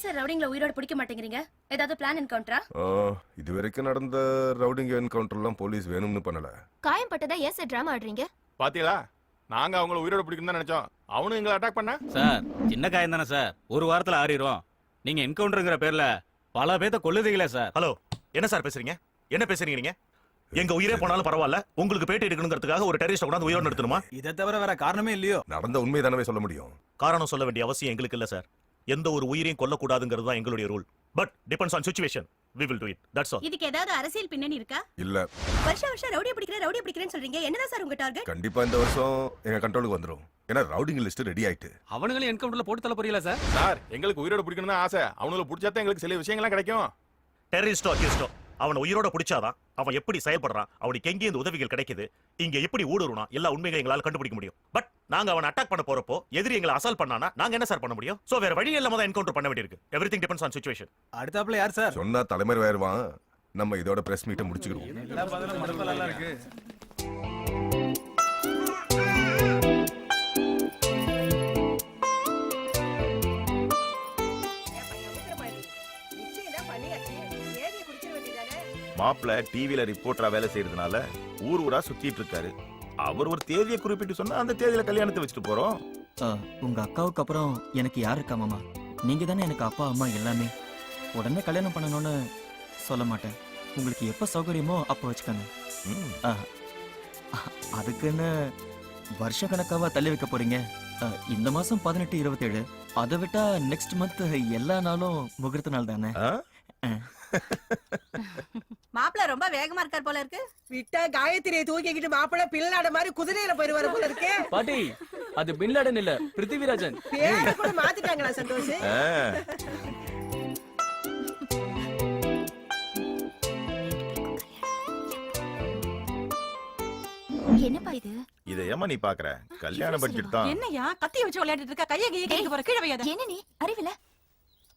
Sir ரவுடிங்ல உயிரோட பிடிக்க மாட்டேங்கிறீங்க? ஏதாவது பிளான் என்கவுண்டரா? இதுவரைக்கும் நடந்த ரவுடிங் என்கவுண்டர்லாம் போலீஸ் வேணும்னு பண்ணல. காயம் பட்டதா ஏன் சார் டிராமா ஆடுறீங்க? பாத்தீங்களா, நாங்க அவங்கள உயிரோட பிடிக்கும் தான் நினைச்சோம். அவனும் எங்களை அட்டாக் பண்ண. சார் சின்ன காயம் தானே சார், ஒரு வாரத்துல ஆறிடும். நீங்க என்கவுண்டர்ங்கிற பேர்ல பல பேத்த கொல்லுதீங்களே சார். ஹலோ, என்ன சார் பேசுறீங்க? என்ன பேசுறீங்க நீங்க? எங்க உயிரே போனாலும் பரவாயில்ல, உங்களுக்கு பேட்டி எடுக்கணுங்கிறதுக்காக ஒரு டெரரிஸ்ட் கொண்டாந்து உயிரோடு நிறுத்தணுமா? இதை தவிர வேற காரணமே இல்லையோ? நடந்த உண்மை தானவே சொல்ல முடியும். காரணம் சொல்ல வேண்டிய அவசியம் எங்களுக்கு இல்ல சார். எந்த ஒரு உயிரையும் கொல்லக்கூடாதுங்கிறது தான் எங்களுடைய rule. But depends on situation. We will do it. That's all. இதுக்கு ஏதாவது அரசியல் பின்னணி இருக்கா? இல்ல. வருஷம் ரவுடி பிடிக்கிறேன்னு சொல்றீங்க. என்னதான் சார் உங்க டார்கெட்? கண்டிப்பா இந்த வருஷம் எங்க கண்ட்ரோலுக்கு வந்துரும். ஏன்னா ரவுடிங் லிஸ்ட் ரெடி ஆயிட்டு. அவனுங்களும் என்கவுண்டர்ல போட்டு தள்ள போறீங்களா சார்? சார் எங்களுக்கு உயிரோட பிடிக்கணும் தான் ஆசை. அவனுல பிடிச்சாதான் எங்களுக்கு சில விஷயங்கள்லாம் கிடைக்கும். டெரரிஸ்டோ அக்யூஸ்டோ அவனை உயிரோட பிடிச்சாதான் அவன் எப்படி செயல்படுறான், அவனுக்கு எங்கே இந்த உதவிகள் கிடைக்குது, இங்க எப்படி ஊடுருவா, எல்லா உண்மைகளை எங்களால கண்டுபிடிக்க முடியும். பட் நாங்க அவனை அட்டாக் பண்ண போறப்போ எதிரி எங்களை அசால்ட் பண்ணானா நாங்க என்ன சார் பண்ண முடியும்? சோ வேற வழி இல்லாம தான் என்கவுண்டர் பண்ண வேண்டியிருக்கு. Everything depends on situation. அடுத்தாப்ல யார் சார்? சொன்னா தலைமறை ஆயிருவான். நம்ம இதோட பிரஸ் மீட்டை முடிச்சுக்கிறோம். எல்லா பதிலும் மடப்பலா இருக்கு. மாப்பிள்ள டிவில ரிப்போர்ட்டரா வேலை செய்யறதுனால ஊர் ஊரா சுத்திட்டு இருக்காரு. அவர் ஒரு தேதியை குறிப்பிட்டு சொன்னா அந்த தேதியில கல்யாணத்தை வச்சுட்டு போறோம். உங்க அக்காவுக்கு அப்புறம் எனக்கு யார் இருக்கா மாமா? நீங்க தானே எனக்கு அப்பா அம்மா எல்லாமே. உடனே கல்யாணம் பண்ணணும்னு சொல்ல மாட்டேன். உங்களுக்கு எப்ப சௌகரியமோ அப்ப வச்சுக்கோங்க. அதுக்குன்னு வருஷ கணக்காவா தள்ளி வைக்க போறீங்க? இந்த மாசம் 18, 27. அதை விட்டா நெக்ஸ்ட் மந்த் எல்லா நாளும் முகூர்த்த நாள் தானே. மாப்பிள்ள ரொம்ப வேகமா இருக்கார் போல இருக்கு. விட்டா காயத்ரியை தூக்கிக்கிட்டு மாப்பிள்ள பிள்ளாட மாதிரி குதிரையில போயிருவாரு போல இருக்கு. பாட்டி, அது பின் லாடன் இல்ல, பிருத்திவிராஜன். பேரை கூட மாத்திட்டாங்களா சந்தோஷ்? என்னப்பா இது? இத ஏமா நீ பாக்குற? கல்யாண பட்ஜெட் தான். என்னையா கத்திய வச்சு விளையாடிட்டு இருக்க? கைய கேக்க போற, கீழ வையாத. என்ன நீ அறிவில?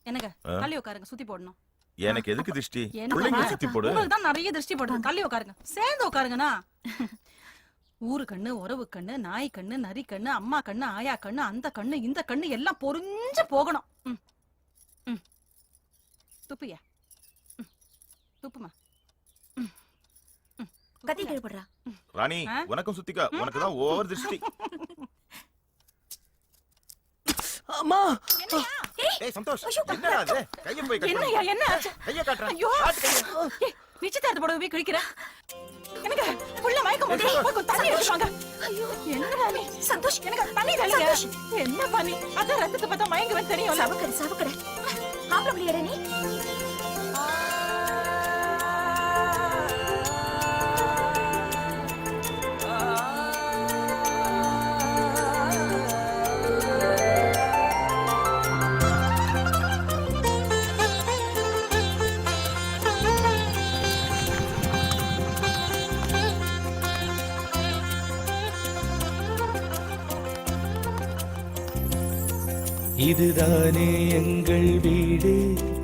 என்னங்க கல்லி உட்காருங்க, சுத்தி போடணும். எனக்கு எதுக்கு திருஷ்டி? பிள்ளைங்க சுத்தி போடு. உங்களுக்கு தான் நிறைய திருஷ்டி போடுது. கல்லி உட்காருங்க, சேர்ந்து உட்காருங்கனா. ஊரு கண்ணு, உறவு கண்ணு, நாய் கண்ணு, நரி கண்ணு, அம்மா கண்ணு, ஆயா கண்ணு, அந்த கண்ணு, இந்த கண்ணு எல்லாம் பொறிஞ்சு போகணும். துப்பியா, துப்புமா. கத்தி கீழ்படுறா. ராணி, உனக்கும் சுத்திக்கா. உனக்கு தான் ஓவர் திருஷ்டி. அம்மா, ஏய் சந்தோஷ், என்னடா இது? கைய போய் கட்டு. என்னையா என்ன ஆச்சு? கைய காட்றா. ஐயோ, ஏய் நிச்சயதார்த்த போடவே கிழிக்கிற. எனக்கு புள்ள மயக்கம் போட்டு போய் தண்ணி எடுத்து வாங்க. ஐயோ என்னடா நீ? சந்தோஷ், எனக்கு தண்ணி தரீங்க. என்ன பண்ணி? அத ரத்தத்தை பார்த்தா மயங்கி வந்து தெரியும். சவக்கற ஆப்ல புள்ளியடா நீ. இதுதானே எங்கள் வீடு,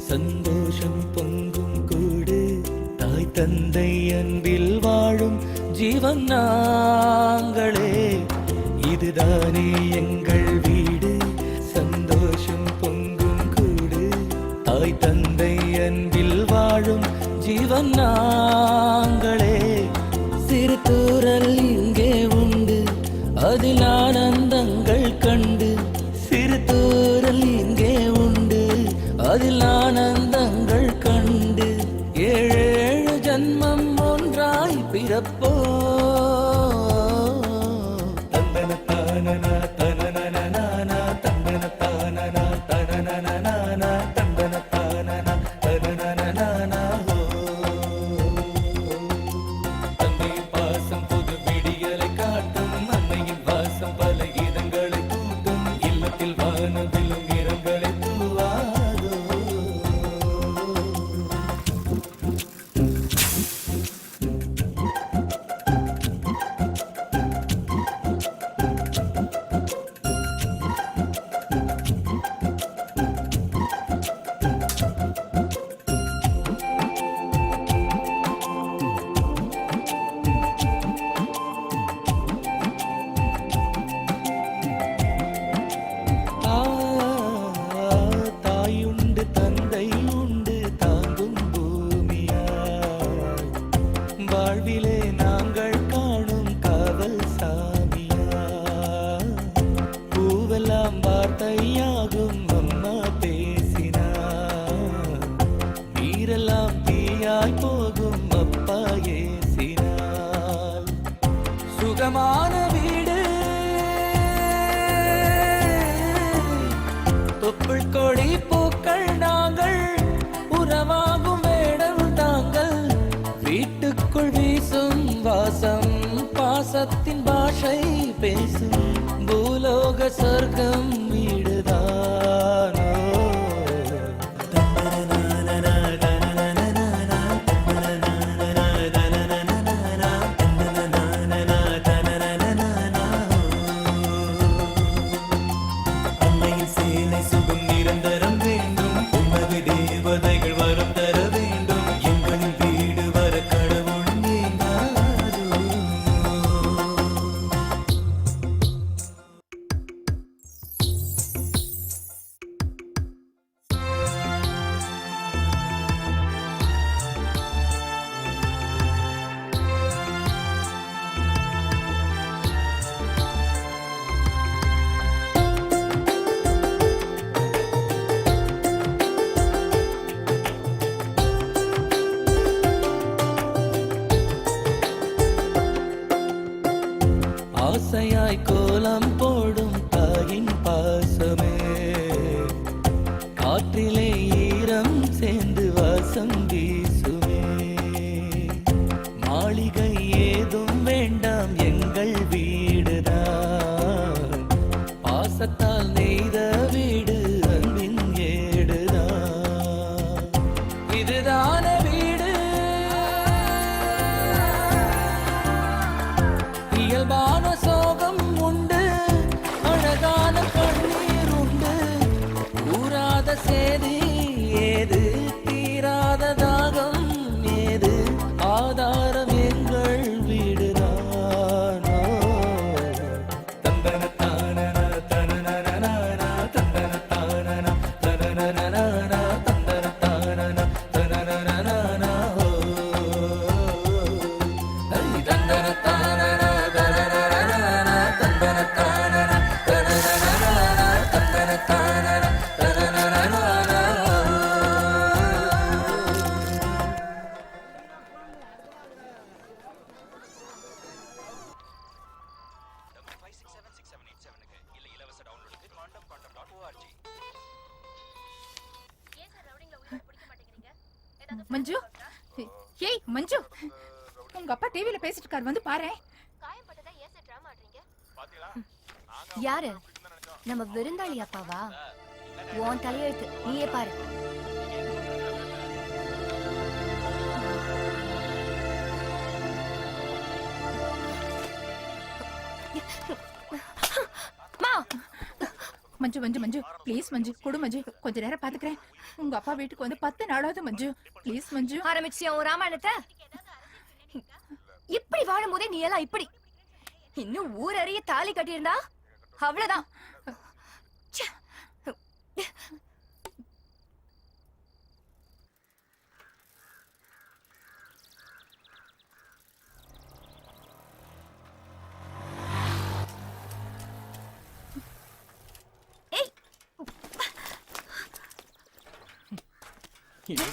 சந்தோஷம் பொங்கும் கூடு, தாய் தந்தை அன்பில் வாழும் ஜீவன் நாங்களே. இதுதானே எங்கள் வீடு, சந்தோஷம் பொங்கும் கூடு, தாய் தந்தை அன்பில் வாழும் ஜீவன் நாங்களே. சிறு தூரல் இங்கே உண்டு, அதில் ஆனந்தங்கள் கண்டு. சிறு தூரல் இங்கே உண்டு, அதில் ஆனந்தங்கள் கண்டு. 7 ஜன்மம் ஒன்றாய் பிறப்போ. தந்தன தானனா தனனனனானா, தந்தன தானனா தனனனனானா, தந்தன தானனா தனனனனானா. தந்தையின் பாசம் புது விடியலை காட்டும், அன்னையின் பாசம் சாமியா பூவெல்லாம் வார்த்தையாகும் அம்மா பேசினா நீரெல்லாம் தீயாய் போகும் அப்பா ஏசினால் சுகமான வீடு தொப்புள் கொடி பூக்கள் நாங்கள் உறவாகும் வேடம் தாங்கள் வீட்டுக்குள் வீசும் வாசம் பாசத்தின் பாஷை பேசும் பூலோக சொர்க்கம் வீடுதானோ அன்னையின் சேலை சுகம் நிரந்தரம் வேண்டும் உமது தேவதைகள் வரம் தர வேண்டும் எங்களின் வீடு வர கடவுள் நீங்காதோ ஆசையாய் கோலம் போடும் தாயின் பாசமே காற்றிலே ஈரம் சேர்ந்து வாசம் வீசுமே மாளிகை ஏதும் வேண்டாம் எங்கள் வீடுதான் பாசத்தால் நெய்த வீடு அன்பின் ஏடுதான் இதுதான வீடு இயல்பான சோகம் உண்டு அழகான கண்ணீர் உண்டு ஊராத சேதி ஏது தீராத தாகம் ஏது ஆதாரம் எங்கள் வீடுதானோ தந்தன தானன தனனனனா தந்தன தானன தனனனனா தந்தன தானன தனனனனா தந்தன தானன மஞ்சு, ஏய் மஞ்சு, உங்க அப்பா டிவில பேசிட்டு இருக்காரு, வந்து பாரு. யாரு? நம்ம விருந்தாளி அப்பாவா? உன் தலையெழுத்து, நீயே பாரு. மஞ்சு மஞ்சு மஞ்சு ப்ளீஸ் மஞ்சு, கொடு மஞ்சு, கொஞ்ச நேரம் பாத்துக்கிறேன். உங்க அப்பா வீட்டுக்கு வந்து 10 நாளாவது மஞ்சு, ப்ளீஸ் மஞ்சு. ஆரம்பிச்சியா உன் ராமாயணத்தை? இப்படி வாழும் போதே நீ எல்லாம் இப்படி. இன்னும் ஊரறிய தாலி கட்டியிருந்தா அவ்வளவுதான். ச்சே. ஏய்,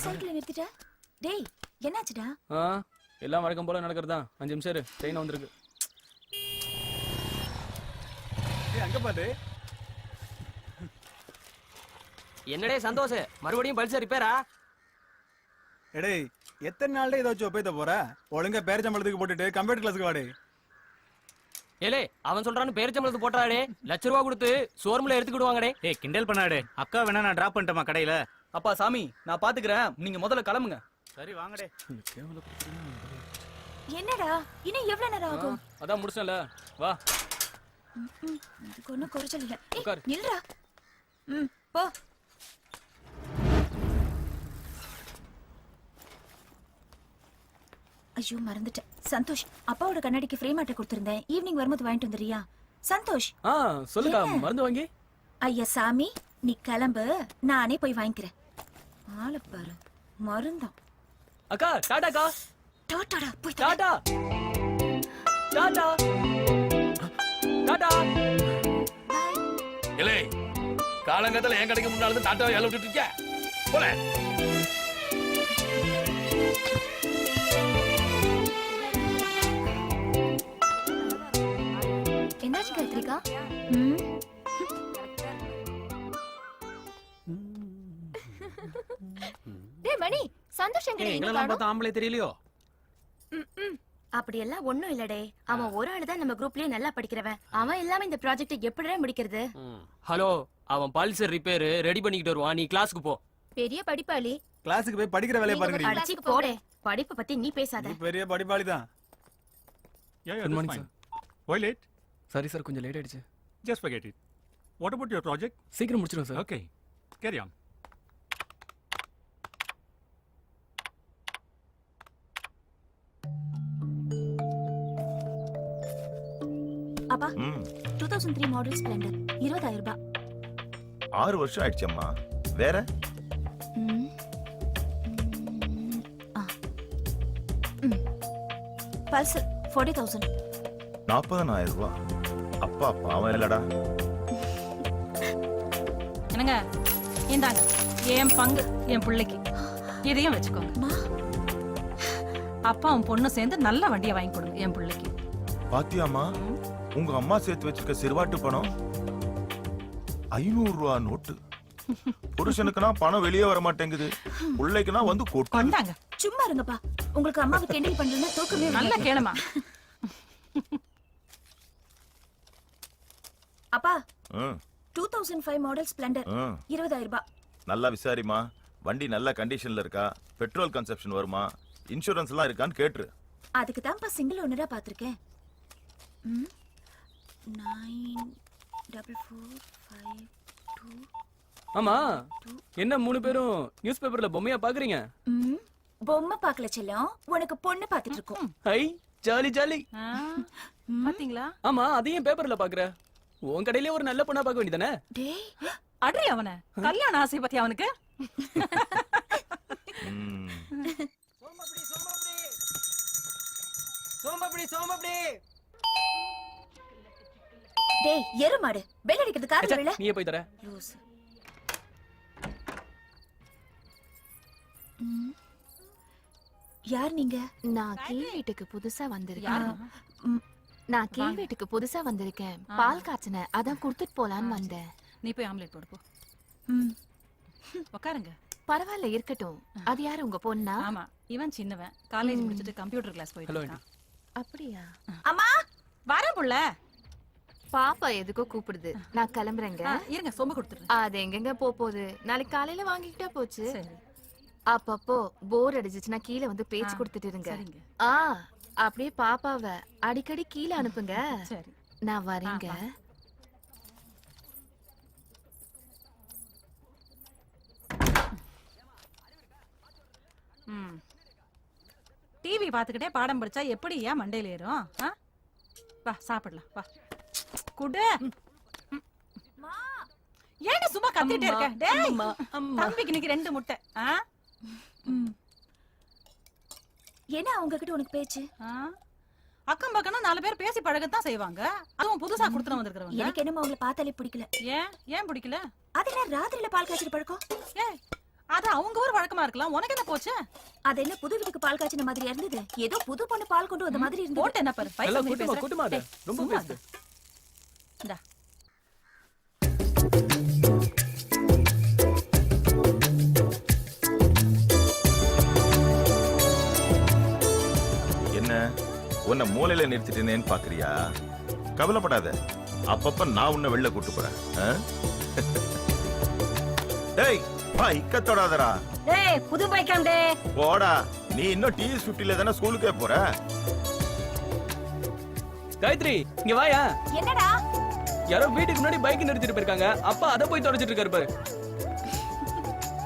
சைக்கிளை நிறுத்திட்ட? டேய், என்னாச்சுடா? எல்லாம் வழக்கம் போல நடக்கிறதா. 5 நிமிஷம் இரு, ட்ரெயின் வந்திருக்கு. அங்க பாரு. என்னடே சந்தோஷ், மறுபடியும் பல்சர் ரிப்பேரா? எடே, எத்தனை நாள்ல ஏதாச்சும் ஒப்பேத்த போற? ஒழுங்கா பேரச்சம்பளத்துக்கு போட்டுட்டு கம்ப்யூட்டர் கிளாஸுக்கு வாடே. ஏலே, அவன் சொல்றான்னு பேரச்சம்பளத்துக்கு போட்டாடே, ₹1,00,000 கொடுத்து ஷோரூம்ல எடுத்துக்கிடுவாங்கடே. ஏய், கிண்டல் பண்ணாடே. அக்கா வேணா நான் டிராப் பண்ணிட்டேமா கடையில. அப்பா சாமி, நான் பாத்துக்கிறேன், நீங்க முதல்ல கிளம்புங்க. சரி வாங்கடே. என்னடா இன்னும் எவ்வளவு நேரம் ஆகும்? அதான் முடிச்சல, வா. இதுக்கு ஒண்ணும் குறைச்சல் இல்ல. உட்காரு. நில்றா. போ. ஐயோ மறந்துட்டேன். சந்தோஷ், அப்பாவோட கண்ணாடிக்கு ஃப்ரேம் ஆட்ட கொடுத்திருந்தேன். ஈவினிங் வரும்போது வாங்கிட்டு வந்துறியா? சந்தோஷ். சொல்லுடா, மருந்து வாங்கி. ஐயா சாமி, நீ கிளம்பு, நானே போய் வாங்கிக்கிறேன். ஆளை பாரு, மருந்தம். அக்கா, டாடாக்கா. டாடாடா, போய் டாடா. டாடா. காலங்கத்துல என் கடைக்கு முன்னால இருந்து டாட்டா ஏல விட்டுட்டு இருக்க போல. என்னாச்சு காயத்ரிகா? டேய் மணி, சந்தோஷ் எங்கடி? எங்களெல்லாம் பார்த்தா ஆம்பளை தெரியலையோ? அப்படியெல்லாம் ஒண்ணும் இல்லடே. அவன் ஒரு ஆளு தான் நம்ம குரூப்லயே நல்லா படிக்கிறவன். அவன் இல்லாம இந்த ப்ராஜெக்ட் எப்படிடா முடிக்கிறது? ஹலோ, அவன் பல்சர் ரிப்பேர் ரெடி பண்ணிக்கிட்டு வருவான். நீ கிளாஸ்க்கு போ. பெரிய படிப்பாளி. கிளாஸுக்கு போய் படிக்கிற வேலையை பாருங்க. அடிச்சு போடே. படிப்பை பத்தி நீ பேசாத. நீ பெரிய படிப்பாளி தான். Good morning sir. Why late? Sorry sir, கொஞ்சம் லேட் ஆயிடுச்சு. Just forget it. What about your project? சீக்கிரம் முடிச்சிடும் சார். Okay. Carry on. அப்பா, 2003 மாடல் ஸ்ப்ளெண்டர் 20,000 ரூபாய். 6 வருஷம் ஆயிடுச்சம்மா. வேற பல்சர் 40,000. 40,000 ரூபாய். அப்பா பாவம் இல்லடா. என்னங்க, இந்தாங்க என் பங்கு என் பிள்ளைக்கு. இதையும் வச்சுக்கோங்க. அப்பா உன் பொண்ணு சேர்ந்து நல்ல வண்டியை வாங்கி கொடுங்க என் பிள்ளைக்கு. பாத்தியாமா, உங்க அம்மா சேர்த்து வச்சிருக்க சிறுவாட்டு பணம் 500 ரூபா நோட்டு. புருஷனுக்குனா பணம் வெளியே வர மாட்டேங்குது, பிள்ளைக்குனா வந்து கொட்டு. கொண்டாங்க. சும்மா இருங்கப்பா. உங்களுக்கு அம்மாவை கிண்டல் பண்றதுன்னா தூக்கமே நல்லா கேளுமா. அப்பா, ம், 2005 மாடல் ஸ்ப்ளெண்டர் ம். 20,000 ரூபாய். நல்லா விசாரிமா. வண்டி நல்ல கண்டிஷன்ல இருக்கா, பெட்ரோல் கன்சப்ஷன் வருமா, இன்சூரன்ஸ் எல்லாம் இருக்கான்னு கேட்டுரு. அதுக்கு தான்ப்பா சிங்கிள் ஓனரா பாத்திருக்கேன். 94452. ஆமா, என்ன 3 பேரும் நியூஸ் பேப்பர்ல பொம்மையா பாக்குறீங்க? பொம்மை பாக்கல செல்லம், உனக்கு பொண்ணு பாத்துட்டு இருக்கோம். High, jolly jolly. பாத்தீங்களா? ஆமா, அதையும் பேப்பர்ல பாக்குற. உன் கடையிலே ஒரு நல்ல பொண்ணா பார்க்க வேண்டியதானே? டேய், அடி அவன கல்யாண ஆசை பத்தி அவனுக்கு. ம். டேய் எருமாடு, பெல் அடிக்கிறது காதுல விழல. நீயே போய் தர. லூஸ். யார் நீங்க? நான் கீழ் வீட்டுக்கு புதுசா வந்திருக்கேன். யாரு? நான் கீழ் வீட்டுக்கு புதுசா வந்திருக்கேன். பால் காய்ச்சின, அதான் குடுத்துட்டு போலான்னு வந்தேன். நீ போய் ஆம்லெட் போடு போ. உட்காருங்க. பரவாயில்ல, இருக்கட்டும். அது யாரு, உங்க பொண்ணா? ஆமா, இவன் சின்னவன். காலேஜ் முடிச்சிட்டு கம்ப்யூட்டர் கிளாஸ் போயிட்டு ஹலோ இருக்கான். அப்படியா? அம்மா வரேன் புள்ள. பாப்பா எதுக்கோ கூப்பிடுது, நான் கிளம்புறேங்க. இருங்க, சொம்ப கொடுத்துரு. அது எங்கெங்க போகுது? நாளைக்கு காலையில வாங்கிக்கிட்டா போச்சு. சரி அப்பப்போ போர் அடிச்சுச்சுன்னா கீழே வந்து பேச்சு கொடுத்துட்டு இருங்க. சரிங்க. அப்படியே பாப்பாவ அடிக்கடி கீழே அனுப்புங்க. சரி நான் வரேங்க. டிவி பாத்துக்கிட்டே பாடம் படிச்சா எப்படி ஏன் மண்டையில ஏறும்? வா சாப்பிடலாம் வா. குடு. ஏன் சும்மா கத்திட்டே இருக்க? டேய், தம்பிக்கு இன்னைக்கு 2 முட்டை. என்ன அவங்க கிட்ட உனக்கு பேச்சு? அக்கம் பக்கம் 4 பேர் பேசி பழகத்தான் செய்வாங்க. அதுவும் புதுசா குடுத்துட்டு வந்திருக்கிறவங்க. எனக்கு என்னமோ அவங்கள பார்த்தாலே பிடிக்கல. ஏன் பிடிக்கல? அதெல்லாம் ராத்திரில பால் காய்ச்சிட்டு பழக்கம். ஏய், அது அவங்க ஊர் வழக்கமா இருக்கலாம், உனக்கு என்ன போச்சு? அது என்ன புது வீட்டுக்கு பால் காய்ச்சின மாதிரி இருந்தது? ஏதோ புது பொண்ணு பால் கொண்டு வந்த மாதிரி இருந்தது. போட்டு என்ன பாரு, நல்லா கூட்டமா கூட்டமா அது. ரொம்ப பேசு. இந்தா. என்ன உன்னை மூலையில நிறுத்திட்டேனேன்னு பாக்குறியா? கவலைப்படாத, அப்பப்ப நான் உன்னை வெளில கூட்டு போறேன். டேய் வா, இக்க தொடாதடா. டேய் புது பைக்காம் டே. போடா, நீ இன்னும் TS50ல தானே ஸ்கூலுக்கே போற. காயத்ரி, இங்க வாயா. என்னடா? யாரோ வீட்டுக்கு முன்னாடி பைக் நிறுத்திட்டு போயிருக்காங்க. அப்பா அத போய் தொடச்சிட்டு இருக்காரு பாரு.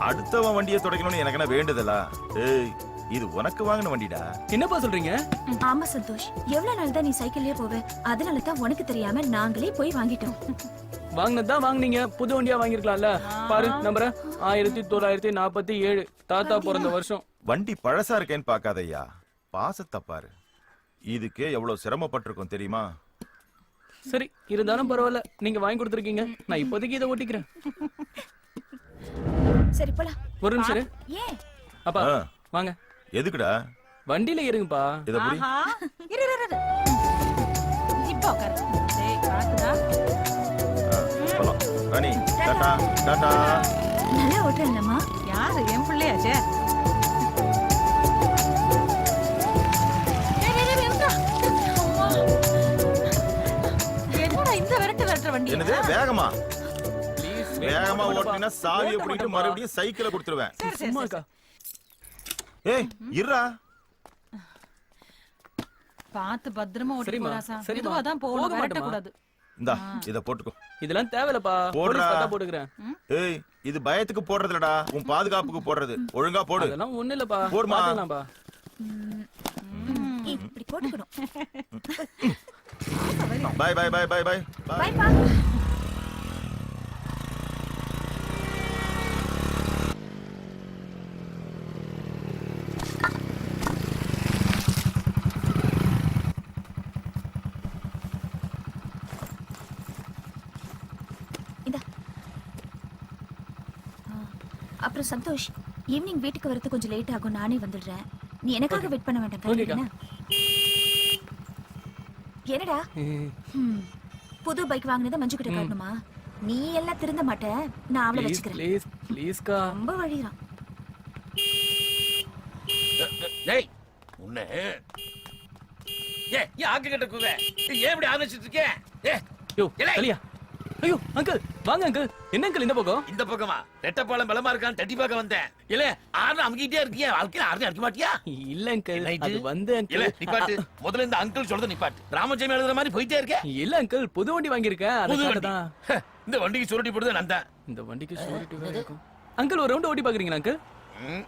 அடுத்தவன் வண்டியை துடைக்கணும்னு எனக்கு என்ன வேண்டுதலா? ஏய், இது உனக்கு வாங்கின வண்டிடா. என்னப்பா சொல்றீங்க? ஆமா சந்தோஷ், எவ்வளவு நாள் தான் நீ சைக்கிள்லயே போவே? அதனால தான் உனக்கு தெரியாம நாங்களே போய் வாங்கிட்டோம். வாங்கினதான் வாங்குனீங்க, புது வண்டியா வாங்கிருக்கலாம்ல. பாரு நம்பர் 1947, தாத்தா பிறந்த வருஷம். வண்டி பழசா இருக்கேன்னு பாக்காதய்யா, பாசத்தை பாரு. இதுக்கே எவ்வளவு சிரமப்பட்டிருக்கும் தெரியுமா? சரி இருந்தாலும் பரவாயில்ல நீங்க வாங்கி கொடுத்துருக்கீங்க நான் இப்போதைக்கு இதை ஓட்டிக்கிறேன். சரி போலாம். ஒரு நிமிஷம் இரு. ஏன்? அப்பா ஆ. வாங்க எதுக்குடா வண்டியில இருங்கப்பா. இத புடி. ஆஹா இரு இரு இரு. இப்போ உட்காரு. டேய் காத்துடா. போலாம். ராணி டாடா டாடா. நல்லா ஓட்டுறேன்லம்மா. யாரு என் பிள்ளையாச்சே. டேய் டேய் டேய் நிறுத்துடா. அம்மா. என்னடா இந்த விரட்டு வண்டி? என்னது வேகமா ப்ளீஸ் வேகமா ஓட்டினா சாவியை பிடிட்டு மறுபடியும் சைக்கிளை கொடுத்துருவேன். சரி சரி சும்மா சரி. இருக்கா? ஏய் இருடா. பாத்து பத்திரமா ஓட்டி சரிம்மா, போறாசா. சரிம்மா. இதுவா தான் போகணும், போக விரட்ட மாட்டேம்மா. கூடாது. இந்தா இத போட்டுக்கோ. இதெல்லாம் தேவையில்லப்பா. போடுறா. போலீஸ் பார்த்தா போட்டுக்கிறேன். ஏய் இது பயத்துக்கு போடுறதுலடா, உன் பாதுகாப்புக்கு போடுறது. ஒழுங்கா போடு. அதெல்லாம் ஒண்ணு இல்லப்பா. போடுமா. பாத்துக்கலாம்ப்பா. இப்படி போட்டுக்கணும். Bye bye bye bye bye bye பா. அப்புறம் சந்தோஷ், ஈவினிங் வீட்டுக்கு வரது கொஞ்சம் லேட் ஆகும், நானே வந்துடுறேன். நீ எனக்காக வெயிட் பண்ண வேண்டாம். ஓகேக்கா. என்னடா புது பைக் வாங்கினதை மஞ்சு கிட்ட காட்டணுமா? நீ எல்லாம் திருந்த மாட்ட, நான் அவளை ப்ளீஸ் வச்சுக்கிறேன். ப்ளீஸ் ப்ளீஸ்க்கா. ரொம்ப வழிறான். டேய் உன்னை ஏன் ஆக்கு கிட்ட கூவே ஏன் இப்படி ஆரம்பிச்சிட்டு இருக்க? யோ ஏலே. கலியா. ஐயோ அங்கிள் வாங்க அங்கிள். என்ன அங்கிள் இந்த பக்கம்? இந்த பக்கமா ரெட்டப்பாலம் பலமா இருக்கான்னு தட்டி பார்க்க வந்தேன். இல்ல ஆறு அமுக்கிட்டே இருக்கியா? வாழ்க்கையில ஆறு அடிக்க மாட்டியா? இல்ல அங்கிள் Night. அது வந்து இல்ல அங்கிள். நிப்பாட்டு. முதல்ல இந்த அங்கிள் சொல்றத நிப்பாட்டு. ராமஜெயம் எழுதுற மாதிரி போயிட்டே இருக்க. இல்ல அங்கிள் புது வண்டி வாங்கியிருக்கேன் புது அதுக்காக வண்டி. தான். ஹ, இந்த வண்டிக்கு சுருட்டி போடுறது நான் தான். இந்த வண்டிக்கு சூரிட்டி வேற இருக்கும். அங்கிள் ஒரு ரவுண்ட் ஓட்டி பாக்குறீங்களா அங்கிள்? ம்,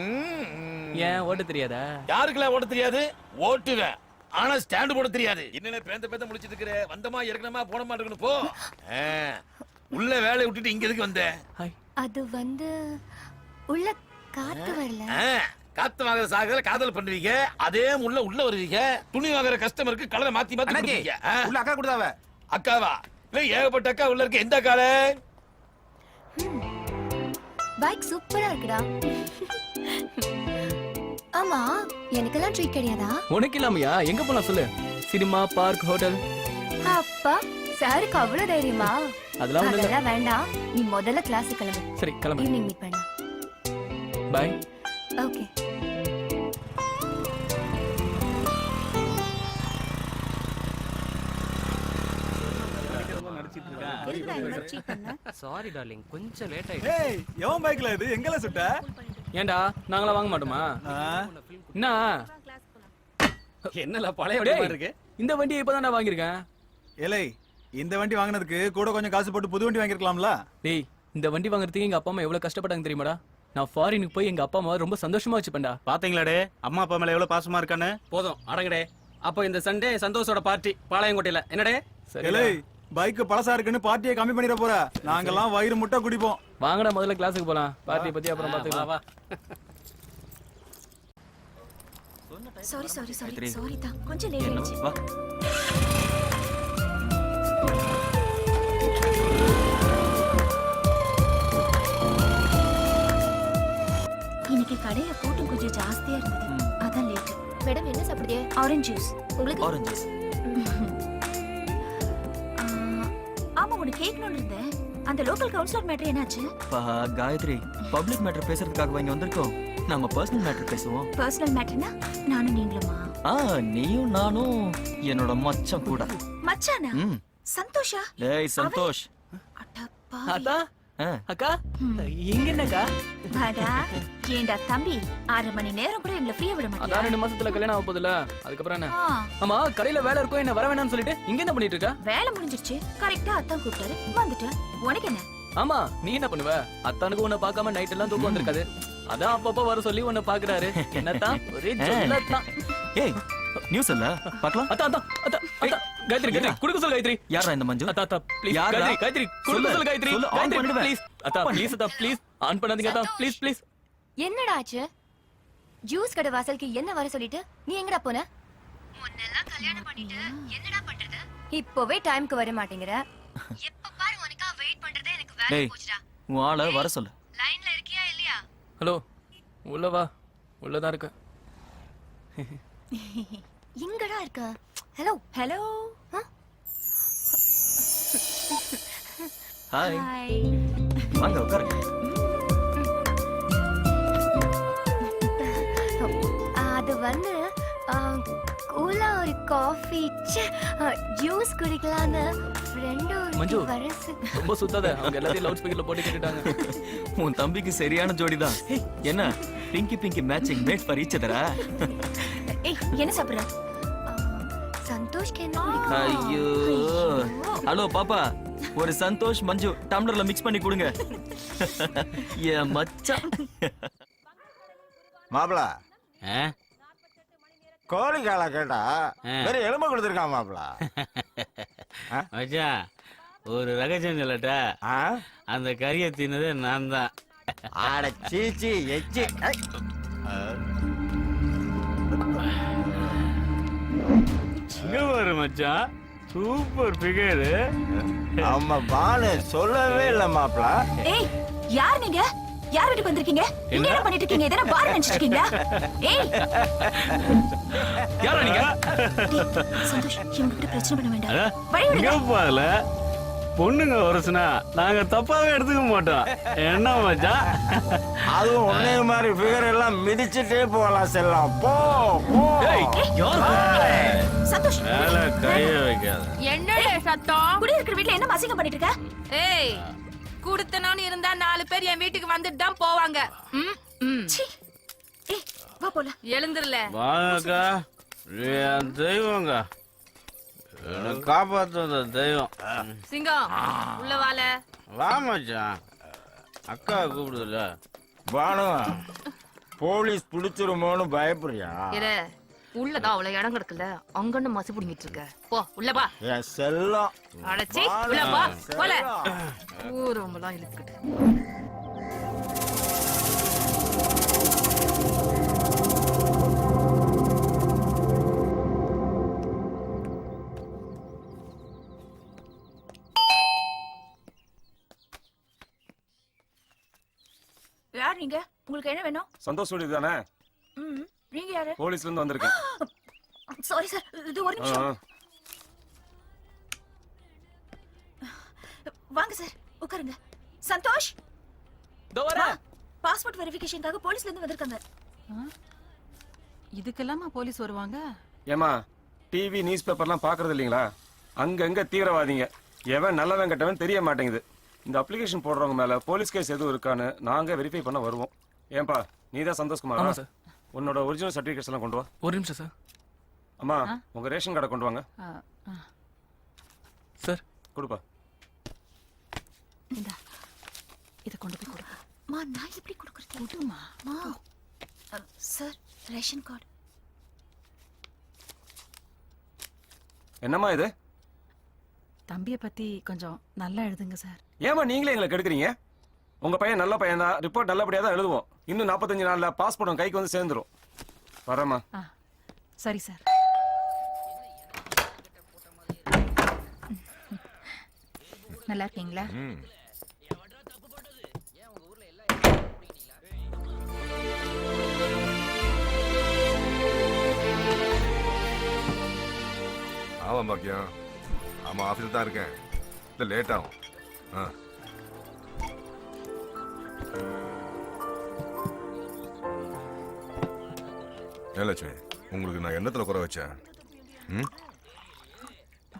ம், ம். ஏன் ஓட்ட தெரியாதா? யாருக்கெல்லாம் ஓட்ட தெரியாது? ஓட்டுவேன். ஆனா ஸ்டாண்ட் போட தெரியாது. என்னென்ன பேந்த முடிச்சிட்டு இருக்கிற? வந்தமா இறக்கணுமா போனமா இருக்கணும் போ. உள்ள வேலையை விட்டுட்டு இங்க எதுக்கு வந்த? ஹாய். அது வந்து உள்ள காத்து வரல. காத்து வாங்குற சாகல காதல் பண்ணுவீங்க. அதே உள்ள வருவீங்க. துணி வாங்குற கஸ்டமருக்கு கலரை மாத்தி மாத்தி கொடுப்பீங்க. உள்ள அக்கா கொடுத்தாவ. அக்காவா? இல்ல ஏகப்பட்ட அக்கா உள்ள இருக்க. எந்த அக்கால? பைக் சூப்பரா இருக்குடா. ஆமா, எனக்கெல்லாம் ட்ரீட் கிடையாதா? உனக்கு இல்லாமையா? எங்க போலாம் சொல்லு. Cinema, park, hotel. அப்பா சாருக்கு அவ்வளவு தைரியமா? அதெல்லாம் ஒண்ணு இல்ல. அதெல்லாம் வேண்டாம், நீ முதல்ல கிளாஸ் கிளம்பு. சரி கிளம்பு. ஈவினிங் மீட் பண்ணலாம். பை. ஓகே. சாரி டார்லிங் கொஞ்சம் லேட் ஆயிடுச்சு. ஏய் எவன் பைக்ல இது? எங்கல சுட்ட? ஏன்டா நாங்களா வாங்க மாட்டோமா? என்ன என்னல பழைய டேய், வண்டி இருக்கு. இந்த வண்டியை இப்பதான்டா வாங்கியிருக்கேன். ஏலே இந்த வண்டி வாங்குனதுக்கு கூட கொஞ்சம் காசு போட்டு புது வண்டி வாங்கிருக்கலாம்ல? டேய் இந்த வண்டி வாங்குறதுக்கு எங்க அப்பா அம்மா எவ்வளவு கஷ்டப்பட்டாங்க தெரியுமாடா? நான் ஃபாரினுக்கு போய் எங்க அப்பா அம்மா ரொம்ப சந்தோஷமா வச்சுப்பேன்டா. பாத்தீங்களாடே அம்மா அப்பா மேல எவ்வளவு பாசமா இருக்கானே. போதும் அடங்கடே. அப்ப இந்த சண்டே சந்தோஷோட பார்ட்டி பாளையங்கோட்டையில என்னடே? ஏலே பைக் பழசா இருக்குன்னு பார்ட்டியை கம்மி பண்ணிட போற. நாங்கெல்லாம் வயிறு முட்டை குடிப்போம். வாங்கடா முதல்ல கிளாஸுக்கு போலாம். பார்ட்டி பத்தி அப்புறம் பாத்துக்கலாம். சாரி சாரி சாரி சாரி தான், கொஞ்சம் லேட் ஆயிடுச்சு. வா. இன்னைக்கு கடையில கூட்டம் கொஞ்சம் ஜாஸ்தியா இருந்தது, அதான் லேட். மேடம் என்ன சாப்பிடுறீங்க? Orange juice. உங்களுக்கு? Orange juice. ஆமா, உனக்கு கேட்கணும்னு இருந்தேன். அந்த லோக்கல் கவுன்சிலர் மேட்டர் என்னாச்சு? காயத்ரி பப்ளிக் மேட்டர் பேசுறதுக்காக இங்க வந்திருக்கோம். நம்ம பர்சனல் மேட்டர் பேசுவோம். பர்சனல் மேட்டர்னா நானும் நீங்களுமா? நீயும் நானும் என்னோட மச்சான் கூட. மச்சானா? சந்தோஷா? டேய் சந்தோஷ். அடப்பா. அத்தா அக்கா இங்க என்னக்கா? வாடா. ஏண்டா தம்பி, 6 மணி நேரம் கூட எங்களை ஃப்ரீயா விட அதான் மாட்டியா? 2 மாசத்துல கல்யாணம் ஆக போகுதுல, அதுக்கப்புறம் என்ன? ஆ, ஆமா கடையில வேலை இருக்கும் என்ன வர வேணாம்னு சொல்லிட்டு இங்க என்ன பண்ணிட்டு இருக்கா? வேலை முடிஞ்சிருச்சு. கரெக்டா அத்தான் கூப்பிட்டாரு, வந்துட்டேன். உனக்கு என்ன? ஆமா நீ என்ன பண்ணுவ? அத்தானுக்கு உன்னை பார்க்காம நைட் எல்லாம் தூக்கம் வந்திருக்காது. அதான் அப்பப்ப வர சொல்லி உன்னை பாக்குறாரு. என்னத்தான் ஒரே சொல்லத்தான். ஏய் நியூஸ் இல்ல பார்க்கலாம். அத்தா அத்தா அத்தா அத்தா காயத்ரி காயத்ரி குடுக்க சொல்லு காயத்ரி. யாரா இந்த மஞ்சு? அத்தா அத்தா ப்ளீஸ் யாரா? காயத்ரி காயத்ரி குடுக்க சொல்லு. சொல்லு காயத்ரி. சொல்லு, ஆன் காயத்ரி பண்ணிடுவேன். ப்ளீஸ் அத்தா ப்ளீஸ் அத்தா ப்ளீஸ் ஆன் பண்ணாதீங்க அத்தா ப்ளீஸ் ப்ளீஸ். என்னடா ஆச்சு? ஜூஸ் கடை வாசலுக்கு என்ன வர சொல்லிட்டு நீ எங்கடா போன? முன்னெல்லாம் கல்யாணம் பண்ணிட்டு என்னடா பண்றது? இப்போவே டைம்க்கு வர மாட்டேங்கற. எப்ப பாரு உனக்கா வெயிட் பண்றதே எனக்கு வேலை டேய் போச்சுடா. உன் ஆளை வர சொல்லு. லைன்ல இருக்கியா இல்லையா? ஹலோ, உள்ள வா. உள்ளதான் இருக்க. எங்கடா இருக்க? Hello hello. Hi hi. வாங்க உட்காருங்க. அது வந்து கூலா ஒரு காஃபி ஜூஸ் குடிக்கலான்னு ஃப்ரெண்டு மஞ்சு. வரசு. ரொம்ப சுத்தாத, அவங்க எல்லாத்தையும் லவுட் ஸ்பீக்கர்ல போட்டு கேட்டுட்டாங்க. உன் தம்பிக்கு சரியான ஜோடிதான். என்ன pinky pinky matching made for each அதரா? ஏய் என்ன சாப்பிடுற? சந்தோஷ்க்கு என்ன பிடிக்கும்? ஐயோ ஹலோ பாப்பா, ஒரு சந்தோஷ் மஞ்சு டம்ளர்ல மிக்ஸ் பண்ணி கொடுங்க. என் மச்சான். மாப்பிள கோழி காலை கேட்டா வேற எலும்பு கொடுத்துருக்கான் மாப்பிள. மச்சான், ஒரு ரகசியம் சொல்லட்டா? அந்த கறியை தின்னது நான் தான். ஆட சீச்சி எச்சி. இங்க பாரு மச்சான், சூப்பர் ஃபிகர். அம்மா பானு சொல்லவே இல்ல மாப்பிள. ஏய் யார் நீங்க? யார் வீட்டுக்கு வந்திருக்கீங்க? இங்க என்ன பண்ணிட்டு இருக்கீங்க? இதென்ன பார் நினைச்சிட்டு இருக்கீங்களா? ஏய் யாரா நீங்க? சந்தோஷ், இவங்கிட்ட பிரச்சனை பண்ண வேண்டாம். வழி விடுங்க. இங்க பால பொண்ணுங்க வரசுனா நாங்க தப்பாவே எடுத்துக்க மாட்டோம். என்ன மச்சான்? அதுவும் உன்னை மாதிரி ஃபிகர் எல்லாம் மிதிச்சுட்டே போகலாம் செல்லாம். போ போ. சந்தோஷ், மேல கைய வைக்காத. என்னடே சத்தம்? குடி இருக்கிற வீட்ல என்ன அசிங்கம் பண்ணிட்டு இருக்க? ஏய், குடுத்தனோன்னு இருந்தா 4 பேர் என் வீட்டுக்கு வந்துட்டு தான் போவாங்க. சீ. ஏய் வா போலாம். எழுந்திரல. வாங்கக்கா, என் தெய்வங்க, என்ன காப்பாத்துற தெய்வம். சிங்கம் உள்ள வால. வா மச்சான், அக்கா கூப்பிடுதுல. பானு போலீஸ் பிடிச்சிருமோன்னு பயப்படுறியா? இரு, உள்ளதான் அவ்வளவு இடம் கிடக்குல, அங்கன்னு மசு புடிங்கிட்டு இருக்க. போ உள்ள வா. என் செல்லம். அடச்சி உள்ள வா. போல ஊரம்பலாம் இழுத்துக்கிட்டு. யார் நீங்க? உங்களுக்கு என்ன வேணும்? சந்தோஷ் வீடு தானே? நீங்க யாரு? போலீஸ்ல இருந்து வந்திருக்கேன். சாரி சார், இது ஒரு நிமிஷம். வாங்க சார், உட்காருங்க. சந்தோஷ், பாஸ்போர்ட் வெரிஃபிகேஷனுக்காக போலீஸ்ல இருந்து வந்திருக்காங்க. இதுக்கெல்லாமா போலீஸ் வருவாங்க? ஏமா டிவி நியூஸ் பேப்பர்லாம் பாக்குறது இல்லீங்களா? அங்கங்க தீவிரவாதிங்க, எவன் நல்லவன் கெட்டவன் தெரிய மாட்டேங்குது. இந்த அப்ளிகேஷன் போடுறவங்க மேல போலீஸ் கேஸ் எதுவும் இருக்கான்னு நாங்க வெரிஃபை பண்ண வருவோம். ஏன்பா நீதான் சந்தோஷ்குமாரா? சார். உன்னோட ஒரிஜினல் சர்டிபிகேட்ஸ் எல்லாம் கொண்டு வா. ஒரு நிமிஷம் சார். அம்மா உங்க ரேஷன் கார்டை கொண்டு வாங்க. சார் கொடுப்பா. இந்தா, இதை கொண்டு போய் கொடுப்பா. மா நான் எப்படி கொடுக்கறது? விடுமா. மா சார், ரேஷன் கார்டு. என்னம்மா இது? தம்பியை பத்தி கொஞ்சம் நல்லா எழுதுங்க சார். ஏமா நீங்களே எங்களை கெடுக்குறீங்க? உங்க பையன் நல்ல பையன் தான், ரிப்போர்ட் நல்லபடியா தான் எழுதுவோம். இன்னும் 45 நாள்ல பாஸ்போர்ட் கைக்கு வந்து சேர்ந்துரும். வரமா? சரி சார். நல்லா இருக்கீங்களா? ஆமா பாக்கியம். ஆமா ஆஃபீஸில் தான் இருக்கேன். இல்லை லேட் ஆகும். லட்சுமி, உங்களுக்கு நான் எண்ணத்துல குறை வச்சேன்?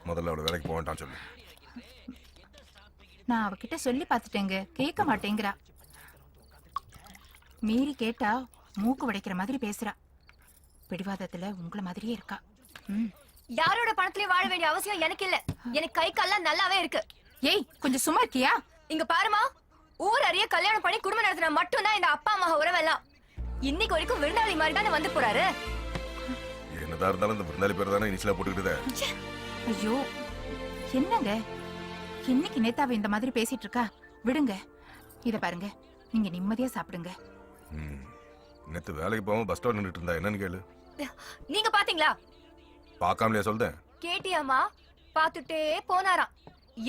முதல்ல அவளை வேலைக்கு போக வேண்டாம் சொல்லு. நான் அவகிட்ட சொல்லி பார்த்துட்டேங்க, கேட்க மாட்டேங்கிறா. மீறி கேட்டா மூக்கு உடைக்கிற மாதிரி பேசுறா. பிடிவாதத்துல உங்கள மாதிரியே இருக்கா. யாரோட பணத்திலே வாழ வேண்டிய அவசியம் எனக்கு இல்ல. எனக்கு கை கால்லாம் நல்லாவே இருக்கு. ஏய் கொஞ்சம் சும்மா இருக்கியா? இங்க பாருமா, ஊர் அறிய கல்யாணம் பண்ணி குடும்பம் நடத்தின மட்டும்தான் இந்த அப்பா அம்மா உறவெல்லாம். இன்னைக்கு வரைக்கும் விருந்தாளி மாதிரி தானே வந்து போறாரு. என்னதான் இருந்தாலும் இந்த விருந்தாளி பேர் தானே இனிஷியலா போட்டுக்கிட்டே. ஐயோ என்னங்க, இன்னைக்கு நேத்தாவை இந்த மாதிரி பேசிட்டு இருக்கா? விடுங்க. இத பாருங்க, நீங்க நிம்மதியா சாப்பிடுங்க. நேத்து வேலைக்கு போகாம பஸ் ஸ்டாண்ட் நின்றுட்டு இருந்தா என்னன்னு கேளு. நீங்க பாத்தீங்களா? பார்க்காமலையா சொல்றேன்? கேட்டியாமா? பாத்துட்டே போனாராம்.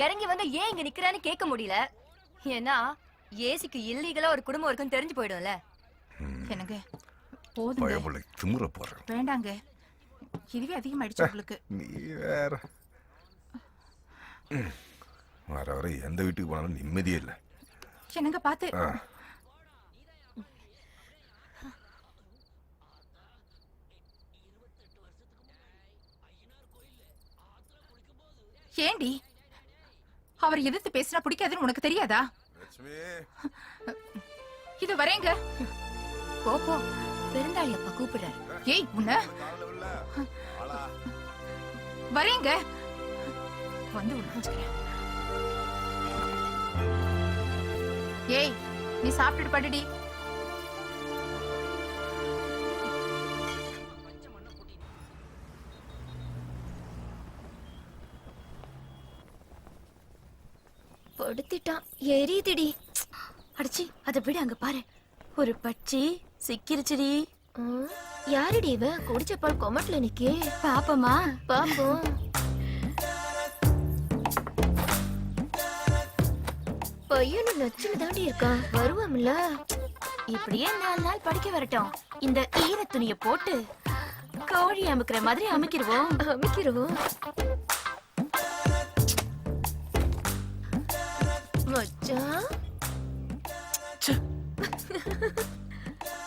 இறங்கி வந்து ஏன் இங்க நிக்கிறான்னு கேட்க முடியல. ஏன்னா ஏசிக்கு இல்லீகலா ஒரு குடும்பம் இருக்குன்னு தெரிஞ்சு போயிடும்ல. என்னங்க போதுங்க, பயமுள்ள திமுற போறேன். வேண்டாங்க, இதுவே அதிகமாயிடுச்சு உங்களுக்கு. நீ வேற வர வர எந்த வீட்டுக்கு போனாலும் நிம்மதியே இல்லை. என்னங்க பாத்து. ஏண்டி அவர் எதிர்த்து பேசினா பிடிக்காதுன்னு உனக்கு தெரியாதா? இது வரேங்க. போ போ, பெருந்தாளி அப்பா கூப்பிடுறாரு. ஏய் உன்ன வரேங்க, வந்து உட்காந்துக்கிறேன். ஏய் நீ சாப்பிட்டுட்டு படுடி. படுத்திட்டான், எரியுதுடி. அடிச்சி அதை விட, அங்க பாரு ஒரு பச்சி சிக்கிருச்சுடி. யாருடி இவ? குடிச்ச பால் கொமட்ல நிக்கே. பாப்பமா பாப்போம். பையனும் நச்சுன்னு தாண்டி இருக்கான், வருவாம்ல. இப்படியே 4 நாள் படிக்க வரட்டும். இந்த ஈர துணிய போட்டு கோழி அமுக்குற மாதிரி அமுக்கிடுவோம். மச்சான்,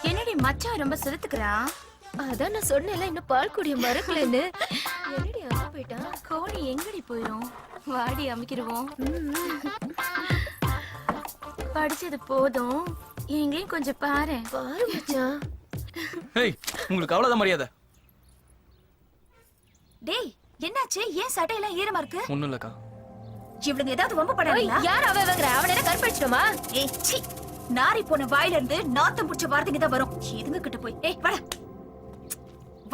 என்னடி மச்சான் ரொம்ப செலுத்துக்கிறான்? அதான் நான் சொன்னேன்ல, இன்னும் பால் குடிய மறக்கலன்னு. என்னடி அம்மா போயிட்டான்? கோழி எங்கடி போயிரும்? வாடி அமுக்கிடுவோம். படிச்சது போதும், எங்களையும் கொஞ்சம் பாரு. பாரு மச்சான். ஏய், உங்களுக்கு அவ்வளவுதான் மரியாதை. டேய் என்னாச்சு? ஏன் சட்டையெல்லாம் ஈரமா இருக்கு? ஒண்ணும் இல்லக்கா. இவளுங்க ஏதாவது வம்பு பண்ணாங்களா? யார் அவங்கற? அவன என்ன கற்பழிச்சிட்டோமா? ஏய் சீ, நாரி போன வாயில இருந்து நாத்தம் புடிச்ச வார்த்தைங்க தான் வரும். இதுங்க கிட்ட போய் ஏய் வாடா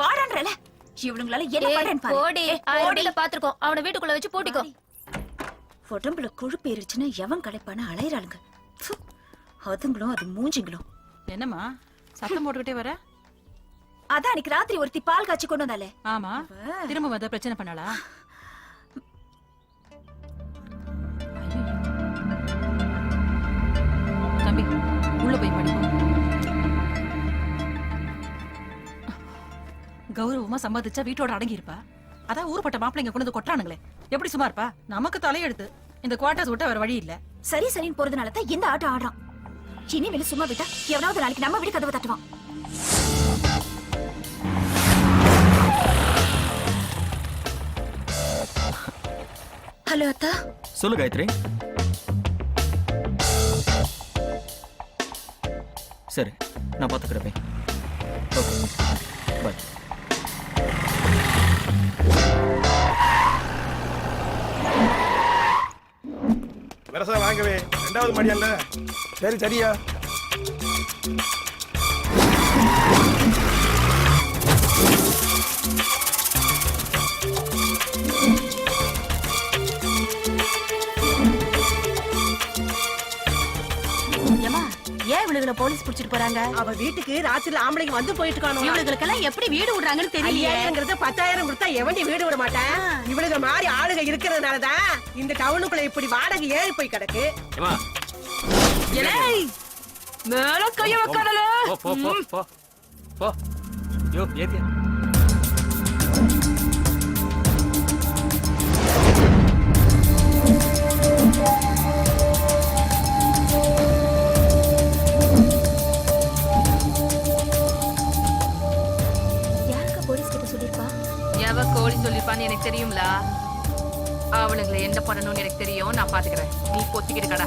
வாடான்றல. இவளுங்களால என்ன பண்றேன்னு பாரு. ஓடி ஓடில பாத்துறோம். அவன வீட்டுக்குள்ள வச்சு போடிக்கோ. உடம்புல கொழுப்பு ஏறிச்சுன்னா எவன் களைப்பான அலையறாளுங்க. அதுங்களும் அது மூஞ்சிங்களும். என்னம்மா சத்தம் போட்டுக்கிட்டே வர? அதான் அன்னைக்கு ராத்திரி ஒருத்தி பால் காய்ச்சி கொண்டு வந்தாலே. ஆமா, திரும்ப வந்த பிரச்சனை பண்ணாளா? தம்பி உள்ள போய் படிப்போம். கௌரவமா சம்பாதிச்சா வீட்டோட அடங்கி இருப்பா. அதான் ஊர்பட்ட மாப்பிள்ளைங்க கொண்டு வந்து கொட்டானுங்களே, எப்படி சும்மா இருப்பா? நமக்கு தலையெடுத்து இந்த குவார்டர்ஸ் விட்டு வேற வழி இல்ல. சரி சரின்னு போறதுனால தான் இந்த ஆட்டம் ஆடுறான். இனி வெளிய சும்மா விட்டா எவனாவது நாளைக்கு நம்ம வீடு கதவை தட்டுவான். ஹலோ அத்தா. சொல்லு காயத்ரி. சரி, நான் பாத்துக்கிறேன். Okay bye. வரசா வாங்கவே 2வது மணியல்ல. சரி சரியா. ஏன் இவளுகளை போலீஸ் புடிச்சிட்டு போறாங்க? அவ வீட்டுக்கு ராத்திரில ஆம்பளைங்க வந்து போயிட்டு இருக்கானோ. இவளுகளுக்கெல்லாம் எப்படி வீடு விடுறாங்கன்னு தெரியல. 5000ங்கிறது 10000 கொடுத்தா எவண்டி வீடு விட மாட்டேன். இவளுங்க மாதிரி ஆளுங்க இருக்கிறதுனாலதான் இந்த டவுனுக்குள்ள இப்படி வாடகை ஏறி போய் கிடக்கு. மேல கைய வைக்காதல. போ போ போ போ. யோ ஏத்தியா. கோழி சொல்லிப்பான்னு எனக்கு தெரியும்ல. அவளுங்களை என்ன பண்ணணும்னு எனக்கு தெரியும், நான் பாத்துக்கிறேன். நீ பொத்திக்கிட்டு கடா.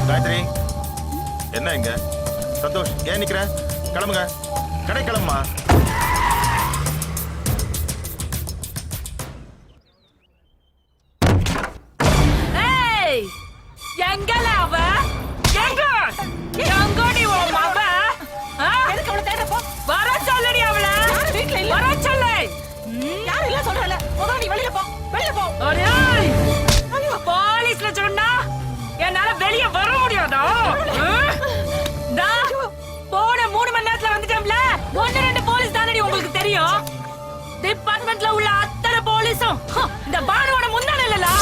காயத்ரி, என்ன இங்க? சந்தோஷ், ஏன் நிக்கிற? கிளம்புங்க, கடை கிளம்புமா. எங்கல அவ? எங்க எங்கடி ஓ மாவ? எதுக்கு அவளை தேட போ? வர சொல்லடி அவள. யாரு வீட்ல இல்ல? வர சொல்லு. யாரு இல்ல சொல்றல? முதல்ல நீ வெளிய போ. வெளிய போ. அடேய். ஐயோ, போலீஸ்ல சொன்னா என்னால வெளிய வர முடியாதா? போன 3 மணி நேரத்துல வந்துட்டேன். தெரியும்? டிபார்ட்மெண்ட்ல உள்ள அத்தனை போலீஸும் இந்த பானுவோட முன்னாடி இல்லலா?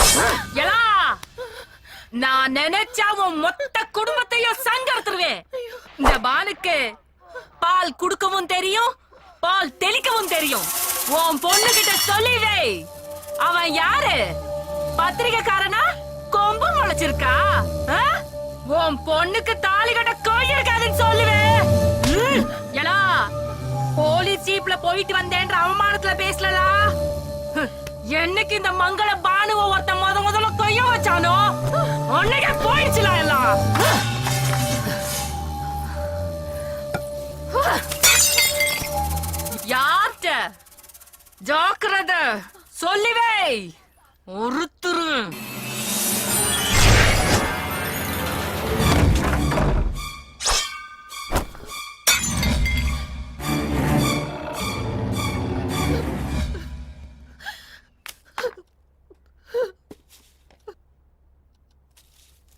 எலா நான் நினைச்சா உன் மொத்த குடும்பத்தையும் சங்கடத்துருவேன். இந்த பானுக்கு பால் குடுக்கவும் தெரியும், பால் தெளிக்கவும் தெரியும். உன் பொண்ணு கிட்ட சொல்லி வை. அவன் யாரு? பத்திரிகைக்காரனா? கொம்பு முளைச்சிருக்கா? உன் பொண்ணுக்கு தாலி கட்ட கோயில் இருக்காதுன்னு சொல்லுவேன். எலா போலீஸ் ஜீப்ல போயிட்டு வந்தேன்ற அவமானத்துல பேசலா? என்னைக்கு இந்த மங்கள பானுவ ஒருத்த முதல்ல கொய்ய வச்சானோ அன்னைக்கே போயிடுச்சுல எல்லாம். யார்ட்ட ஜாக்கிரத சொல்லிவே ஒருத்தரு.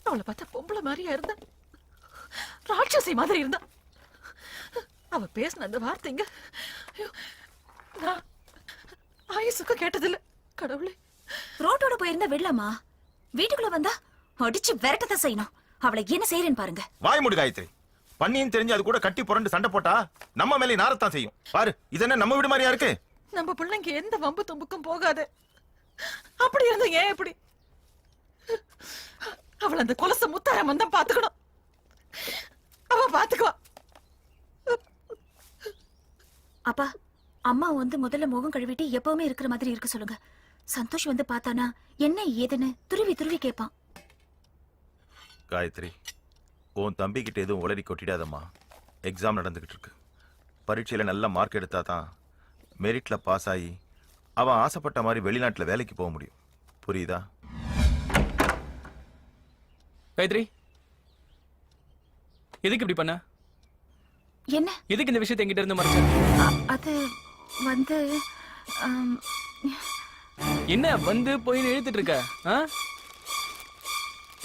அவளை பார்த்தா பொம்பளை மாதிரியா இருந்தா, ராட்சசி மாதிரி இருந்தா. அவ பேசின அந்த வார்த்தைங்க நான் ஆயுசுக்கு கேட்டதில்ல. கடவுளே, ரோட்டோட போயிருந்தா விடலாமா? வீட்டுக்குள்ள வந்தா அடிச்சு விரட்டத்தை செய்யணும். அவளை என்ன செய்யறேன்னு பாருங்க. வாய் மூடு காயத்ரி. பண்ணின்னு தெரிஞ்சு அது கூட கட்டி புரண்டு சண்டை போட்டா நம்ம மேலே நாரத்தான் செய்யும். பாரு, இது என்ன நம்ம வீடு மாதிரியா இருக்கு? நம்ம பிள்ளைங்க எந்த வம்பு தும்புக்கும் போகாது. அப்படி இருந்தா ஏன் இப்படி? அவளை அந்த கொலச முத்தாரம் தான் பாத்துக்கணும். அவ பாத்துக்குவா. அப்பா, அம்மா வந்து முதல்ல முகம் கழுவிட்டு எப்பவுமே இருக்கிற மாதிரி இருக்க சொல்லுங்க. சந்தோஷ் வந்து பார்த்தானா என்ன ஏதுன்னு துருவி துருவி கேட்பான். காயத்ரி, உன் தம்பி கிட்ட எதுவும் உளறி கொட்டிடாதம்மா. எக்ஸாம் நடந்துகிட்டு இருக்கு. பரீட்சையில நல்ல மார்க் எடுத்தா தான் மெரிட்ல பாஸ் ஆகி அவன் ஆசைப்பட்ட மாதிரி வெளிநாட்டுல வேலைக்கு போக முடியும். புரியுதா? காயத்ரி, எதுக்கு இப்படி பண்ண? என்ன? எதுக்கு இந்த விஷயத்தை என்கிட்ட இருந்து மறைச்ச? அது வந்து என்ன வந்து போய் இழுத்துட்டு இருக்க?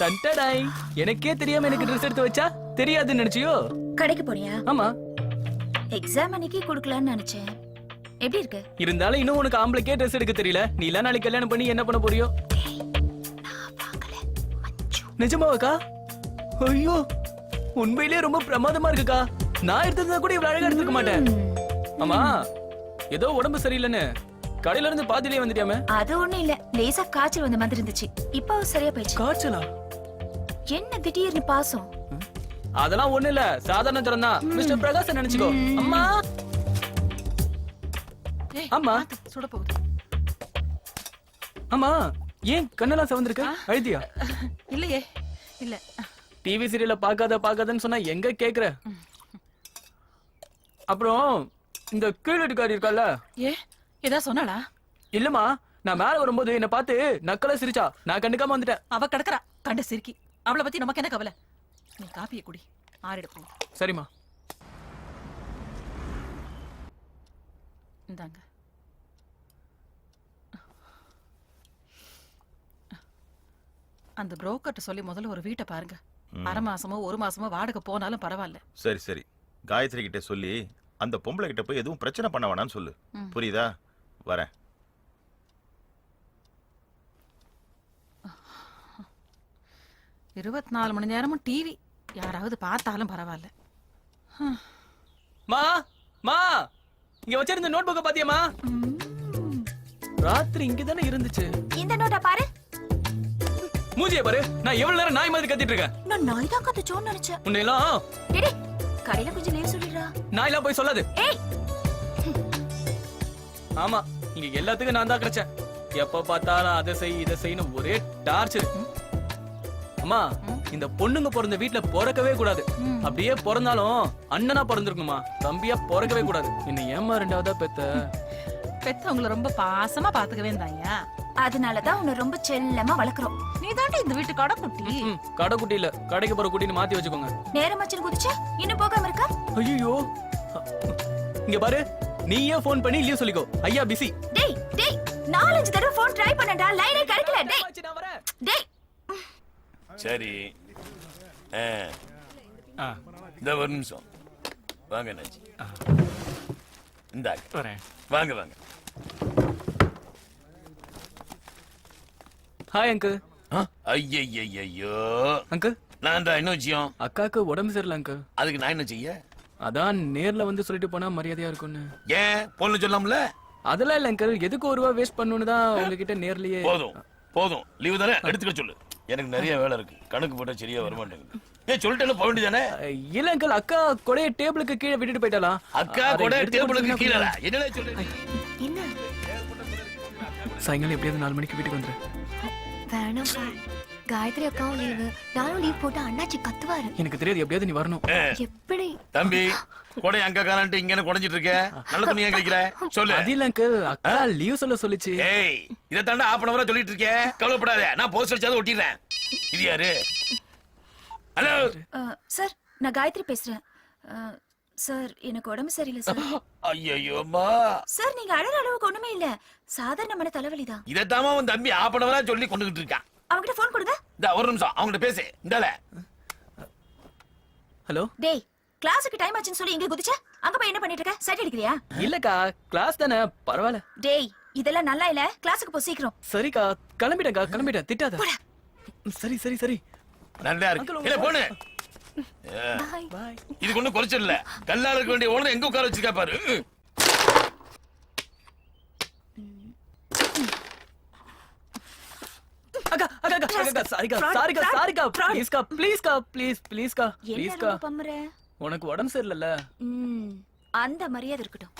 தண்டடாய், எனக்கே தெரியாம எனக்கு ட்ரெஸ் எடுத்து வச்சா தெரியாதுன்னு நினைச்சியோ? கடைக்கு போனியா? ஆமா. எக்ஸாம் அன்னைக்கு கொடுக்கலான்னு நினைச்சேன். எப்படி இருக்கு? இருந்தாலும் இன்னும் உனக்கு ஆம்பளைக்கே ட்ரெஸ் எடுக்க தெரியல. நீ எல்லாம் நாளைக்கு கல்யாணம் பண்ணி என்ன பண்ண போறியோ? நிஜமாவாக்கா? ஐயோ, உண்மையிலேயே ரொம்ப பிரமாதமா இருக்குக்கா. நான் எடுத்ததா கூட இவ்வளவு அழகா எடுத்துக்க மாட்டேன். ஆமா, ஏதோ உடம்பு சரியில்லைன்னு கடையில இருந்து பாதியிலே வந்துட்டியாமே? அது ஒண்ணும் இல்ல, லேசா காய்ச்சல் வந்த மாதிரி இருந்துச்சு. இப்போ சரியா போயிடுச்சு. காய்ச்சலா? என்ன திடீர்னு பாசம்? அதெல்லாம் ஒண்ணு இல்ல, சாதாரண ஜுரம் தான். மிஸ்டர் பிரகாஷ் நினைச்சுக்கோ. அம்மா, அம்மா சுட போகுது. அம்மா, ஏன் கண்ணெல்லாம் சவந்திருக்க? அழுதியா? இல்லையே, இல்ல. டிவி சீரியல பாக்காதன்னு சொன்னா எங்க கேக்குற? அப்புறம் இந்த கீழடிக்காரி இருக்கால, ஏ ஏதா சொன்னாளா? இல்லம்மா, நான் மேல வரும்போது என்ன பார்த்து நக்கலா சிரிச்சா. நான் கண்டுக்காம வந்துட்டேன். அவ கிடக்குறா கண்டு சிரிக்கி. அவளை பத்தி நமக்கு என்ன கவலை? நீ காப்பியை குடி, ஆறிடுப்போம். சரிம்மா. இந்தாங்க. அந்த புரோக்கர்ட்ட சொல்லி முதல்ல ஒரு வீட்டை பாருங்க. அரை மாசமோ ஒரு மாசமோ வாடகை போனாலும் பரவாயில்ல. சரி சரி, காயத்ரி கிட்ட சொல்லி அந்த பொம்பளை கிட்ட போய் எதுவும் பிரச்சனை பண்ண வேணாம்னு சொல்லு. புரியுதா? வரேன். இருபத்தி 4 மணி நேரமும் டிவி. யாராவது பார்த்தாலும் பரவாயில்ல. மா மா, இங்க வச்சிருந்த நோட் புக்க பாத்தியமா? ராத்திரி இங்க தானே இருந்துச்சு. இந்த நோட்டை பாரு. மூஞ்சிய பாரு. நான் எவ்வளவு நேரம் நாய் மாதிரி கத்திட்டு இருக்கேன். நான் நாய் தான் கத்துச்சோன்னு நினைச்சேன். உன்னை எல்லாம் டேய், கடையில கொஞ்சம் லேட் சொல்லிடுறா. நாய் எல்லாம் போய் சொல்லாது. ஏய், ஆமா, இங்க எல்லாத்துக்கும் நான் தான் கிடைச்சேன். எப்ப பார்த்தாலும் அதை செய் இதை செய்யணும் ஒரே டார்ச்சர். அம்மா, இந்த பொண்ணுங்க பிறந்த வீட்டுல பிறக்கவே கூடாது. அப்படியே பிறந்தாலும் அண்ணனா பிறந்திருக்குமா, தம்பியா பிறக்கவே கூடாது. என்ன ஏமா ரெண்டாவதா பெத்தவங்களை ரொம்ப பாசமா பாத்துக்கவே இருந்தாயா? அதனாலதான் உன்னை ரொம்ப செல்லமா வளர்க்குறோம். நீ தாண்டி இந்த வீட்டு கடைக்குட்டி. கடைக்குட்டி இல்ல, கடைக்கு போற குட்டின்னு மாத்தி வச்சுக்கோங்க. நேரமாச்சு குதிச்சா இன்னும் போகாம இருக்கா? ஐயோ, இங்க பாரு, நீயே போன் பண்ணி லீவ் சொல்லிக்கோ. ஐயா பிஸி. டேய் டேய், 4-5 தடவை போன் ட்ரை பண்ணடா, லைனே கிடைக்கல. டேய் டேய். சரி, இந்த ஒரு நிமிஷம் வாங்க. என்னாச்சு? இந்தாங்க வரேன். வாங்க வாங்க. Hi uncle. ஐயோ அங்கிள், நான் தான் என்ன விஷயம்? அக்காக்கு உடம்பு சரியில்லை அங்கிள். அதுக்கு நான் என்ன செய்ய? அதான் நேர்ல வந்து சொல்லிட்டு போனா மரியாதையா இருக்கும்னு. ஏன் பொண்ணு சொல்லாமல? அதெல்லாம் இல்ல அங்கிள், எதுக்கு ஒரு ரூபா வேஸ்ட் பண்ணணும்னு தான் உங்ககிட்ட நேர்லயே. போதும் லீவு தானே எடுத்துக்க சொல்லு. எனக்கு நிறைய வேலை இருக்கு, கணக்கு போட்டா சரியா வர மாட்டேங்குது. ஏன் சொல்லிட்டு போக வேண்டியதானே? இல்ல அங்கிள், அக்கா கொடைய டேபிளுக்கு கீழே விட்டுட்டு போயிட்டாலாம். அக்கா கூட டேபிளுக்கு கீழே என்னடா சொல்றீங்க? என்ன சாயங்காலம் எப்படியாவது 4 மணிக்கு வீட்டுக்கு வந்துரு. வேணாம்ப்பா, காயத்ரி அக்காவும் லீவு, நானும் லீவ் போட்டு அண்ணாச்சி கத்துவாரு. எனக்கு தெரியாது, எப்படியாவது நீ வரணும். எப்படி தம்பி கொடை அங்க காரன்ட்டு இங்க குறைஞ்சிட்டு இருக்க, நல்ல துணியா கிடைக்கிற சொல்லு. அது இல்ல அங்கிள், அக்கா லீவ் சொல்ல சொல்லிச்சு. ஏய் இதை தாண்டா ஆஃப் அன் அவரா சொல்லிட்டு இருக்கேன், கவலைப்படாத, நான் போஸ்ட் அடிச்சாவது ஒட்டிடுறேன். இது யாரு? ஹலோ சார், நான் காயத்ரி பேசுறேன். சார், எனக்கு உடம்பு சரியில்லை சார். ஐயோம்மா சார், நீங்க அழற அளவுக்கு ஒண்ணுமே இல்ல, சாதாரணமான தலைவலிதான். இதைத்தாம உன் தம்பி ஆஃப் அன் அவரா சொல்லி கொண்டுகிட்டு இருக்கான். அவங்கிட்ட போன் கொடுங்க. இந்த ஒரு நிமிஷம் அவங்ககிட்ட பேசு. இந்தால. ஹலோ டேய், கிளாஸுக்கு டைம் ஆச்சுன்னு சொல்லி இங்க குதிச்ச, அங்க போய் என்ன பண்ணிட்டு இருக்க? சைட் அடிக்கிறியா? இல்லக்கா, கிளாஸ் தானே, பரவாயில்ல. டேய், இதெல்லாம் நல்லா இல்ல, கிளாஸுக்கு போ சீக்கிரம். சரிக்கா, கிளம்பிட்டேன்க்கா, கிளம்பிட்டேன், திட்டாத. சரி சரி சரி. நல்லா இருக்கு. இல்ல போனு. பாய். இது ஒண்ணும் குறைச்சல் இல்ல, கல்லால இருக்க வேண்டிய ஓனர் எங்க உட்கார வச்சிருக்கா பாரு. அக்கா அக்கா அக்கா சாரிக்கா ப்ளீஸ்க்கா ப்ளீஸ்க்கா ப்ளீஸ்க்கா என்ன பம்மற? உனக்கு உடம்பு சரியில்லைல்ல? அந்த மரியாதை இருக்கட்டும்.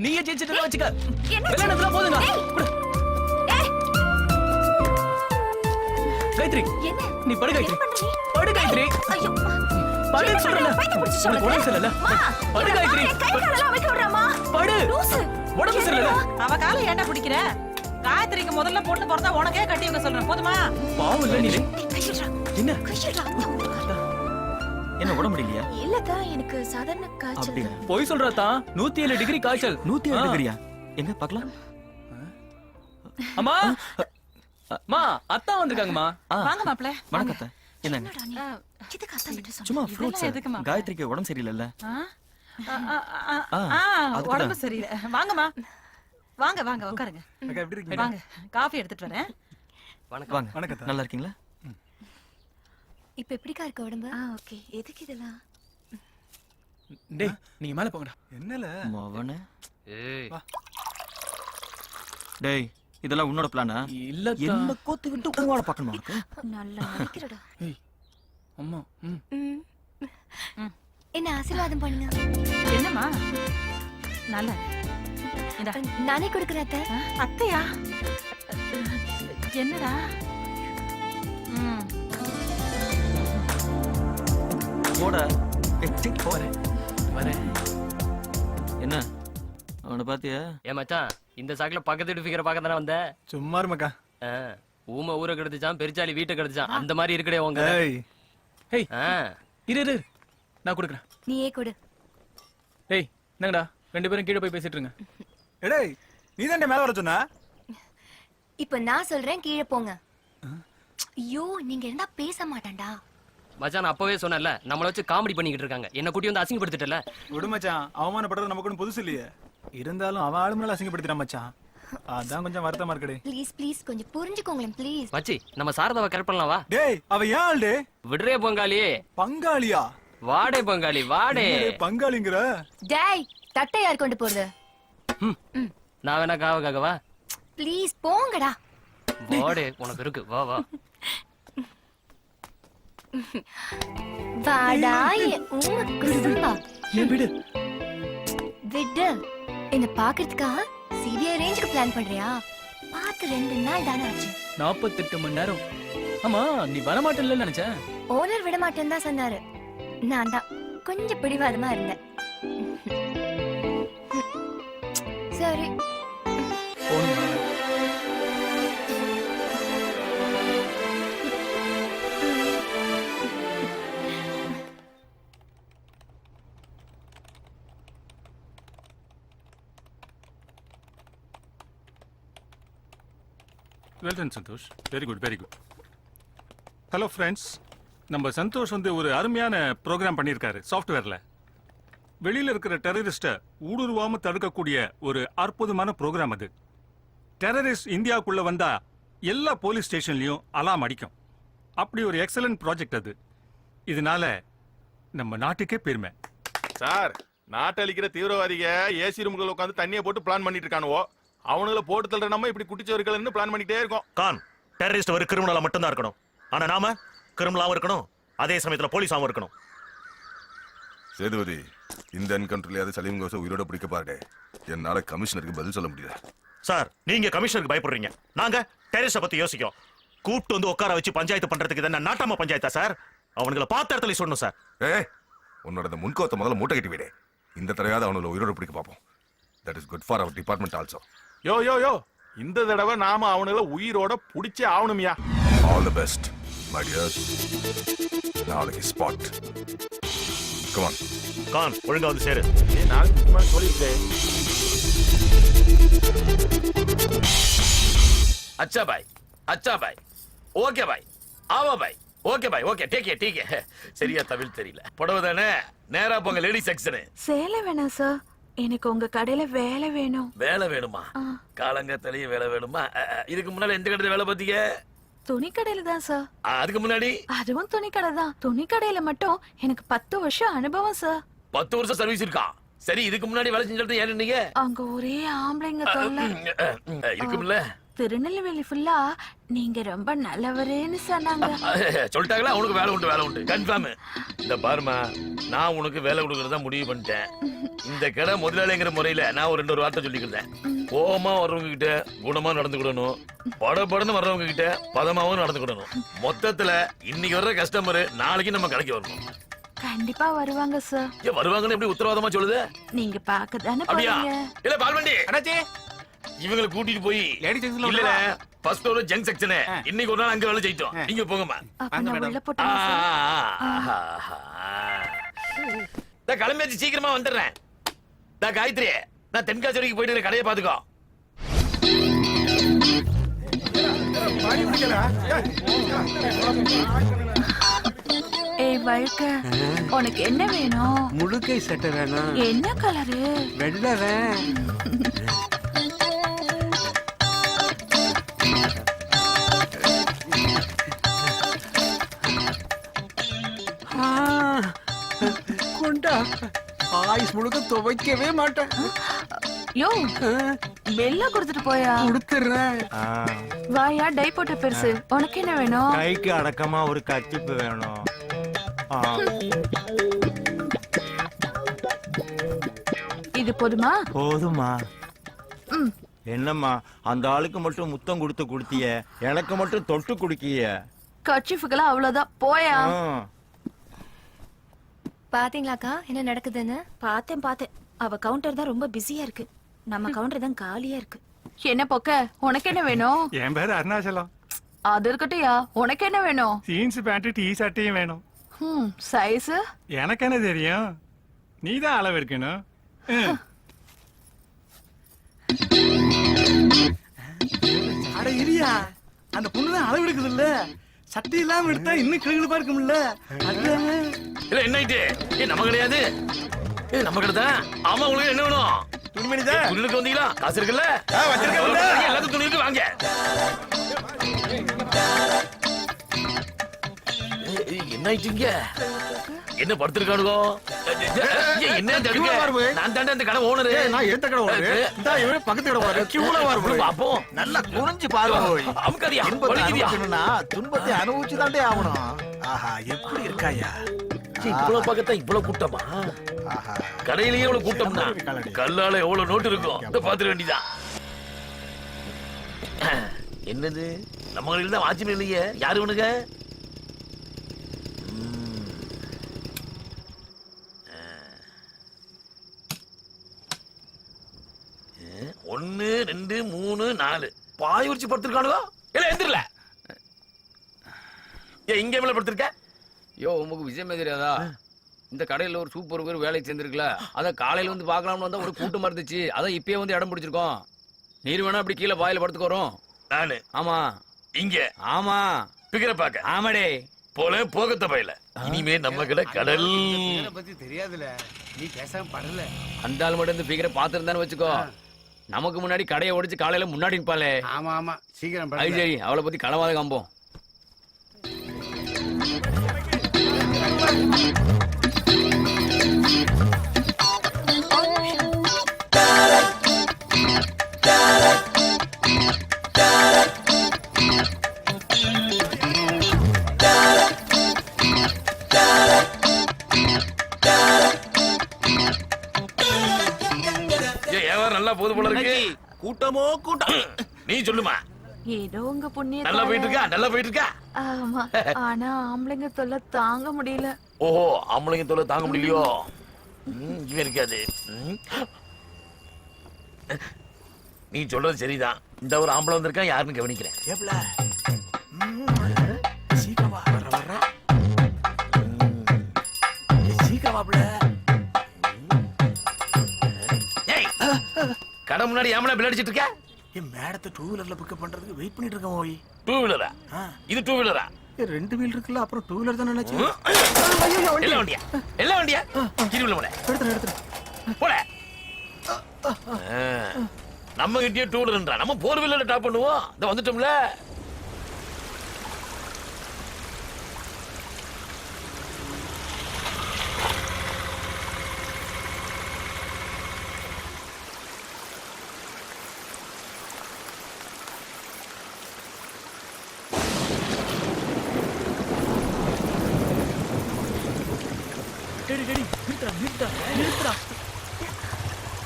நீயே ஜெயிச்சிட்டு வச்சுக்க. என்ன விளையாடுறதுல போதுங்க. காயத்ரி, என்ன நீ படு காயத்ரி, பண்ற நீ? படு காயத்ரி, ஐயோ, படு சொல்றல. உனக்கு உடம்பு சரியில்லை, படு காயத்ரி, கை காலெல்லாம் வைக்க விடுறாமா? படு. லூசு. உடம்பு சரியில்லை. அவ காலை ஏன்டா பிடிக்கிற? காயத்ரிக்கு முதல்ல பொண்ணு பிறந்தா உனக்கே கட்டி வைக்க சொல்றேன், போதுமா? பாவம் இல்ல நீ. கையிடுறா. என்ன கையிடுறா. என்ன உடம்பு முடியலையா? இல்லக்கா, எனக்கு சாதாரண காய்ச்சல். அப்படியா? போய் சொல்றதா? 107 டிகிரி காய்ச்சல். 107 டிகிரியா? எங்க பார்க்கலாம்? அம்மா அம்மா, அத்தா வந்திருக்காங்கம்மா. வாங்க மாப்ள. வணக்கம் அத்தை. என்னங்க? என்னடா நீ? இதுக்கு அத்தா கிட்ட சொன்ன? சும்மா ஃப்ரூட்ஸ். எதுக்குமா? காயத்ரிக்கு உடம்பு சரியில்லைல்ல? அதுக்கு உடம்பு தான். சரியில்லை. வாங்கம்மா, வாங்க வாங்க உட்காருங்க. அக்கா எப்படி இருக்கீங்க? வாங்க, காஃபி எடுத்துட்டு வரேன். வாங்க. வணக்கம். நல்லா இருக்கீங்களா? இப்ப எப்படிக்கா இருக்க உடம்பு? ஓகே. எதுக்கு இதெல்லாம்? டேய், நீங்க மேல போங்கடா. என்னல மவனே. ஏய். டேய், இதெல்லாம் உன்னோட பிளானா? இல்ல என்ன கோத்து விட்டு உங்களோட பார்க்கணுமா உனக்கு? நல்லா நடிக்கிறடா. ஏய் அம்மா. என்ன ஆசீர்வாதம் பண்ணுங்க. என்னம்மா? நல்ல இந்தா. நானே கொடுக்குறேன் அத்தை. அத்தையா? என்னடா? போடா. வரேன். என்ன அவனை பாத்தியா? ஏன் மச்சான், இந்த சாக்குல பக்கத்து வீட்டு ஃபிகரை பார்க்க தானே வந்த? சும்மா இருமக்கா. ஊமை ஊரை கெடுத்துச்சான், பெருச்சாலி வீட்டை கெடுத்துச்சான், அந்த மாதிரி இருக்கடே உங்க. ஏய் ஏய் இரு நான் கொடுக்குறேன். நீயே கொடு. ஏய் என்னங்கடா, 2 பேரும் கீழே போய் பேசிட்டு இருங்க. எடேய், நீ தான் மேல வர சொன்னா? இப்ப நான் சொல்றேன், கீழே போங்க. ஐயோ, நீங்க இருந்தா பேச மாட்டான்டா. மச்சான், நான் அப்பவே சொன்னேன்ல, நம்மள வச்சு காமெடி பண்ணிக்கிட்டு இருக்காங்க. என்ன கூட்டி வந்து அசிங்கப்படுத்திட்டல. விடு மச்சான், அவமானப்படுறது நமக்கு ஒன்றும் புதுசு இல்லையே. இருந்தாலும் அவன் ஆளு மேல அசிங்கப்படுத்திட்டான் மச்சான். அதான் கொஞ்சம் வருத்தமா இருக்குடே. ப்ளீஸ் ப்ளீஸ் கொஞ்சம் புரிஞ்சுக்கோங்களேன் ப்ளீஸ். மச்சி, நம்ம சாரதாவை கரெக்ட் பண்ணலாம் வா. டேய், அவ ஏன் ஆளு? விடுறே பங்காளி. பங்காளியா? வாடே பங்காளி, வாடே. பங்காளிங்கற? டேய், தட்டை யார் கொண்டு போறது? நான் வேணா காவக்காகவா? ப்ளீஸ் போங்கடா. வாடே, உனக்கு இருக்கு, வா வா. வாடா குசும்பா. ஏன் விடு. விடு. என்ன பாக்குறதுக்கா சிபிஐ ரேஞ்சுக்கு பிளான் பண்றியா? பார்த்து 2 நாள் தானே ஆச்சு. 48 மணி நேரம். ஆமா, நீ வரமாட்டேன்னு நினைச்சேன். ஓனர் விட மாட்டேன்னு தான் சொன்னாரு. நான் தான் கொஞ்சம் பிடிவாதமா இருந்தேன். சரி. Well done, Santosh. Very good, very good. Hello, friends. நம்ம சந்தோஷ் வந்து ஒரு அருமையான ப்ரோக்ராம் பண்ணியிருக்காரு சாஃப்ட்வேர்ல. வெளியில இருக்கிற டெரரிஸ்ட ஊடுருவாம தடுக்கக்கூடிய ஒரு அற்புதமான ப்ரோக்ராம் அது. டெரரிஸ்ட் இந்தியாவுக்குள்ள வந்தா எல்லா போலீஸ் ஸ்டேஷன்லயும் அலாம் அடிக்கும். அப்படி ஒரு எக்ஸலன்ட் ப்ராஜெக்ட் அது. இதனால நம்ம நாட்டுக்கே பெருமை. சார், நாட்டை அழிக்கிற தீவிரவாதிக ஏசி ரூம்குள்ள உட்காந்து தண்ணியை போட்டு பிளான் பண்ணிட்டு இருக்கானுவோ. அவனுங்கள போட்டு தள்ளுற நம்ம இப்படி குட்டிச்சவர்கள்னு பிளான் பண்ணிட்டே இருக்கோம். கான், டெரரிஸ்ட் ஒரு கிரிமினலா மட்டும்தான் இருக்கணும். ஆனா நாம கிரிமினலாவும் இருக்கணும், அதே சமயத்துல போலீஸாவும் இருக்கணும். சேதுபதி, இந்த என்கவுண்டர்லயாவது சலீம் கோச உயிரோட பிடிக்க பாருங்க. என்னால கமிஷனருக்கு பதில் சொல்ல முடியல. சார், நீங்க கமிஷனருக்கு பயப்படுறீங்க, நாங்க டெரரிஸ்ட பத்தி யோசிக்கிறோம். கூப்பிட்டு வந்து உட்கார வச்சு பஞ்சாயத்து பண்றதுக்கு என்ன நாட்டாம பஞ்சாயத்தா சார்? அவனுங்களை பார்த்த இடத்துல சொல்லணும் சார். உன்னோட இந்த முன்கோத்த முதல்ல மூட்டை கட்டி விடு. இந்த தடவையாவது அவனுங்களை உயிரோட பிடிக்க பார்ப்போம். That is good for our department also. Yo yo yo, இந்த தடவை நாம அவனுங்கள உயிரோட பிடிச்சே ஆகணும்யா. All the best my dear. நாளைக்கு ஸ்பாட். Come on. கான், ஒழுங்கா வந்து சேரு. நாளைக்கு முக்கியமா சொல்லிருக்கேன். अच्छा भाई, अच्छा भाई, ओके भाई, ஆவா भाई, ஓகே भाई, okay, take care, take care. சரியா தமிழ் தெரியல. புடவை தானே, நேரா போங்க லேடி செக்ஷன். சேலை வேணாம் சார், எனக்கு உங்க கடையில வேலை வேணும். வேலை வேணுமா? காலங்கத்திலேயே வேலை வேணுமா? இதுக்கு முன்னால எந்த கடையில வேலை பார்த்தீங்க? துணி கடையில தான் சார். அதுக்கு முன்னாடி? அதுவும் துணி கடை தான். துணி கடையில மட்டும் எனக்கு 10 வருஷம் அனுபவம் சார். 10 வருஷம் சர்வீஸ் இருக்கா? சரி, இதுக்கு முன்னாடி வேலை செஞ்சிருந்தது ஏன் நீங்க? அங்க ஒரே ஆம்பளைங்க தொல்லை இருக்கும்ல. திருநெல்வேலி ஃபுல்லா நீங்க ரொம்ப நல்லவரேன்னு சொன்னாங்க. சொல்லிட்டாங்களா? உனக்கு வேலை உண்டு, வேலை உண்டு கன்ஃபார்ம். இந்த பாருமா, நான் உனக்கு வேலை கொடுக்கறதா முடிவு பண்ணிட்டேன். இந்த கடை முதலாளிங்கிற முறையில நான் ஒரு 2 வார்த்தை சொல்லிக்கிறேன். கோபமா வர்றவங்க கிட்ட குணமா நடந்துக்கிடணும், படபடன்னு வர்றவங்க கிட்ட பதமாவும் நடந்துக்கிடணும். மொத்தத்துல இன்னைக்கு வர்ற கஸ்டமர் நாளைக்கு நம்ம கடைக்கு வரணும். கண்டிப்பா வருவாங்க சார். வருவாங்கன்னு எப்படி உத்தரவாதமா சொல்லுது? நீங்க பாக்க தானே அப்படியா? போறீங்க. இல்ல பால்வண்டி அண்ணாச்சி, இவங்களை கூட்டிட்டு போய் லேடி செக்ஷன்ல இல்ல ஃபர்ஸ்ட் ஃப்ளோர் ஜங்க் செக்ஷன். இன்னைக்கு ஒரு நாள் அங்க வேலை செய்தோம். நீங்க போங்கம்மா. அப்ப நான் உள்ள போட்டுறேன் சார். நான் கிளம்பியாச்சு, சீக்கிரமா வந்துடுறேன். நான் காயத்ரி, நான் தென்காசி வரைக்கும் போயிட்டு கடையை பாத்துக்கோ. ஏய் வழுக்க, உனக்கு என்ன வேணும்? முழுக்கை சட்டை வேணும். என்ன கலரு? வெள்ளை. கொண்டா, ஆயுஸ் முழுக்க துவைக்கவே மாட்டேன். யோ, வெள்ள கொடுத்துட்டு போயா. கொடுத்துறேன். வாயா, டை போட்ட பெருசு. உனக்கு என்ன வேணும்? கைக்கு அடக்கமா ஒரு கத்திப்பு வேணும். இது போதுமா? போதுமா? என்னம்மா, அந்த ஆளுக்கு மட்டும் முத்தம் கொடுத்திய, எனக்கு மட்டும் தொட்டு குடிக்கிய. கர்ச்சீஃபுக்கெல்லாம் அவ்வளவுதான், போயா. பாத்தீங்களாக்கா என்ன நடக்குதுன்னு? பார்த்தேன். அவ கவுண்டர் தான் ரொம்ப பிஸியா இருக்கு. நம்ம கவுண்டர் தான் காலியா இருக்கு. என்ன பொக்க, உனக்கு என்ன வேணும்? என் பேரு அருணாச்சலம். அது இருக்கட்டும்யா, உனக்கு என்ன வேணும்? ஜீன்ஸ் பேண்ட் டீ ஷர்ட்டையும் வேணும். சைஸ் எனக்கு என்ன தெரியும், நீதான் அளவு இருக்கணும். அட இரியா, அந்த பொண்ணுதான் அளவு எடுக்குது இல்ல. சட்டை இல்லாம எடுத்தா இன்னும் கிளுகிளுப்பா இருக்கும்ல. இல்ல என்ன ஆயிட்டு? நம்ம கிடையாது, நம்ம கடை தான். ஆமா, உங்களுக்கு என்ன வேணும்? துணிமணிதான். துணிக்கு வந்தீங்களா? காசு இருக்குல்ல? எல்லாத்துக்கும் துணி இருக்கு, வாங்க. என்ன ஆயிட்டீங்க? என்ன படுத்திருக்கானுங்க? என்ன நான் தாண்டா இந்த கடை ஓனரு. நான் எடுத்த கடை ஓனரு. இந்த இவரே பக்கத்து கடை ஓனரு. கியூல வர பாப்போம். நல்லா குனிஞ்சு பாருங்க. அமுக்காதியா, வலிக்குதியா? துன்பத்தை அனுபவிச்சு தாண்டே ஆகணும். ஆஹா, எப்படி இருக்காயா? இவ்வளவு பக்கத்தான் இவ்வளவு கூட்டமா? கடையிலேயே இவ்வளவு கூட்டம்னா கல்லால எவ்வளவு நோட்டு இருக்கும் பாத்துக்க வேண்டியதான். என்னது, நம்ம கடையில் தான் வாட்ச்மேன் இல்லையே. யாரு உனக்கு? 1 2 3 4 பாய் உரிச்சு படுத்திருக்கானுங்க. இல்ல எந்திரல. இங்க மேல படுத்திருக்க. யோ, உங்களுக்கு விஷயமே தெரியாதா? இந்த கடையில ஒரு சூப்பர் பேர் வேலைக்கு சேர்ந்துருக்குல, அதான் காலையில வந்து பாக்கலாம்னு வந்தா ஒரு கூட்டமா இருந்துச்சு. அதான் இப்பயே வந்து இடம் பிடிச்சிருக்கோம். நீர் வேணா அப்படி கீழே பாயில படுத்துக்கோறோம். நானு? ஆமா. இங்க? ஆமா. பிகர பாக்க? ஆமாடே. போல போகத்த பையல இனிமே நம்ம கடை கடல் பத்தி தெரியாதுல நீ பேசாம படல அந்த ஆள் மட்டும் இந்த பிகரை பாத்துருந்தான்னு வச்சுக்கோ நமக்கு முன்னாடி கடையை உடைச்சு காலையில முன்னாடி நிப்பாளே ஆமா ஆமா சீக்கிரம் சரி அவளை பத்தி களவாத காம்போம் நல்லா போது போல இருக்கு கூட்டமோ கூட்டம் நீ சொல்லுமா ஏதோ உங்க புண்ணிய நல்லா போயிட்டு இருக்கா நல்லா போயிட்டு இருக்கா ஆமா ஆனா ஆம்பளைங்க தொல்லை தாங்க முடியல ஓஹோ ஆம்பளைங்க தொல்லை தாங்க முடியலையோ இவன் இருக்காது நீ சொல்றது சரிதான் இந்த ஒரு ஆம்பளை வந்திருக்கான் யாருன்னு கவனிக்கிறேன் சீக்கிரமா வர வர சீக்கிரமாப்ல கடை முன்னாடி ஏமலா பில் அடிச்சிட்டு இருக்க என் மேடத்தை 2 வீலர்ல பிக்கப் பண்றதுக்கு வெயிட் பண்ணிட்டு இருக்கேன் ஓய் 2 வீலரா இது 2 வீலரா 2 வீல் இருக்குல்ல அப்புறம் 2 வீலர் தான் நினைச்சேன் எல்லா வண்டியா கிரிவுல போல எடுத்துறேன் போல நம்ம கிட்டயே 2 வீலர்ன்றா நம்ம 4 வீலர்ல டாப் பண்ணுவோம் இத வந்துட்டோம்ல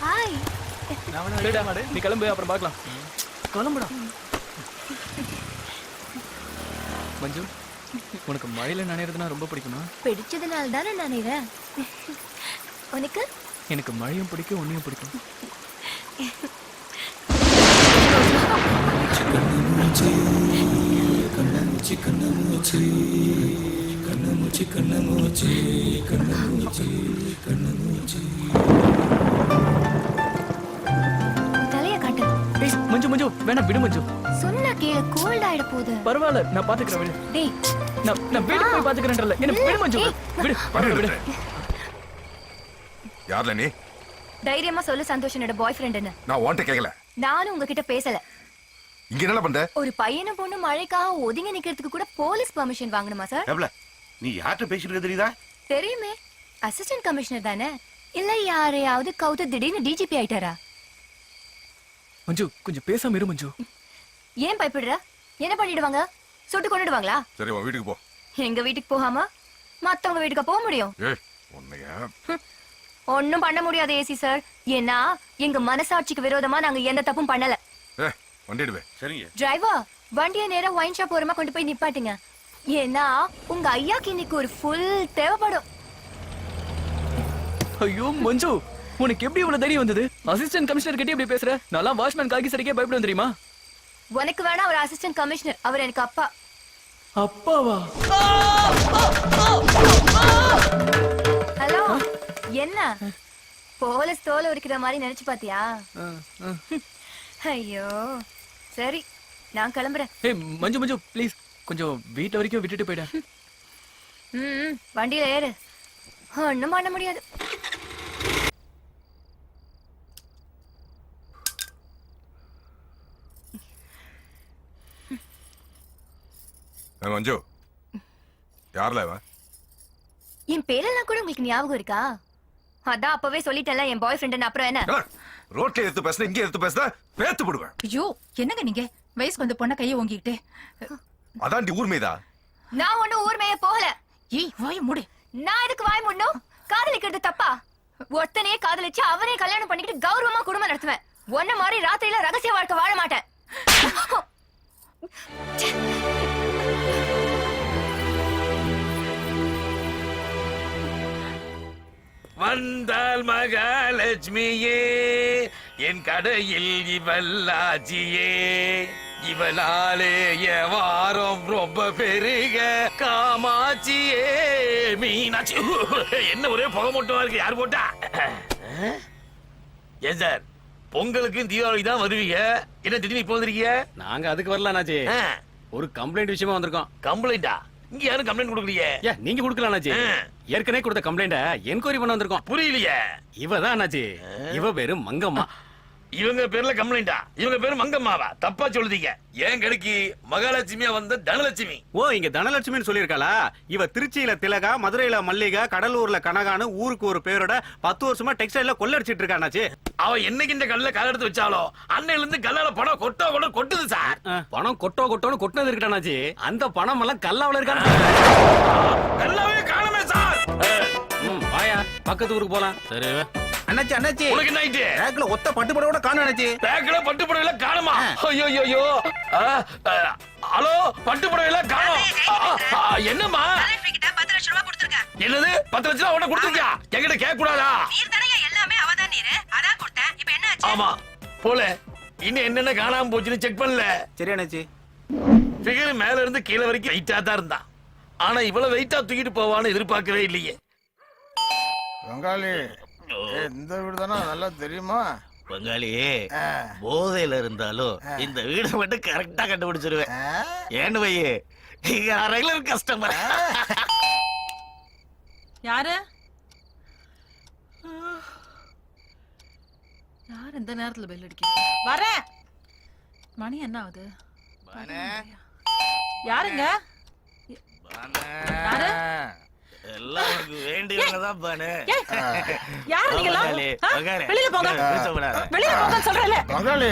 ஹாய் நீ கிளம்பு அப்புறம் பார்க்கலாம் கிளம்புடா மஞ்சு உனக்கு மழையில நனையறதுனா ரொம்ப பிடிக்குமா பிடிச்சதுனால தானே நினைக்கிறேன் உனக்கு எனக்கு மழையும் பிடிக்கும் உன்னையும் பிடிக்கும் தலைய காட்டு மஞ்சு மஞ்சு வேணா விடு மஞ்சு சொன்னா கேளு கோல்ட் ஆயிட போகுது பரவாயில்ல நான் பாத்துக்கிறேன் விடு டேய் நான் வீட்டுக்கு போய் பாத்துக்கிறேன்ல என்ன விடு மஞ்சு விடு பரவாயில்ல விடு யார்ல நீ தைரியமா சொல்லு சந்தோஷ் என்னோட பாய் ஃப்ரெண்ட்னு நான் உன்கிட்ட கேட்கல நானும் உங்ககிட்ட பேசல இங்க என்ன பண்ற ஒரு பையனும் பொண்ணு மழைக்காக ஒதுங்கி நிக்கிறதுக்கு கூட போலீஸ் பெர்மிஷன் வாங்கணுமா சார் எவ்வளவு நீ யார்கிட்ட பேசிட்டு இருக்க தெரியுதா தெரியுமே அசிஸ்டன்ட் கமிஷனர் தானே இல்ல யாரையாவது கவுத்து திடீர்னு டிஜிபி ஆயிட்டாரா மஞ்சு கொஞ்சம் பேசாம இரு மஞ்சு ஏன் பயப்படுற என்ன பண்ணிடுவாங்க சுட்டு கொண்டுடுவாங்களா சரி உன் வீட்டுக்கு போ எங்க வீட்டுக்கு போகாம மத்தவங்க வீட்டுக்கு போக முடியும் ஏய் உன்னைய ஒண்ணும் பண்ண முடியாது ஏசி சார் ஏன்னா எங்க மனசாட்சிக்கு விரோதமா நாங்க எந்த தப்பும் பண்ணல ஏய் வண்டிடுவே சரிங்க டிரைவர் வண்டியை நேரா ஒயின் ஷாப் ஓரமா கொண்டு போய் நிப்பாட்டுங்க ஏன்னா உங்க ஐயாக்கு இன்னைக்கு ஒரு ஃபுல் தேவைப்படும் ஐயோ மஞ்சு உனக்கு எப்படி இவ்வளவு தைரியம் வந்தது அசிஸ்டன்ட் கமிஷனர் கிட்ட எப்படி பேசுற நான் வாட்ச்மேன் காக்கி சரிக்கே பயப்படுவேன் தெரியுமா உனக்கு வேணா அவர் அசிஸ்டன்ட் கமிஷனர் அவர் எனக்கு அப்பா அப்பாவா ஹலோ என்ன போலீஸ் தோலை உரிக்கிற மாதிரி நினைச்சு பாத்தியா ஐயோ சரி நான் கிளம்புறேன் ஏய் மஞ்சு மஞ்சு ப்ளீஸ் கொஞ்சம் வீட்டு வரைக்கும் விட்டுட்டு போயிட வண்டியில ஏறு ஒண்ணும் பண்ண முடியாது மஞ்சு யார்ல இவன் என் பேரெல்லாம் கூட உங்களுக்கு ஞாபகம் இருக்கா அதான் அப்பவே சொல்லிட்டேன்ல என் பாய் ஃப்ரெண்ட் அப்புறம் என்ன ரோட்ல எடுத்து பேசுன இங்க எடுத்து பேசுன பேத்து போடுவேன் ஐயோ என்னங்க நீங்க வயசுக்கு வந்த பொண்ண கைய ஓங்கிக்கிட்டு அதாண்டி ஊர்மைதா நான் ஒண்ணும் ஊர்மையே போகல ஏய் வாய் மூடு நான் எதுக்கு வாய் முன்னும் காதலிக்கிறது தப்பா ஒருத்தனையே காதலிச்சு அவனே கல்யாணம் பண்ணிக்கிட்டு கௌரவமா குடும்பம் நடத்துவேன் ஒன்ன மாதிரி ராத்திரியில ரகசிய வாழ்க்கை வாழ மாட்டேன் வந்தால் மகாலட்சுமியே என் கடையில் இவல்லாச்சியே இவளாலே வாரம் ரொம்ப பெருக காமாட்சியே மீனாட்சி என்ன ஒரே புகை மட்டுமா இருக்கு யார் போட்டா ஏன் சார் பொங்கலுக்கு தீபாவளி தான் வருவீங்க என்ன திடீர்னு இப்போ வந்திருக்கீங்க நாங்க அதுக்கு வரல நாச்சி ஒரு கம்ப்ளைண்ட் விஷயமா வந்திருக்கோம் கம்ப்ளைண்டா இங்க யாரும் கம்ப்ளைண்ட் கொடுக்கலையே. ஏன் நீங்க கொடுக்கலாம் அண்ணாச்சி. ஏற்கனவே கொடுத்த கம்ப்ளைண்ட என்கொயரி பண்ண வந்திருக்கோம். புரியலையே. இவ தான் அண்ணாச்சி. இவ பேரு மங்கம்மா. இவங்க பேர்ல கம்ப்ளைண்டா? இவங்க பேரு மங்கம்மாவா? தப்பா சொல்லுதீங்க. ஏன் கடைக்கு மகாலட்சுமியா வந்த தனலட்சுமி. ஓ, இங்க தனலட்சுமின்னு சொல்லியிருக்காளா? இவ திருச்சியில திலகா, மதுரையில மல்லிகா, கடலூர்ல கனகான்னு ஊருக்கு ஒரு பேரோட 10 வருஷமா டெக்ஸ்டைல்ல கொள்ளடிச்சிட்டு இருக்கா அண்ணாச்சி. அவ என்னைக்கு இந்த கல்ல கால எடுத்து வச்சாலோ அன்னையில இருந்து கல்லால பணம் கொட்டுது சார். பணம் கொட்டோன்னு கொட்டினது இருக்கா அண்ணாச்சி. அந்த பணம் எல்லாம் கல்லாவில இருக்கானே. கல்லாவே காணமே சார். வாயா, பக்கத்து ஊருக்கு போலாம். சரி அண்ணாச்சி அண்ணாச்சி, உனக்கு என்ன ஆயிட்டு? பேக்ல ஒத்த பட்டு புடவை கூட காணோம் அண்ணாச்சி. பேக்ல பட்டு புடவைல காணுமா? ஐயோ ஐயோ. ஹலோ, பட்டு புடவைல காணோம். என்னம்மா? 10 லட்சம் ரூபாய் கொடுத்திருக்கேன். என்னது 10 லட்சம் ரூபாய் அவன கொடுத்திருக்கியா? என்கிட்ட கேட்க கூடாதா? நீர் தானே எல்லாமே அவதான் நீர். அதான் கொடுத்தேன். இப்போ என்ன ஆச்சு? ஆமா போல. இன்னும் என்னென்ன காணாம போச்சுன்னு செக் பண்ணல. சரி அண்ணாச்சி. ஃபிகர் மேல இருந்து கீழே வரைக்கும் வெயிட்டா தான் இருந்தான். ஆனா இவ்வளவு வெயிட்டா தூக்கிட்டு போவான்னு எதிர்பார்க்கவே இல்லையே. பங்காளி, இந்த வீடு தானே நல்லா தெரியுமா? பங்காளி, போதையில இருந்தாலும் இந்த வீடை மட்டும் கரெக்டா கண்டுபிடிச்சிருவேன். ஏன்னு வையே, நீங்க ரெகுலர் கஸ்டமர். யாரு யார் இந்த நேரத்துல பெல் அடிக்க? வரேன். மணி என்ன ஆகுது? யாருங்க? யாரு? எல்லாம் உனக்கு வேண்டியவங்க தான் பானு. யாரு நீங்க எல்லாம்? வெளியில போங்க. வெளியில போங்க சொல்றேன்ல. பங்காளி,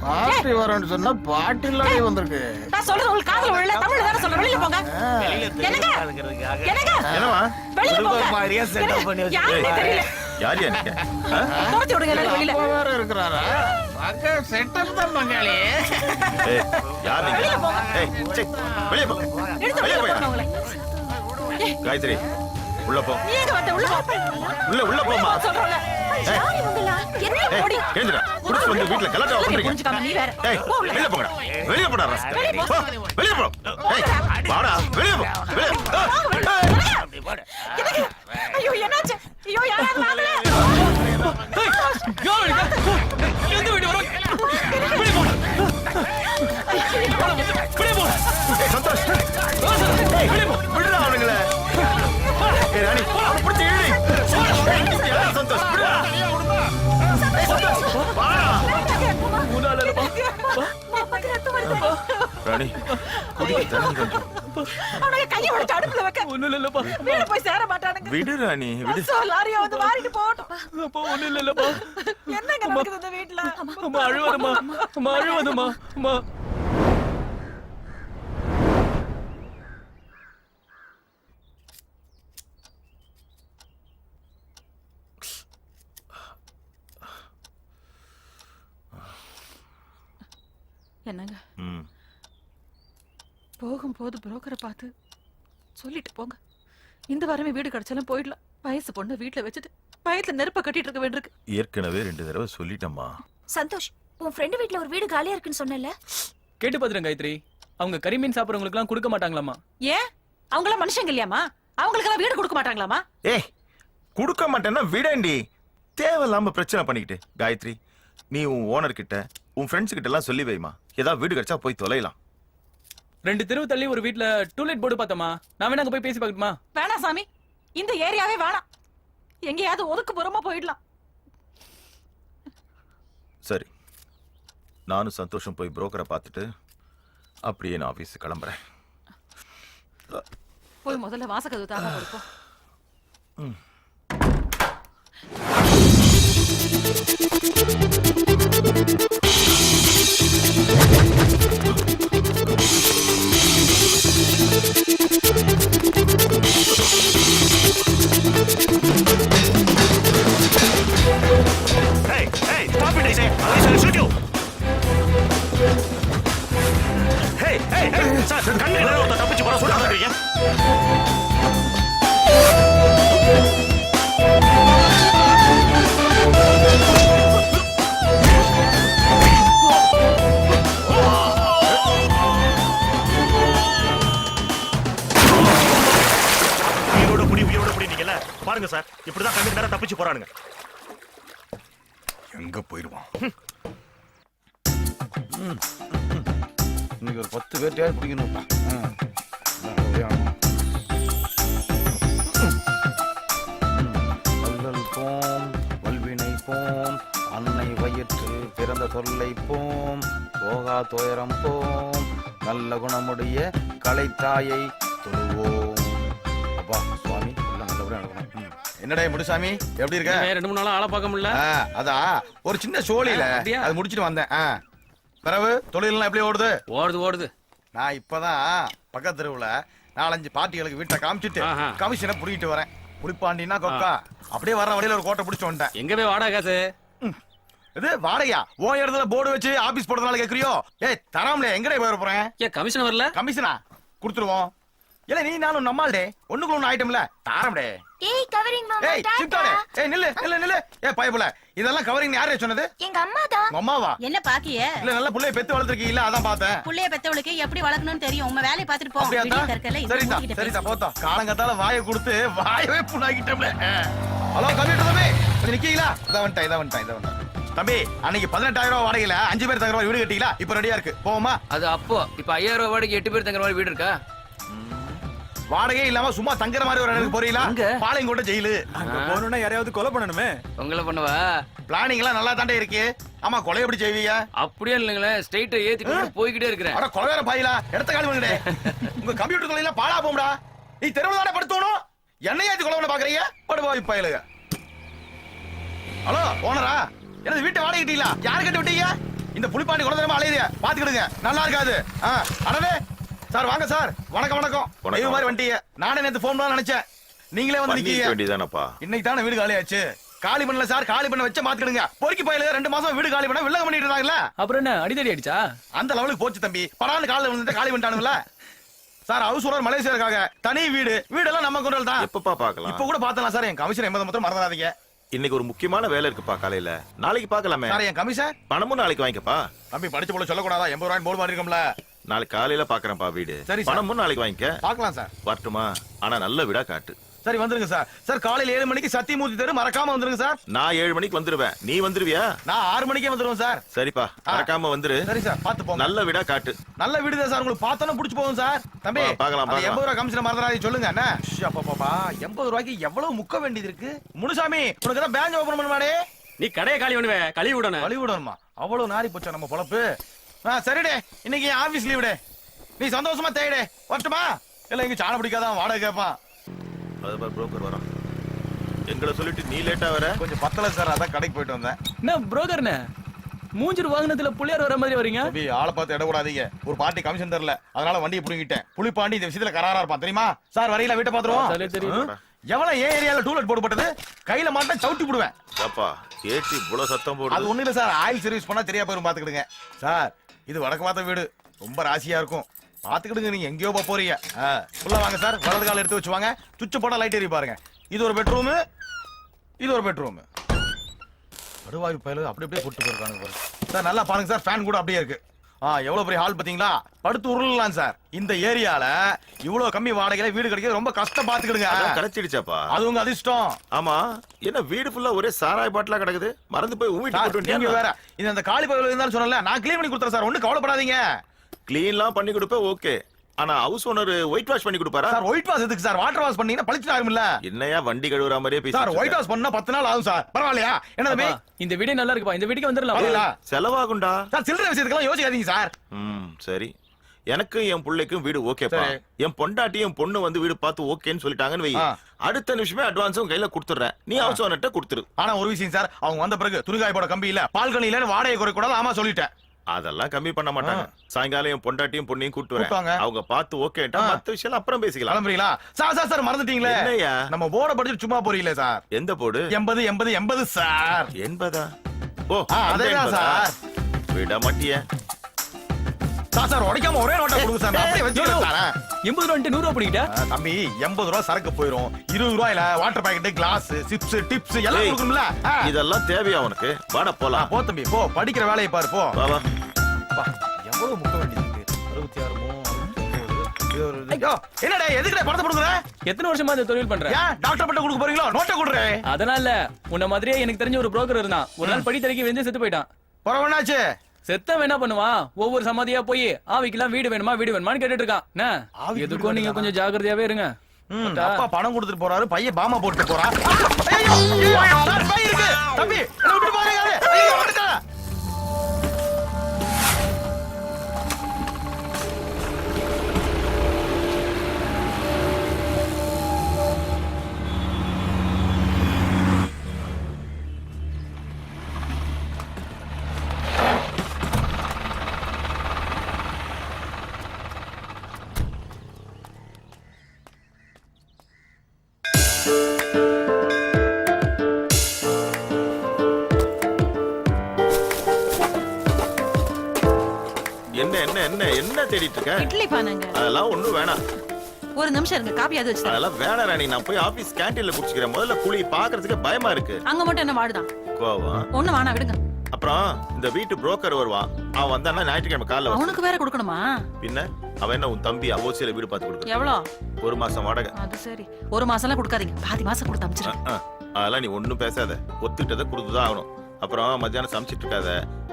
பாட்டி வரேன்னு சொன்னா பாட்டி இல்லாடி வந்திருக்கு. நான் சொல்றது உங்களுக்கு காதுல விழல. தமிழ்ல தான சொல்றேன். வெளியில போங்க. என்னங்க? என்னவா? வெளியில போங்க. மாதிரியா செட்டப் பண்ணி யாருன்னே தெரியல. யாரியா நீங்க? தோத்தி விடுங்க எல்லாரும் வெளியில. அப்பா வேற இருக்கிறாரா? அக்கா செட்டப் தான் பங்காளி. ஏய், யார் நீங்க? ஏய், சே, வெளிய போ. எடுத்து வெளியில போங்க உங்களை. காயத்ரி, உள்ள போ. நீ எங்க வந்த? உள்ள போ. உள்ள போமா. சொல்றேன்ல. யார் இவங்களா? என்ன ஓடி? கேந்திரா, குடிச்சு வந்து வீட்ல கலட்டா பண்றீங்க. புரிஞ்சுக்காம நீ வேற. ஏய், வெளிய போங்கடா. வெளிய போடா ராஸ்கல். போ, வெளிய போ. ஏய், வாடா, வெளிய போ. ஐயோ என்னாச்சு? ஐயோ யாராவது வாங்க. எந்த வீடு வரும்? வெளிய போ. வெளிய போ. ஏய், சந்தோஷ். ஏய், வெளிய போ. விடுடா அவனுங்களே. ஏய், ராணி, அவனை பிடிச்சு இழு. ஏய், சந்தோஷ், விடுடா. ஏய், சந்தோஷ், வாடா. ராணி, குடிக்க தண்ணி கொஞ்சம். அவனுக்கு கையை உடைச்சு அடுப்புல வைக்க. ஒண்ணும் இல்லப்பா. வீடு போய் சேர மாட்டானுங்க. விடு ராணி, விடு. லாரியா வந்து மாறிட்டு போகட்டும். அப்பா ஒண்ணும் இல்லப்பா. என்னங்க நடக்குது இந்த வீட்ல? அம்மா அழுவாதம்மா. அம்மா அழுவாதம்மா. அம்மா. என்னங்க? ம். போகும்போது புரோக்கரை பார்த்து சொல்லிட்டு போங்க. இந்த வாரமே வீடு கிடைச்சாலும் போயிடலாம். வயசு பொண்ணு வீட்டுல வச்சுட்டு வயசுல நெருப்ப கட்டிட்டு இருக்க வேண்டியிருக்கு. ஏற்கனவே 2 தடவை சொல்லிட்டேம்மா. சந்தோஷ், உன் ஃப்ரெண்ட் வீட்ல ஒரு வீடு காலியா இருக்குன்னு சொன்னல. கேட்டு பாத்துறேன் காயத்ரி. அவங்க கறிமீன் சாப்பிடுறவங்களுக்கு எல்லாம் கொடுக்க மாட்டாங்களாமா. ஏன்? அவங்க எல்லாம் மனுஷங்க இல்லையாமா? அவங்களுக்கு எல்லாம் வீடு கொடுக்க மாட்டாங்களாமா? ஏய், கொடுக்க மாட்டேன்னா விடேண்டி. தேவையில்லாம பிரச்சனை பண்ணிக்கிட்டு. காயத்ரி, நீ உன் ஓனர் கிட்ட உன் ஃப்ரெண்ட்ஸ் கிட்ட எல்லாம் சொல்லி வைமா. ஏதாவது வீடு கிடைச்சா போய் தொலைலாம். 2 தெருவு தள்ளி ஒரு வீட்ல டூலெட் போர்டு பார்த்தமா. நான் வேணா அங்க போய் பேசி பார்க்கட்டுமா? வேணாம் சாமி, இந்த ஏரியாவே வேணாம். எங்கேயாவது ஒதுக்குப்புறமா போயிடலாம். சரி, நானும் சந்தோஷம் போய் புரோக்கரை பார்த்துட்டு அப்படியே நான் ஆபீஸ் கிளம்புறேன். போய் முதல்ல வாசக்கதவு தாங்க கொடுப்போம். Hey, hey, stop it, I say. Otherwise I'll shoot you. Hey, hey, hey, sir, கண்ணு ஒருத்தர் தப்பிச்சு போற சொல்றாங்க. உயிரோட புடி நீங்கல பாருங்க சார், இப்படிதான் கண்ணு நேரம் தப்பிச்சு போறானுங்க. எங்க போயிருவான்? இன்னைக்கு ஒரு 10 பேர்ட்டையாவது பிடிக்கணும்ப்பா. போம், அன்னை வயிற்று பிறந்த சொல்லை போம், போகா துயரம் போம், நல்ல குணமுடைய கலைத்தாயை தொழுவோம். அப்பா சுவாமி எல்லாம் நல்லபடியா நடக்கணும். என்னடா முடுசாமி எப்படி இருக்க? 2-3 நாளா ஆளை பார்க்க முடியல. அதா ஒரு சின்ன சோழியில அது முடிச்சிட்டு வந்தேன். பிறகு தொழிலெல்லாம் எப்படி ஓடுது? ஓடுது. நான் இப்பதான் பக்கத்து தெருவுல 4-5 பார்ட்டிகளுக்கு வீட்டை காமிச்சிட்டு கமிஷனை புடிக்கிட்டு வரேன். புடிப்பாண்டினா கொக்கா அப்படியே வர வழியில ஒரு கோட்டை பிடிச்சிட்டு வந்துட்டேன். எங்க போய் வாடகை காசு? இது வாடகையா? ஓ இடத்துல போர்டு வச்சு ஆபீஸ் போடுறதுனால கேக்குறியோ? ஏய் தராமலே எங்கடே போய் போறேன்? ஏன் கமிஷன் வரல? கமிஷனா கொடுத்துருவோம். இல்ல நீ நானும் நம்மால்டே ஒண்ணுக்குள்ள ஒண்ணு ஐட்டம்ல தாரம்டே. ஏய் கவரிங் மாமா ஏய் சிப்டாடே. ஏய் நில்லு. ஏய் பயப்புல இதெல்லாம் கவரிங் யாரே சொன்னது? எங்க அம்மா தான். அம்மாவா? என்ன பாக்கிய? இல்ல நல்ல புள்ளைய பெத்து வளர்த்திருக்கீங்க அதான் பார்த்தேன். புள்ளைய பெத்தவளுக்கு எப்படி வளர்க்கணும்னு தெரியும். உங்க வேலைய பாத்துட்டு போ. அப்படியே வீடியோ தான். கற்கல சரிதா போத்தா. காலங்கத்தால வாயை கொடுத்து வாயவே புண்ணாக்கிட்டோம்ல. ஹலோ கம்ப்யூட்டர் தம்பி கொஞ்சம் நிக்கீங்களா? இதான் வந்துட்டேன். தம்பி அன்னைக்கு 18,000 ரூபாய் வாடகையில 5 பேர் தங்குற மாதிரி வீடு கட்டிங்களா? இப்ப ரெடியா இருக்கு போவோமா? அது அப்போ இப்ப 5,000 ரூபாய் வாடகை 8 பேர் தங்குற மாதிரி வீடு இருக்கா? வாடகையே இல்லாம சும்மா தங்குற மாதிரி ஒரு இடத்துக்கு போறீங்களா? பாளையங்கோட்டை ஜெயிலு. அங்க போகணும்னா யாரையாவது கொலை பண்ணணுமே. உங்களை பண்ணவா? பிளானிங் எல்லாம் நல்லா தாண்டே இருக்கு. ஆமா கொலை எப்படி செய்வீங்க? அப்படியே இல்லைங்களே ஸ்ட்ரைட்டா ஏத்தி போய்கிட்டே இருக்கிறேன். அட கொலை வேற பாயிலா இடத்த காலி பண்ணுடே. உங்க கம்ப்யூட்டர் தொழில பாழா போம்டா. நீ தெருவுல தானே படுத்தணும். என்னைய ஏத்தி கொலை பண்ண பாக்குறீங்க? படுவாய் பாயிலுங்க. ஹலோ ஓனரா எனது வீட்டை வாடகை கட்டிங்களா? யாரு கட்டி விட்டீங்க? இந்த புலிப்பாண்டி குலதரமா அலையுது பாத்துக்கிடுங்க. நல்லா இருக்காது. அடவே சார் வாங்க சார். வணக்கம். இது மாதிரி வண்டிய நானே நேத்து போன் பண்ண நினைச்சேன். நீங்களே வந்து நிக்கீங்க. இன்னைக்கு தானே வீடு காலி ஆச்சு. காலி பண்ணல சார். காலி பண்ண வச்ச மாத்துக்கிடுங்க. பொறுக்கி பாயில 2 மாசம் வீடு காலி பண்ண வில்லங்க பண்ணிட்டு இருந்தாங்கல்ல. அப்புறம் என்ன அடிதடி அடிச்சா? அந்த லெவலுக்கு போச்சு தம்பி. படான்னு காலைல வந்து காலி பண்ணிட்டானுங்கள. சார் ஹவுஸ் ஓனர் மலேசியா இருக்காங்க. தனி வீடெல்லாம் நம்ம கொண்டு தான். எப்பப்பா பார்க்கலாம்? இப்ப கூட பார்த்தலாம் சார். என் கமிஷன் 80 மட்டும் மறந்துடாதீங்க. இன்னைக்கு ஒரு முக்கியமான வேலை இருக்குப்பா காலையில. நாளைக்கு பார்க்கலாமே. சார் என் கமிஷன் பணமும் நாளைக்கு வாங்கிக்கப்பா. தம்பி படிச்ச போல சொல்லக்கூடாதா? 80 ரூபாய் போர்டு மாறிருக்கோம்ல. நாளைக்கு காலையில பாக்குறேன்ப்பா வீடு. சரி பணமும் நாளைக்கு வாங்கிக்க. பார்க்கலாம் சார். வரட்டுமா? ஆனா நல்ல வீடா காட்டு. சரி வந்துருங்க சார். சார் காலையில 7 மணிக்கு சத்தியமூர்த்தி தெரு மறக்காம வந்துருங்க சார். நான் 7 மணிக்கு வந்துருவேன். நீ வந்துருவியா? நான் 6 மணிக்கே வந்துருவேன் சார். சரிப்பா மறக்காம வந்துரு. சரி சார் பாத்து போங்க. நல்ல வீடா காட்டு. நல்ல வீடு தான் சார். உங்களுக்கு பார்த்தோன்னு புடிச்சு போகும் சார். தம்பி பார்க்கலாம் 80 ரூபாய் கமிஷன் மறந்துடாதீங்க சொல்லுங்க. என்ன அப்பா 80 ரூபாய்க்கு எவ்வளவு முக்க வேண்டியது இருக்கு. முனுசாமி உனக்கு தான் பேங்க் ஓபன் பண்ணுவானே. நீ கடையை காலி பண்ணுவே. கழுவி விடணுமா? அவ்வளவு நாரி போச்சா நம்ம பொழப்பு. சரிடே இன்னைக்கு ஆபீஸ் லீவ் டே. நீ சந்தோஷமா தேய்டே. வரட்டுமா? இல்ல இங்க சாண பிடிக்காதான் வாடகை கேட்பான். அது புரோக்கர் வரான். எங்களை சொல்லிட்டு நீ லேட்டா வர. கொஞ்சம் பத்தல சார். அதான் கடைக்கு போயிட்டு வந்தேன். என்ன புரோக்கர்னே மூஞ்சிரு வாகனத்துல புள்ளியார் வர மாதிரி வரீங்க? தம்பி ஆளை பார்த்து இடக்கூடாதீங்க. ஒரு பார்ட்டி கமிஷன் தரல அதனால வண்டியை புடிங்கிட்டேன். புலிப்பாண்டி இந்த விஷயத்துல கராரா இருப்பான் தெரியுமா? சார் வரையில வீட்டை பாத்துருவோம். எவ்வளவு ஏன் ஏரியால டூலெட் போட்டுப்பட்டது கையில மாட்டா சவுட்டி போடுவேன். அப்பா ஏட்டி இவ்வளவு சத்தம் போடு. அது ஒண்ணு இல்ல சார். ஆயில் சர்வீஸ் பண்ணா தெரியா போயிரும் பாத்துக்கிடுங்க. சார் இது வடக்கு பார்த்த வீடு ரொம்ப ராசியா இருக்கும். பாத்துக்கிடுங்க. நீங்க எங்கேயோ போறீங்க. உள்ள வாங்க சார். வலது கால எடுத்து வச்சு வாங்க. சுவிட்ச் போட்டா லைட் எரி பாருங்க. இது ஒரு பெட்ரூம். இது ஒரு பெட்ரூம். அடுவாயு பயலு அப்படி அப்படியே போட்டு போயிருக்காங்க பாருங்க. சார் நல்லா பாருங்க சார். ஃபேன் கூட அப்படியே இருக்கு. எவ்வளவு பெரிய ஹால் பாத்தீங்களா? படுத்து உருளலாம் சார். இந்த ஏரியால இவ்வளவு கம்மி வாடகையில வீடு கிடைக்கிறது ரொம்ப கஷ்டம். பாத்துக்கிடுங்க. கிடைச்சிடுச்சாப்பா? அது உங்க அதிர்ஷ்டம். ஆமா என்ன வீடு ஃபுல்லா ஒரே சாராய பாட்டிலா கிடக்குது. மறந்து போய் நீங்க வேற இந்த காலி பகுதியில் இருந்தாலும் சொன்னல. நான் கிளீன் பண்ணி கொடுத்தேன் சார். ஒண்ணு கவலைப்படாதீங்க. கிளீன்லாம் பண்ணி கொடுப்பேன் ஓகே. ஆனா ஹவுஸ் ஓனர் ஒயிட் வாஷ் பண்ணி கொடுப்பாரா? சார் ஒயிட் வாஷ் எதுக்கு சார்? வாட்டர் வாஷ் பண்ணீங்கன்னா பளிச்சு ஆகும்ல. என்னையா வண்டி கழுவுற மாதிரியே பேசி. சார் ஒயிட் வாஷ் பண்ணா 10 நாள் ஆகும் சார். பரவாயில்லையா? என்ன தம்பி இந்த வீடியோ நல்லா இருக்குப்பா. இந்த வீட்டுக்கு வந்துடலாம். செலவாகும்டா சார். சில்லறை விஷயத்துக்கெல்லாம் யோசிக்காதீங்க சார். சரி எனக்கு என் பிள்ளைக்கும் வீடு ஓகேப்பா. என் பொண்டாட்டியும் பொண்ணு வந்து வீடு பார்த்து ஓகேன்னு சொல்லிட்டாங்கன்னு வை. அடுத்த நிமிஷமே அட்வான்ஸும் கையில கொடுத்துறேன். நீ ஹவுஸ் ஓனர்ட்ட கொடுத்துரு. ஆனா ஒரு விஷயம் சார். அவங்க வந்த பிறகு துணிகாய் போட கம்பி இல்ல பால்கனி இல்லன்னு வாடகை குறை கூடாது. ஆமா சொல்லிட்டேன். அதெல்லாம் கம்மி பண்ண மாட்டாங்க. சாயங்காலம் என் பொண்டாட்டியும் பொண்ணையும் கூட்டு வரேன். அவங்க பார்த்து ஓகேட்டா மத்த விஷயம் அப்புறம் பேசிக்கலாம். கிளம்புறீங்களா? சார் மறந்துட்டீங்களே. என்னையா நம்ம போர்ட படிச்சு சும்மா போறீங்களே சார். எந்த போர்டு? 80 சார். 80? ஓ அதேதான் சார். விட மாட்டியே சார். உடைக்காம ஒரே நோட்டா கொடுங்க சார். அப்படியே வச்சுக்கிறேன் சார். 80 ரூபாய் 100 ரூபாய் பிடிக்கிட்ட தம்பி. 80 ரூபாய் சரக்கு போயிரும். 20 ரூபாயில water packet glass chips tips எல்லாம் கொடுக்கணும்ல. இதெல்லாம் தேவையா உனக்கு? வாடா போலாம். போ தம்பி போ. படிக்கிற வேலையை பாரு போ. வா வா. எவ்வளவு முக்க வேண்டியது இருக்கு. 66 என்னடா எதுக்குடா பணத்தை கொடுக்குற? எத்தனை வருஷமா இந்த தொழில் பண்ற? ஏன் டாக்டர் பட்ட கொடுக்க போறீங்களோ? நோட்டை கொடுறே. அதனால உன்ன மாதிரியே எனக்கு தெரிஞ்ச ஒரு புரோக்கர் இருந்தான். ஒரு நாள் படி தரைக்கு வெந்து செத்து போயிட்டான். பரவாயில்லையாச்சு. செத்தவன் என்ன பண்ணுவான்? ஒவ்வொரு சமாதியா போய் ஆவிக்கெல்லாம் வீடு வேணுமான்னு கேட்டுட்டு இருக்கான். என்ன எதுக்கும் நீங்க கொஞ்சம் ஜாக்கிரதையாவே இருங்க. அப்பா பணம் கொடுத்துட்டு போறாரு. பையன் பாமா போட்டு போறான். தம்பி என்ன என்ன என்ன என்ன தேடிட்டு இருக்க? இட்லி பானைங்க. அதெல்லாம் ஒண்ணும் வேணாம். ஒரு நிமிஷம் இருங்க, காப்பியாவது வச்சு. அதெல்லாம் வேணாம் ராணி, நான் போய் ஆபீஸ் கேண்டீன்ல குடிச்சுக்கிறேன். முதல்ல புளி பாக்குறதுக்கு பயமா இருக்கு. அங்க மட்டும் என்ன வாடுதான்? கோவம். ஒண்ணு வேணா விடுங்க. அப்புறம் இந்த வீட்டு புரோக்கர் வருவான், அவன் வந்தானா ஞாயிற்றுக்கிழமை காலைல அவனுக்கு வேற கொடுக்கணுமா? பின்ன அவன் என்ன உன் தம்பி ஓசியில வீடு பார்த்து கொடுக்க? எவ்வளவு? 1 மாசம் வாடகை. அது சரி, 1 மாசம்லாம் கொடுக்காதீங்க, பாதி மாசம் கொடுத்து அனுப்பிச்சிருங்க. அதெல்லாம் நீ ஒண்ணும் பேசாத, ஒத்துக்கிட்டதை கொடுத்துதான் ஆகணும். அப்புறம் மத்தியானம் சமைச்சிட்டு இருக்காத,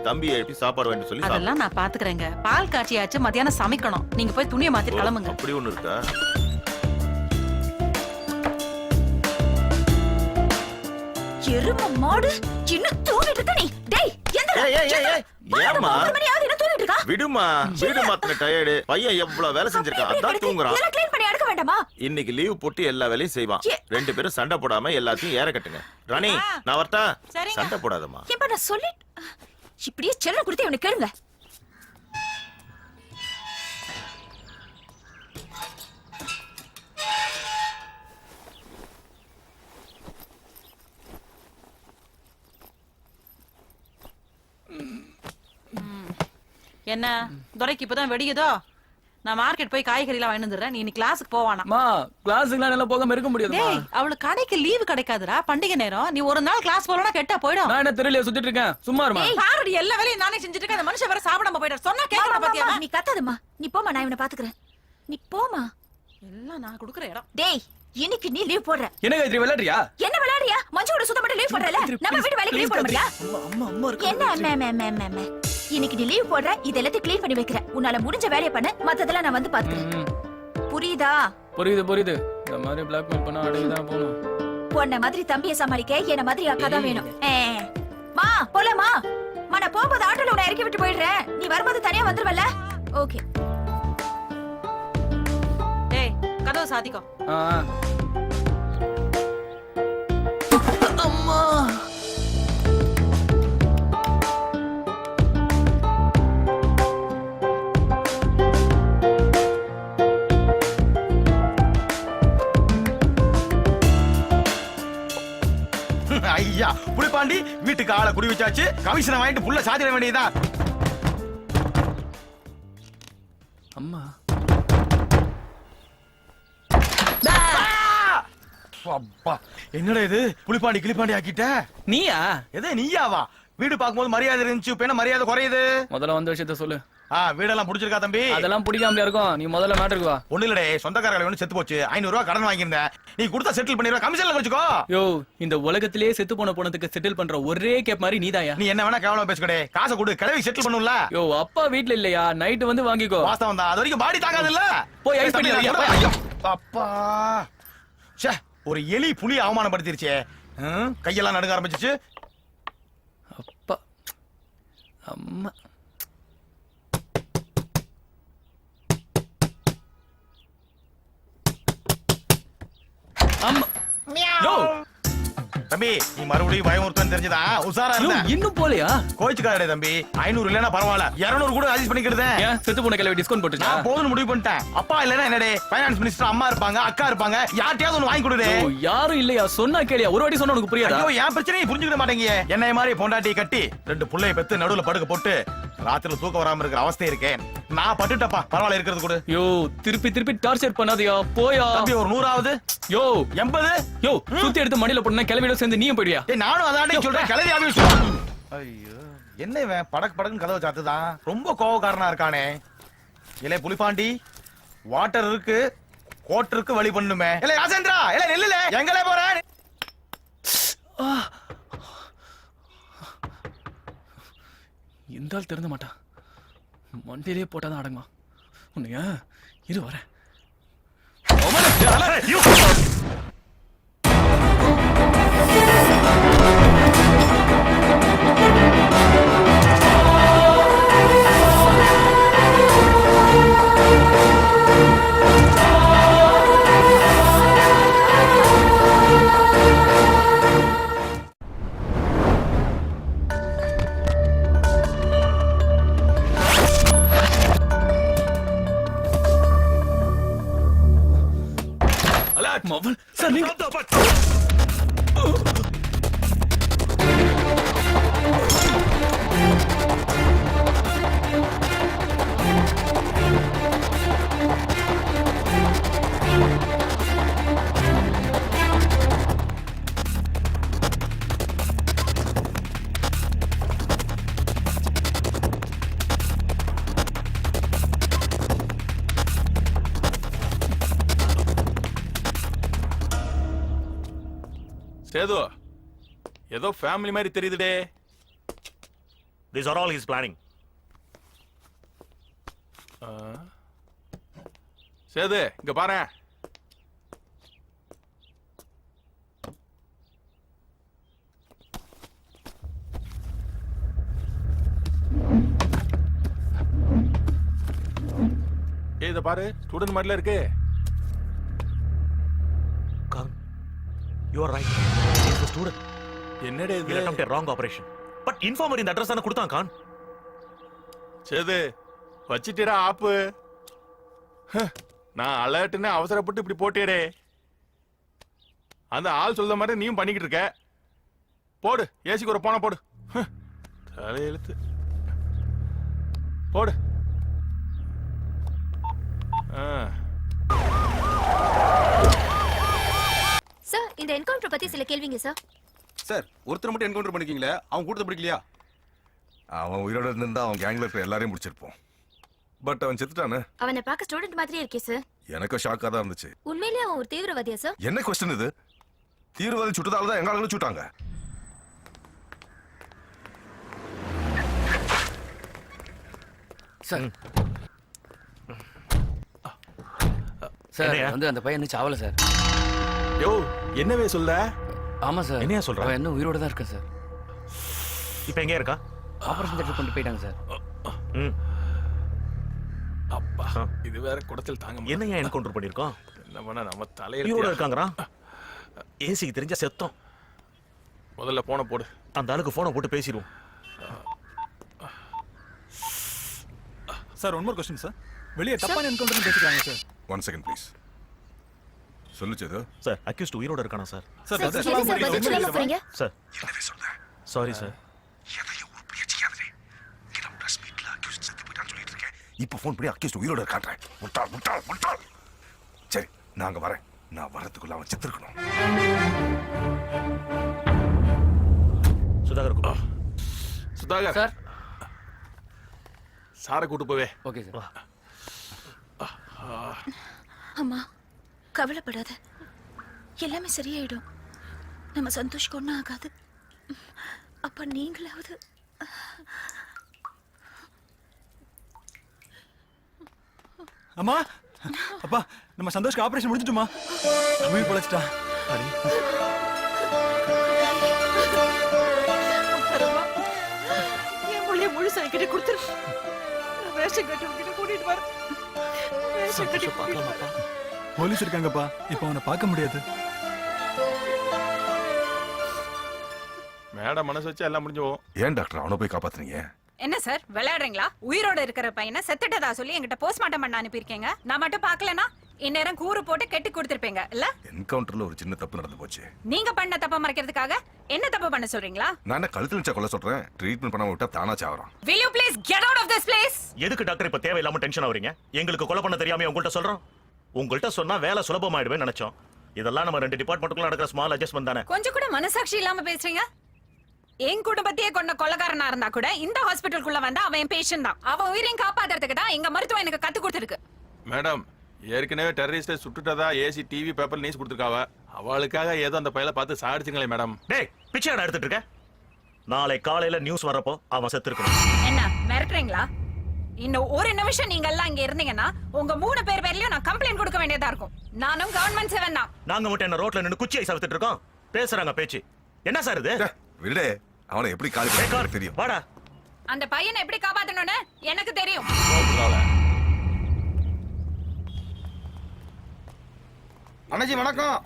தம்பி எழுப்பி சாப்பாடு வேண்டி சொல்லி அதெல்லாம் நான் பாத்துக்கிறேங்க. பால் காய்ச்சியாச்சு, மத்தியானம் சமைக்கணும். நீங்க போய் துணியை மாத்தி கிளம்புங்க. அப்படி ஒண்ணு இருக்கா? எரும மாடு இன்னும் தூங்கிட்டு இருக்க நீ. டேய் எந்திரா. ஏமா? 1 மணி ஆகுது, இன்னும் தூங்கிட்டு இருக்கா? விடுமா, வீடு மாத்தின டயர்டு பையன் எவ்வளவு வேலை செஞ்சிருக்கான், அதான் தூங்குறான். இதெல்லாம் க்ளீன் பண்ணி அடுக்க வேண்டாமா? இன்னைக்கு லீவ் போட்டு எல்லா வேலையும் செய்வான். 2 பேரும் சண்டை போடாம எல்லாத்தையும் ஏற கட்டுங்க. ராணி நான் வரட்டா? சண்டை போடாதம்மா. ஏப்பா நான் சொல்லி இப்படியே செல்ல கொடுத்து இவனை கேளுங்க. என்ன துரைக்கு இப்பதான் வெடிக்குதோ? நான் மார்க்கெட் போய் காய்கறி எல்லாம் வாங்கி வந்துடுறேன். நீ இன்னைக்கு கிளாஸுக்கு போவானா? கிளாஸுக்குலாம் நல்லா போகாம இருக்க முடியாது. டேய், அவளுக்கு கடைக்கு லீவு கிடைக்காதுடா, பண்டிகை நேரம். நீ ஒரு நாள் கிளாஸ் போலனா கெட்டா போய்டும். நான் என்ன தெரியல சுத்திட்டு இருக்கேன், சும்மா இருமா. ஏய், பாருடி, எல்லா வேலையும் நானே செஞ்சுட்டு இருக்கேன். அந்த மனுஷன் வேற சாப்பிடாம போய்டார். சொன்னா கேக்குற பாத்தியா? நீ கத்தாதம்மா, நீ போமா, நான் இவனை பாத்துக்கறேன். நீ போமா. எல்லாம் நான் குடுக்குற இடம். டேய், இன்னைக்கு நீ லீவ் போடுற. என்ன காயத்ரி விளையாடுறியா? என்ன விளையாடுறியா? மஞ்சோட சுத்த மட்டும் லீவ் போடுறல, நம்ம வீட்டு வேலைக்கு லீவ் போட முடியா? என்ன இன்னைக்கு நீ லீவ் போடுற, இதெல்லாம் க்ளீன் பண்ணி வைக்கிற. உன்னால முடிஞ்ச வேலைய பண்ண, மத்ததெல்லாம் நான் வந்து பாத்துக்கிறேன். புரியுதா? புரியுது. இந்த மாதிரி பிளாக்மெயில் பண்ணா அடங்கிதான் போணும். பொண்ண மாதிரி தம்பியை சமாளிக்க என்ன மாதிரி அக்கா தான் வேணும். மா போலாமா? நான் போகும்போது ஆட்டோல உன்னை இறக்கி விட்டு போயிடுறேன். நீ வரும்போது தனியா வந்துருவல்ல? ஓகே. டேய், கதவு சாத்திக்கோ. அம்மா ஐயா புலிப்பாண்டி வீட்டுக்கு ஆளை குடி வச்சாச்சு. கமிஷனை வாங்கிட்டு புள்ள சாதிட வேண்டியதா. அம்மா அப்பா, என்னடா இது புலிப்பாண்டி கிளிப்பாண்டி ஆக்கிட்ட? நீயா? எதே நீயாவா? வீடு பார்க்கும்போது மரியாதை இருந்துச்சு, இப்ப என்ன மரியாதை குறையுது? முதல்ல வந்த விஷயத்த சொல்லு. வீடெல்லாம் புடிச்சிருக்கா தம்பி? அதெல்லாம் பிடிக்காம இருக்கும். நீ முதல்ல மேட்டருக்கு வா. ஒண்ணு இல்லடே, சொந்தக்காரங்களை ஒண்ணு செத்து போச்சு. 500 ரூபாய் கடன் வாங்கியிருந்தேன். நீ கொடுத்தா செட்டில் பண்ணிடுவா, கமிஷன்ல குறைச்சுக்கோ. யோ, இந்த உலகத்திலேயே செத்து போன பொண்ணுக்கு செட்டில் பண்ற ஒரே கேப் மாதிரி நீதாயா? நீ என்ன வேணா கேவலமா பேசுகடே. காசை கொடு, கிளவி செட்டில் பண்ணும்ல. யோ, அப்பா வீட்ல இல்லையா? நைட் வந்து வாங்கிக்கோ. வாஸ்தவம் தான், அது வரைக்கும் பாடி தாங்காது இல்ல. போய் ஐஸ் பண்ணி வரியா? அப்பா, ச்சே, ஒரு எலி புலி அவமானப்படுத்திருச்சே. கையெல்லாம் நடுங்க ஆரம்பிச்சிச்சு. அப்பா, அம்மா. அம்மா. யோ தம்பி, நீ மறுபடியும் பயமுறுத்தம் தெரிஞ்சதா? உசாரா இருந்த. இன்னும் போலையா? கோயிச்சுக்காரடே தம்பி. 500 இல்லனா பரவாயில்ல, 200 கூட அட்ஜஸ்ட் பண்ணிக்கிறதே. ஏன் செத்து போன கிளவி டிஸ்கவுண்ட் போட்டுச்சா? நான் போதும்னு முடிவு பண்ணிட்டேன். அப்பா இல்லனா என்னடே, ஃபைனான்ஸ் மினிஸ்டர் அம்மா இருப்பாங்க, அக்கா இருப்பாங்க, யார்ட்டையாவது ஒன்னு வாங்கி கொடுடே. யாரும் இல்லையா? சொன்னா கேளியா? ஒரு வாட்டி சொன்னா உனக்கு புரியாதா? ஐயோ, என் பிரச்சனையை புரிஞ்சுக்க மாட்டேங்க. என்னைய மாதிரி பொண்டாட்டி கட்டி 2 புள்ளைய பெத்து நடுவுல படுக்க போட்டு ராத்திரில தூக்கம் வராம இருக்கிற அவஸ்தை இருக்கேன். நான் பட்டுட்டப்பா, பரவாயில்ல இருக்கிறது கூட. யோ, திருப்பி டார்ச்சர் பண்ணாதயா, போயா. தம்பி, ஒரு 100 ஆகுது. யோ 80. யோ, சுத்தி எடுத்து மடியில போடுனா கிளவியோட சேர்ந்து நீயும் போயிடுயா? நானும் அதானே சொல்றேன், கிளவி ஆபீஸ். ஐயோ, என்ன இவன் படக்கு கதவு சாத்துதான்? ரொம்ப கோவக்காரனா இருக்கானே. இலே புலிப்பாண்டி, வாட்டர் இருக்கு, கோட்டருக்கு வழி பண்ணுமே. இல்ல ராஜேந்திரா, இல்ல நெல்லுல எங்களே போறேன். இந்த ஆள் திறந்த மாட்டான். மண்டியிலே போட்டாதான் அடங்குமா. உன்னைய இரு வரேன். மவன் சார், நீங்க சேது ஏதோ ஃபேமிலி மாதிரி தெரியுதுடே. These are all his planning. Setu இங்க பாரு. இத பாரு, ஸ்டூடண்ட் மாதிரில இருக்கு. You are right. He is the student. என்னடே He இது? attempted a wrong operation. But informer இந்த அட்ரஸ் தான கொடுத்தான் கான். சேது வச்சிட்டடா ஆப்பு. நான் அலர்ட்னு அவசரப்பட்டு இப்படி போட்டேடே. அந்த ஆள் சொல்ற மாதிரி நீயும் பண்ணிக்கிட்டு இருக்க. போடு, ஏசிக்கு ஒரு போன போடு. தலையெழுத்து போடு. சார் இந்த என்கவுண்டர் பத்தி சில கேள்விங்க சார். சார் ஒருத்தர் மட்டும் என்கவுண்டர் பண்ணிக்கீங்களே, அவன் கூட்டத்தை பிடிக்கலையா? அவன் உயிரோட இருந்தா அவன் கேங்ல இருக்கிற எல்லாரையும் முடிச்சிருப்போம். பட் அவன் செத்துட்டானே. அவனை பார்க்க ஸ்டூடண்ட் மாதிரியே இருக்கே சார். எனக்கு ஷாக்கா தான் இருந்துச்சு. உண்மையிலேயே அவன் ஒரு தீவிரவாதியா சார்? என்ன கொஸ்டின் இது? தீவிரவாதி சுட்டதால தான் எங்க ஆளுங்களும் சுட்டாங்க. சார் சார் வந்து அந்த பையன் இன்னும் சாவல சார். யோ என்னவே சொல்ற? ஆமா சார். என்னையா சொல்ற? அவன் இன்னும் உயிரோட தான் இருக்கா சார். இப்போ எங்க இருக்கா? ஆபரேஷன் தியேட்டர் கொண்டு போயிட்டாங்க சார். அப்பா இது வேற குடத்தில் தாங்க முடியல. என்னையா என்கவுண்டர் பண்ணிருக்கோம்? என்ன பண்ண நம்ம உயிரோட தலையில இருக்காங்கறா. ஏசிக்கு தெரிஞ்சா செத்தோம். முதல்ல போன போடு. அந்த ஆளுக்கு போனை போட்டு பேசிடுவோம். Sir one more question sir. வெளிய தப்பான என்கவுண்டர் பேசிட்டாங்க சார். 1 second please. சொல்லுச்சது. சார் அக்யூஸ்ட் உயிரோட இருக்கானா sir? Sir sir sorry sir. இப்போ ஃபோன் பண்ணி அக்யூஸ்ட் உயிரோட இருக்கான்றேன். முட்டாள் முட்டாள் முட்டாள். சரி நாங்க வரேன். நான் வரதுக்குள்ள அவன் செத்துருக்கணும். சுதாகர் குமார். சுதாகர் சார் சாரை கூட்டு போவே. Okay sir. அம்மா கவலைப்படாத, எல்லாமே சரியாயிடும். நம்ம சந்தோஷ்க்கு ஒன்றும் ஆகாது. அப்ப நீங்களாவது அம்மா அப்பா நம்ம சந்தோஷ்க்கு ஆபரேஷன் முடிஞ்சிட்டுமா? உயிர் பொழைச்சிட்டா. என் புள்ளைய முழுசா கிட்ட கொடுத்துரு. ரேஷன் கட்டி உங்ககிட்ட கூட்டிட்டு வர. ரேஷன் கட்டி பார்க்கலாமாப்பா? போலீஸ் இருக்காங்கப்பா, இப்போ அவனை பார்க்க முடியாது. மேடம் மனசு வச்சா எல்லாம் முடிஞ்சு போகும். ஏன் டாக்டர் அவனை போய் காப்பாத்துறீங்க? என்ன சார் விளையாடுறீங்களா? உயிரோட இருக்கிற பையனை செத்துட்டதா சொல்லி என்கிட்ட போஸ்ட்மார்ட்டம் பண்ண அனுப்பியிருக்கீங்க. நான் மட்டும் பார்க்கலனா இந்நேரம் கூறு போட்டு கெட்டி கொடுத்திருப்பீங்க இல்ல? என்கவுண்டர்ல ஒரு சின்ன தப்பு நடந்து போச்சு. நீங்க பண்ண தப்ப மறைக்கிறதுக்காக என்ன தப்பு பண்ண சொல்றீங்களா? நான் கழுத்துல வச்சா கொல்ல சொல்றேன். ட்ரீட்மெண்ட் பண்ணாம விட்டா தானா சாவறான். Will you please get out of this place? எதுக்கு டாக்டர் இப்ப தேவையில்லாம டென்ஷன் ஆவறீங்க? எங்களுக்கு கொலை பண்ண தெரியாம உங்கள்ட்ட சொல்றோம். உங்கள்ட்ட சொன்னா வேலை சுலபமாயிடுவேன்னு நினைச்சோம். இதெல்லாம் நம்ம ரெண்டு டிபார்ட்மெண்ட்டுக்குள்ள நடக்கிற ஸ்மால் அட்ஜஸ்ட்மென்ட் தானே. கொஞ்சம் கூட மனசாட்சி இல்லாம பேசுறீங்க. என் குடும்பத்தையே கொண்ட கொலைகாரனா இருந்தா கூட இந்த ஹாஸ்பிட்டலுக்குள்ள வந்தா அவன் பேஷண்ட் தான். அவன் உயிரையும் காப்பாத்துறதுக்கு தான் எங்க மருத்துவம் எனக்கு கத்து கொடுத்துருக்கு. மேடம் ஏற்கனவே டெரரிஸ்ட சுட்டுட்டதா ஏசி டிவி பேப்பர் நியூஸ் கொடுத்துருக்காவ. அவளுக்காக ஏதோ அந்த பையலை பார்த்து சாடிச்சுங்களே மேடம். டேய் பிச்சைடா எடுத்துட்டு இருக்க. நாளை காலையில நியூஸ் வரப்போ அவன் செத்துருக்கணும். என்ன மிரட்டுறீங்களா? இன்னும் ஒரு நிமிஷம் நீங்க எல்லாம் இங்க இருந்தீங்கன்னா உங்க 3 பேர் பேர்லயும் நான் கம்ப்ளைண்ட் கொடுக்க வேண்டியதா இருக்கும். நானும் கவர்மெண்ட் செவன் தான். நாங்க மட்டும் என்ன ரோட்ல நின்னு குச்சியை சவித்துட்டு இருக்கோம். பேசுறாங்க பேச்சு. என்ன சார் இது? விடு, அவனை எப்படி காலி பண்ண தெரியும். வாடா. அந்த பையனை எப்படி காப்பாத்தணும்னு எனக்கு தெரியும். அண்ணாஜி வணக்கம்.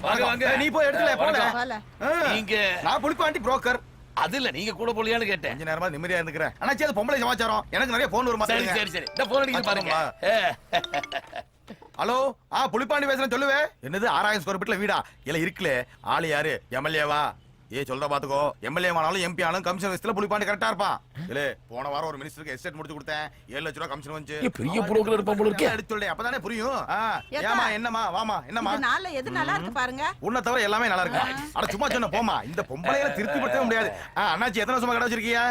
வாங்க வாங்க. நீ போய் எடுத்துல போல. நீங்க நான் புலிப்பாண்டி புரோக்கர். அது இல்ல நீங்க கூட போலியான்னு கேட்டேன். கொஞ்ச நேரமா நிம்மதியா இருந்துக்கிறேன். அண்ணாச்சி அது பொம்பளை சமாச்சாரம். எனக்கு நிறைய போன் வருமா? சரி சரி சரி. இந்த போன் அடிக்க பாருங்க. ஹலோ புலிப்பாண்டி பேசுறேன் சொல்லுவே. என்னது 6000 ஸ்கொயர் ஃபீட்ல வீடா? இல்ல இருக்குல. ஆளு யாரு? எம்எல்ஏவா? சொல்ற பாத்துக்கோ. எம்எல்ஏ ஆனாலும் எம்பி ஆனாலும் கமிஷன் வயசுல புலிப்பாண்டி கரெக்டா இருப்பான். இல்ல போன வாரம் ஒரு மினிஸ்டருக்கு எஸ்டேட் முடிச்சு கொடுத்தேன். 7 லட்சம் ரூபாய் கமிஷன் வந்து. பெரிய புரோக்கர் இருப்பான் போல இருக்கே. எடுத்து சொல்றேன் அப்பதானே புரியும். ஏமா என்னமா வாமா என்னமா? நாள எது நல்லா இருக்கு பாருங்க. உன்னை தவிர எல்லாமே நல்லா இருக்கு. அட சும்மா சொன்ன போமா. இந்த பொம்பளையில திருப்தி படுத்தவே முடியாது. அண்ணாச்சி எத்தனை வருஷமா கடை வச்சிருக்கீங்க?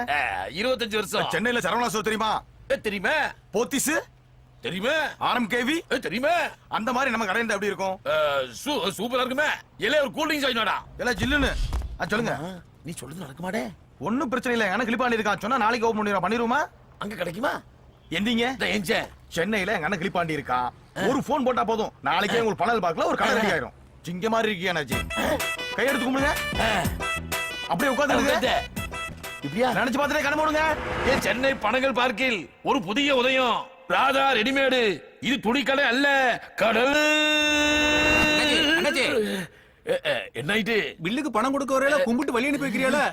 25 வருஷம். சென்னையில சரவணா ஸ்டோர் தெரியுமா? தெரியுமா? போத்திஸ் தெரியுமே. RMKV தெரியுமே. அந்த மாதிரி நம்ம கடை எப்படி இருக்கும்? சூப்பரா இருக்குமே. எல்லாம் ஒரு கூல் ட்ரிங்க்ஸ் ஆயிடும்டா. எல்லாம் ஜில்லுன்னு. சொல்லுங்க. நீ சொல்றது நடக்க மாட்டே. ஒண்ணும் பிரச்சனை இல்ல. எனக்கு கிளிப்பாண்டி இருக்கான். சொன்னா நாளைக்கு ஓபன் பண்ணிடுவோமா? அங்க கிடைக்குமா? எந்தீங்க? சென்னையில எங்க அண்ணன் கிளிப்பாண்டி இருக்கா. ஒரு போன் போட்டா போதும். நாளைக்கே உங்களுக்கு பணல் பாக்கல ஒரு கடை ரெடி ஆயிடும். சிங்க மாதிரி இருக்கியா நாச்சி? கையெடுத்து கும்பிடுங்க. அப்படியே உட்கார்ந்து இப்படியா நினைச்சு பார்த்துட்டே கண்ண மூடுங்க. சென்னை பனகல் பார்க்கில் ஒரு புதிய உதயம். ராதா ரெடிமேடு. இது துணிக்கடை அல்ல, கடல். என்ன ஆயிட்டு? பில்லுக்கு பணம் கொடுக்க வரையில கும்பிட்டு வழி அனுப்பி வைக்கிறீங்களா?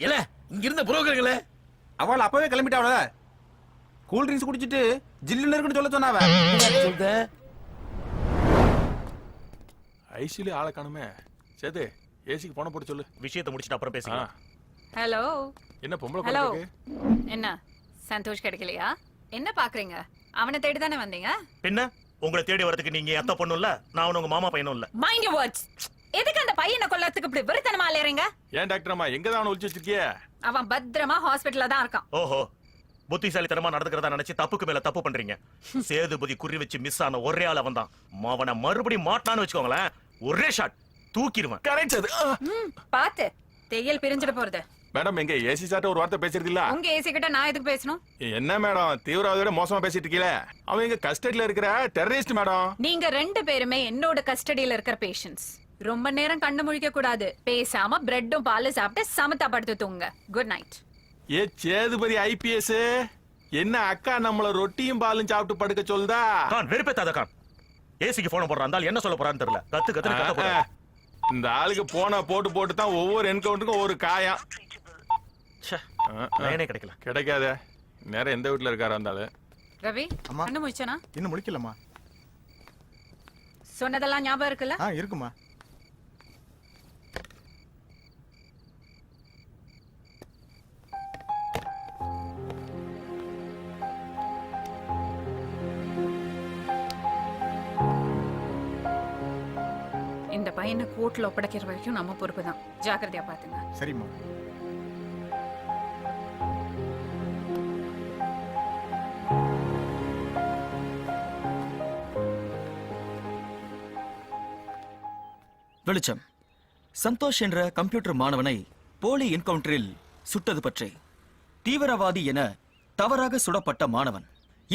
இல்ல இங்க இருந்த புரோக்கர்களே அவள் அப்பவே கிளம்பிட்டாவல. கூல் ட்ரிங்க்ஸ் குடிச்சிட்டு ஜில்லுன்னு இருக்குன்னு சொல்ல சொன்னாவ. ஐசில ஆளை காணுமே. சேது ஏசிக்கு போன போட்டு சொல்லு. விஷயத்தை முடிச்சிட்டு அப்புறம் பேசிக்கலாம். ஹலோ. என்ன பொம்பளை ஹலோ. பண்றீங்க? என்ன சந்தோஷ் கிடைக்கலையா? என்ன பாக்குறீங்க? அவனை தேடி தானே வந்தீங்க? பின்ன உங்களை தேடி வரதுக்கு நீங்க அத்தை பொண்ணும் இல்ல, நான் உங்க மாமா பையனும் இல்ல. Mind your words. எதுக்கு அந்த பையனை கொல்லறதுக்கு இப்படி வெறுத்தனமா அலையறீங்க? ஏன் டாக்டர் அம்மா எங்க தான் ஒளிச்சு வச்சிருக்கிய? அவன் பத்திரமா ஹாஸ்பிடல்ல தான் இருக்கான். ஓஹோ, புத்திசாலித்தனமா நடந்துக்கிறதா நினைச்சு தப்புக்கு மேல தப்பு பண்றீங்க. சேதுபதி குறி வச்சு மிஸ் ஆன ஒரே ஆள் அவன் தான். அவனை மறுபடியும் மாட்டான்னு வச்சுக்கோங்களேன், ஒரே ஷாட் தூக்கிடுவேன். கரெக்ட் அது. பாத்து தேயல் பிரிஞ்சிட போறது. மேடம் எங்க ஏசி சாட்ட ஒரு வார்த்தை பேசுறது இல்ல? உங்க ஏசி கிட்ட நான் எதுக்கு பேசணும்? என்ன மேடம் தீவிரவாதியோட மோசமா பேசிட்டு இருக்கீல? அவன் எங்க கஸ்டடியில இருக்கிற டெரரிஸ்ட் மேடம். நீங்க ரெண்டு பேருமே என்னோட கஸ்டடியில இருக்கிற பேஷண்ட்ஸ். ரொம்ப நேரம் கண்ணு முழிக்க கூடாது. பேசாம பிரெட்டும் பாலும் சாப்பிட்டு சமத்தா படுத்து தூங்க. Good night. ஏ சேதுபதி ஐபிஎஸ் என்ன அக்கா நம்மள ரொட்டியும் பாலும் சாப்பிட்டு படுக்க சொல்லுதா? கான் வெறுப்பேத்தாத கான். ஏசிக்கு போன போடுறான், இருந்தால் என்ன சொல்ல போறான்னு தெரியல. கத்து கத்து போற. இந்த ஆளுக்கு போன போட்டு போட்டு தான் ஒவ்வொரு என்கவுண்டருக்கும் ஒவ்வொரு காயம். லைனே கிடைக்கல. கிடைக்காத நேரம் எந்த வீட்டுல இருக்காரு இருந்தாலும். ரவி கண்ணு முழிச்சனா? இன்னும் முடிக்கலமா. சொன்னதெல்லாம் ஞாபகம் இருக்குல்ல? இருக்குமா. இந்த பையனை கோர்ட்ல ஒப்படைக்கிற வரைக்கும் நம்ம பொறுப்பு தான். ஜாக்கிரதையா பாத்துங்க. சரிம்மா. வெளிச்சம். சந்தோஷ் என்ற கம்ப்யூட்டர் மாணவனை போலி என்கவுண்டரில் சுட்டது பற்றி தீவிரவாதி என தவறாக சுடப்பட்ட மாணவன்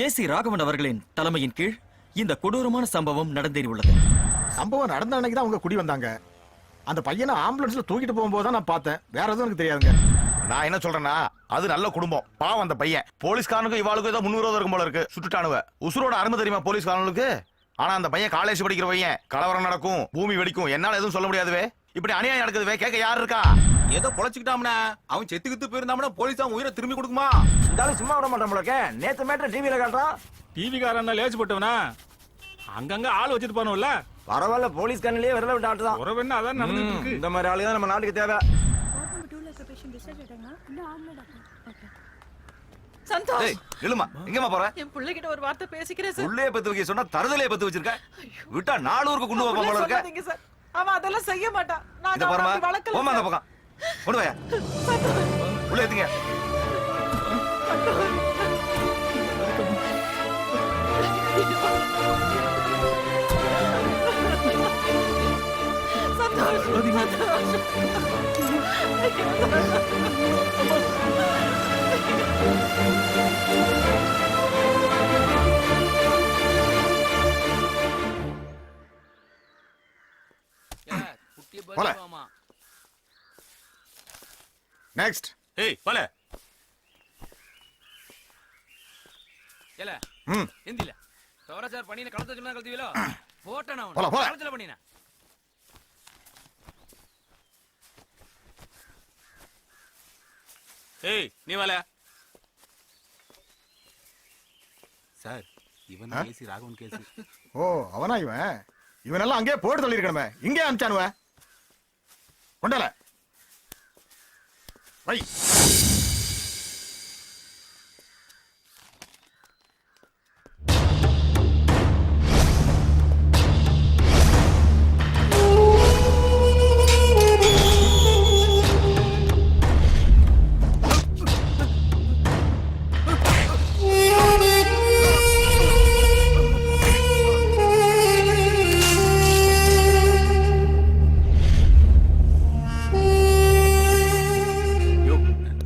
ஏசி ராகவன் அவர்களின் தலைமையின் கீழ் இந்த கொடூரமான சம்பவம் நடந்தேறியுள்ளது. சம்பவம் நடந்த அன்னைக்கு தான் அவங்க குடி வந்தாங்க. அந்த பையனை ஆம்புலன்ஸ்ல தூக்கிட்டு போகும்போது தான் நான் பார்த்தேன். வேற எதுவும் எனக்கு தெரியாதுங்க. நான் என்ன சொல்றேன்னா, அது நல்ல குடும்பம். பாவம் அந்த பையன். போலீஸ்காரனுக்கு இவாளுக்கு ஏதோ முன்விரோதம் இருக்கும் போல இருக்கு. சுட்டுட்டானுவ. உசுரோட அருமை தெரியுமா போலீஸ்காரனுக்கு? ஆனா அந்த பையன் காலேஜ் படிக்கிற பையன். கலவரம் நடக்கும், பூமி வெடிக்கும், என்னால எதுவும் சொல்ல முடியாதுவே. இப்படி அநியாயம் நடக்குதுவே, கேட்க யார் இருக்கா? ஏதோ பொழைச்சுக்கிட்டாம்னா அவன் செத்துக்கிட்டு போயிருந்தாம்னா போலீஸ் அவன் உயிரை திரும்பி கொடுக்குமா? இருந்தாலும் சும்மா விட மாட்டோம் போலக்கே. நேத்து மேட்டர் டிவியில காட்டுறான். டிவி காரன் லேச்சு போட்டவனா? அங்கங்க ஆள் வச்சிட்டு போனோம்ல. பரவாயில்ல, போலீஸ் கண்ணிலேயே விரல விட்டு ஆட்டுதான். உறவு என்ன அதான் நடந்துட்டு இருக்கு. இந்த மாதிரி ஆளு தான் நம்ம நாட்டுக்கு தேவை. சந்தோஷ் இல்லம்மா, எங்கம்மா போற? என் பிள்ளைகிட்ட ஒரு வார்த்தை பேசிக்கிறேன் சார். உள்ளே பத்து வைக்க சொன்னா தருதலையே பத்து வச்சிருக்க. விட்டா 4 ஊருக்கு கொண்டு போக போல இருக்க. சொல்லாதீங்க சார். அவன் அதெல்லாம் செய்ய மாட்டான். நான் இந்த பாருமா, அவனை வளர்க்கல போமா அந்த சார். பக்கம். கொண்டு வாயா. உள்ள ஏத்துங்க. போல. நெக்ஸ்ட். ஏய் போல. ஏல எந்தில தவற சார் பண்ணின கலத்த சொன்னா கலத்துவீலோ போட்டனா போல போல. கலத்தல பண்ணின. ஏய் நீ வால. சார் இவன் ஏசி ராகவன் கேஸ். ஓ அவனா இவன்? இவனெல்லாம் அங்கேயே போட்டு தள்ளி இருக்கணுமே. இங்கே அனுப்பிச்சானுவ. கொண்டால வை.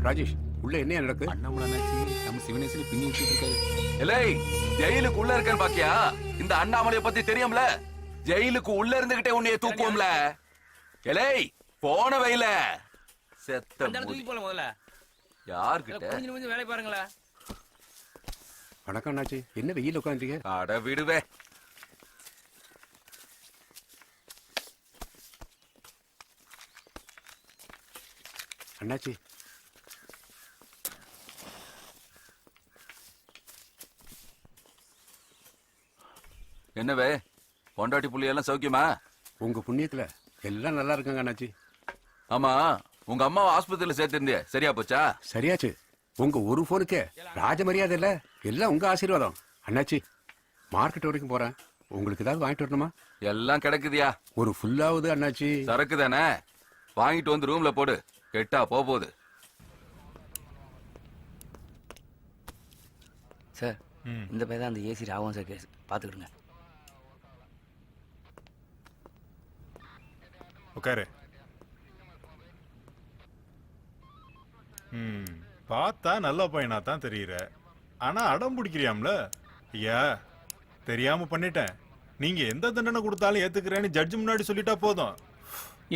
ராஜேஷ் உள்ள என்ன நடக்கு? நம்ம சிவனேசன் பின்னி வச்சுட்டு இருக்காரு. எலை ஜெயிலுக்கு உள்ள இருக்கேன்னு பாக்கியா? இந்த அண்ணாமலைய பத்தி தெரியும்ல? ஜெயிலுக்கு உள்ள இருந்துகிட்டே உன்னைய தூக்குவோம்ல. எலை போன வயல செத்த தூக்கி போல முதல்ல யார்கிட்ட கொஞ்சம் வேலை பாருங்களேன். வணக்கம் அண்ணாச்சி, என்ன வெயில் உட்காந்துருக்கீங்க? அட விடுவே. அண்ணாச்சி என்னவே பொண்டாட்டி புள்ளியெல்லாம் சௌக்கியமா? உங்க புண்ணியத்துல எல்லாம் நல்லா இருக்காங்க அண்ணாச்சி. ஆமா உங்க அம்மாவை ஆஸ்பத்திரியில சேர்த்திருந்திய சரியா போச்சா? சரியாச்சு. உங்க ஒரு போனுக்கே ராஜ மரியாதை இல்ல, எல்லாம் உங்க ஆசீர்வாதம். அண்ணாச்சி மார்க்கெட் வரைக்கும் போறேன், உங்களுக்கு ஏதாவது வாங்கிட்டு வரணுமா? எல்லாம் கிடைக்குதியா? ஒரு ஃபுல்லாவது அண்ணாச்சி. சரக்கு தானே, வாங்கிட்டு வந்து ரூம்ல போடு, கெட்டா போகுது. சார் இந்த பையன் தான் அந்த ஏசி ராகவன் சார் கேஸ் பார்த்துக்கிடுங்க. உட்காரு. பார்த்தா நல்ல பையனா தான் தெரியுற, ஆனா அடம் பிடிக்கிறியாம்ல. ஐயா தெரியாம பண்ணிட்டேன், நீங்க எந்த தண்டனை கொடுத்தாலும் ஏத்துக்கிறேன்னு ஜட்ஜ் முன்னாடி சொல்லிட்டா போதும்.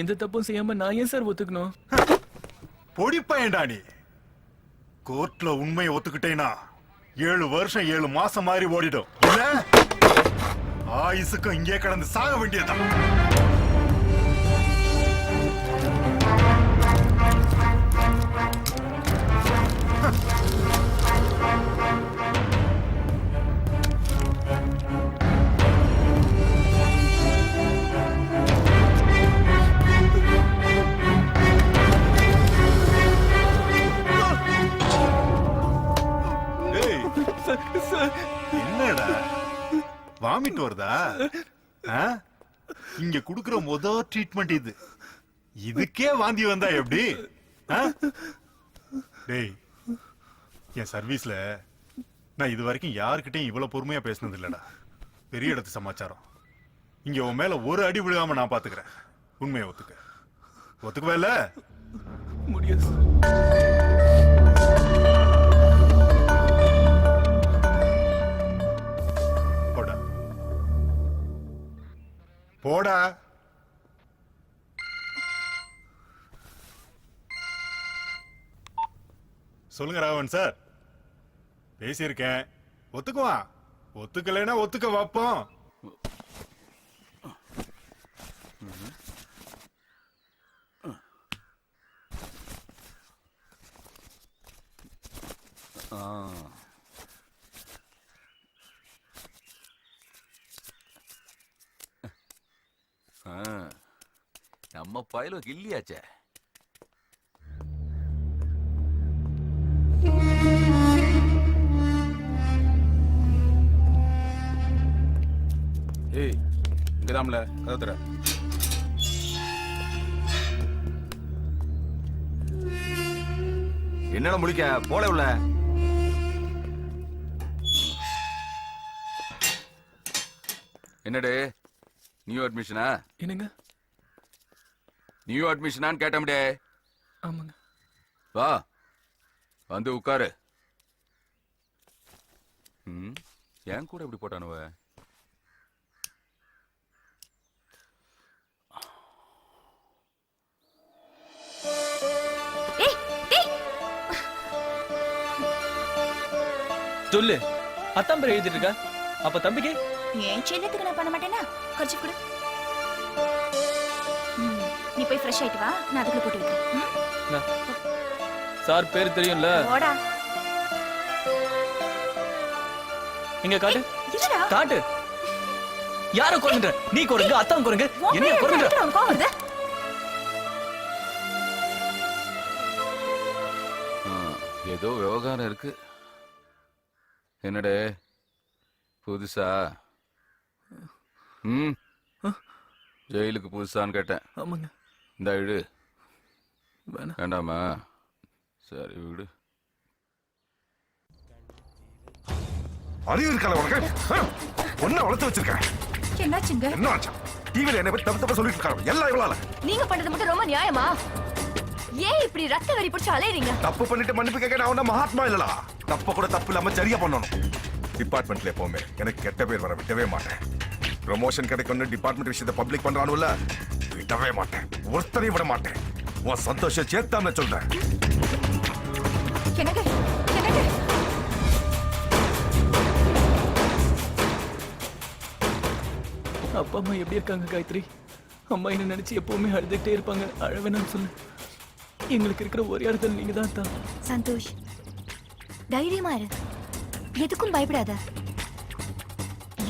எந்த தப்பும் செய்யாம நான் ஏன் சார் ஒத்துக்கணும்? பொடி பையன்டா நீ. கோர்ட்ல உண்மையை ஒத்துக்கிட்டேனா 7 வருஷம் 7 மாசம் மாதிரி ஓடிடும். இல்ல ஆயுசுக்கும் இங்கே கடந்து சாக வேண்டியதான். என்னடா வாமிட் வருதா? இங்க குடுக்கிற முதல் ட்ரீட்மெண்ட் இது. இதுக்கே வாந்தி வந்தா எப்படி? டேய் என் சர்வீஸ்ல நான் இது வரைக்கும் யாருக்கிட்டையும் இவ்வளவு பொறுமையா பேசினது இல்லடா. பெரிய இடத்து சமாச்சாரம். இங்க உன் மேல ஒரு அடி விழுகாம நான் பாத்துக்கிறேன். உண்மையை ஒத்துக்குவே இல்ல? முடியாது. போடா. சொல்லுங்க ராகவன் சார். பேசியிருக்கேன், ஒத்துக்குவான். ஒத்துக்கலைன்னா ஒத்துக்க வைப்போம். நம்ம பயலும் கில்லியாச்சே. ஏய் இங்கதாம்ல கதத்துற. என்னடா முடிக்க போல உள்ள. என்னடே நியூ அட்மிஷனா? என்னங்க நியூ அட்மிஷனான்னு கேட்டோம்டே. ஆமாங்க. வா வந்து உட்காரு. ஏன் கூட இப்படி போட்டானுவ? சொல்லு. அத்தான் பேர் எழுதிட்டு இருக்க. அப்ப தம்பிக்கு ஏன் செல்லத்துக்கு நான் பண்ண மாட்டேனா? கொஞ்சம் கொடு. நீ போய் ஃப்ரெஷ் ஆயிட்டு வா, நான் அதுக்குள்ள போட்டு வைக்கிறேன். சார் பேர் தெரியும்ல? போடா. இங்க காட்டு. இல்லடா. காட்டு. யார கொல்லுங்க? நீ கொல்லுங்க, அத்தான் கொல்லுங்க. என்ன கொல்லுங்க? கோவம் வருது. ஏதோ விவகாரம் இருக்கு. என்னடே புதுசா? ஜெயிலுக்கு புதுசான்னு கேட்டேன். ஆமாங்க. இந்த இடு. வேண்டாமா? சரி விடு. அறிவு இருக்கல உனக்கு? ஒன்ன வளர்த்து வச்சிருக்கேன். என்னாச்சுங்க? என்ன ஆச்சு? டிவில என்ன பத்தி தப்பு தப்பா சொல்லிட்டு இருக்காங்க. எல்லாம் இவளால. நீங்க பண்றது மட்டும் ரொம்ப நியாயமா? ஏன் இப்படி ரத்த வெறி பிடிச்சு அலையறீங்க? தப்பு பண்ணிட்டு மன்னிப்பு கேட்க நான் ஒன்றும் மகாத்மா இல்லடா. தப்பு கூட தப்பு இல்லாம சரியா பண்ணணும். டிபார்ட்மெண்ட்ல எப்பவுமே எனக்கு கெட்ட பேர் வர விட்டவே மாட்டேன். ப்ரமோஷன் கிடைக்கும்னு டிபார்ட்மெண்ட் விஷயத்தை பப்ளிக் பண்றானுல்ல, விடவே மாட்டேன். ஒருத்தரையும் விட மாட்டேன். உன் சந்தோஷம் சேர்த்தாம சொல்றேன். எனக்கு எனக்கு அப்பா அம்மா எப்படி இருக்காங்க காயத்ரி? அம்மா என்ன நினைச்சு எப்பவுமே அழுதுகிட்டே இருப்பாங்க. அழவேனான்னு சொல்லு. எங்களுக்கு இருக்கிற ஒரே ஆறுதல் நீங்க தான் தான். சந்தோஷ், தைரியமா இரு. எதுக்கும் பயப்படாத.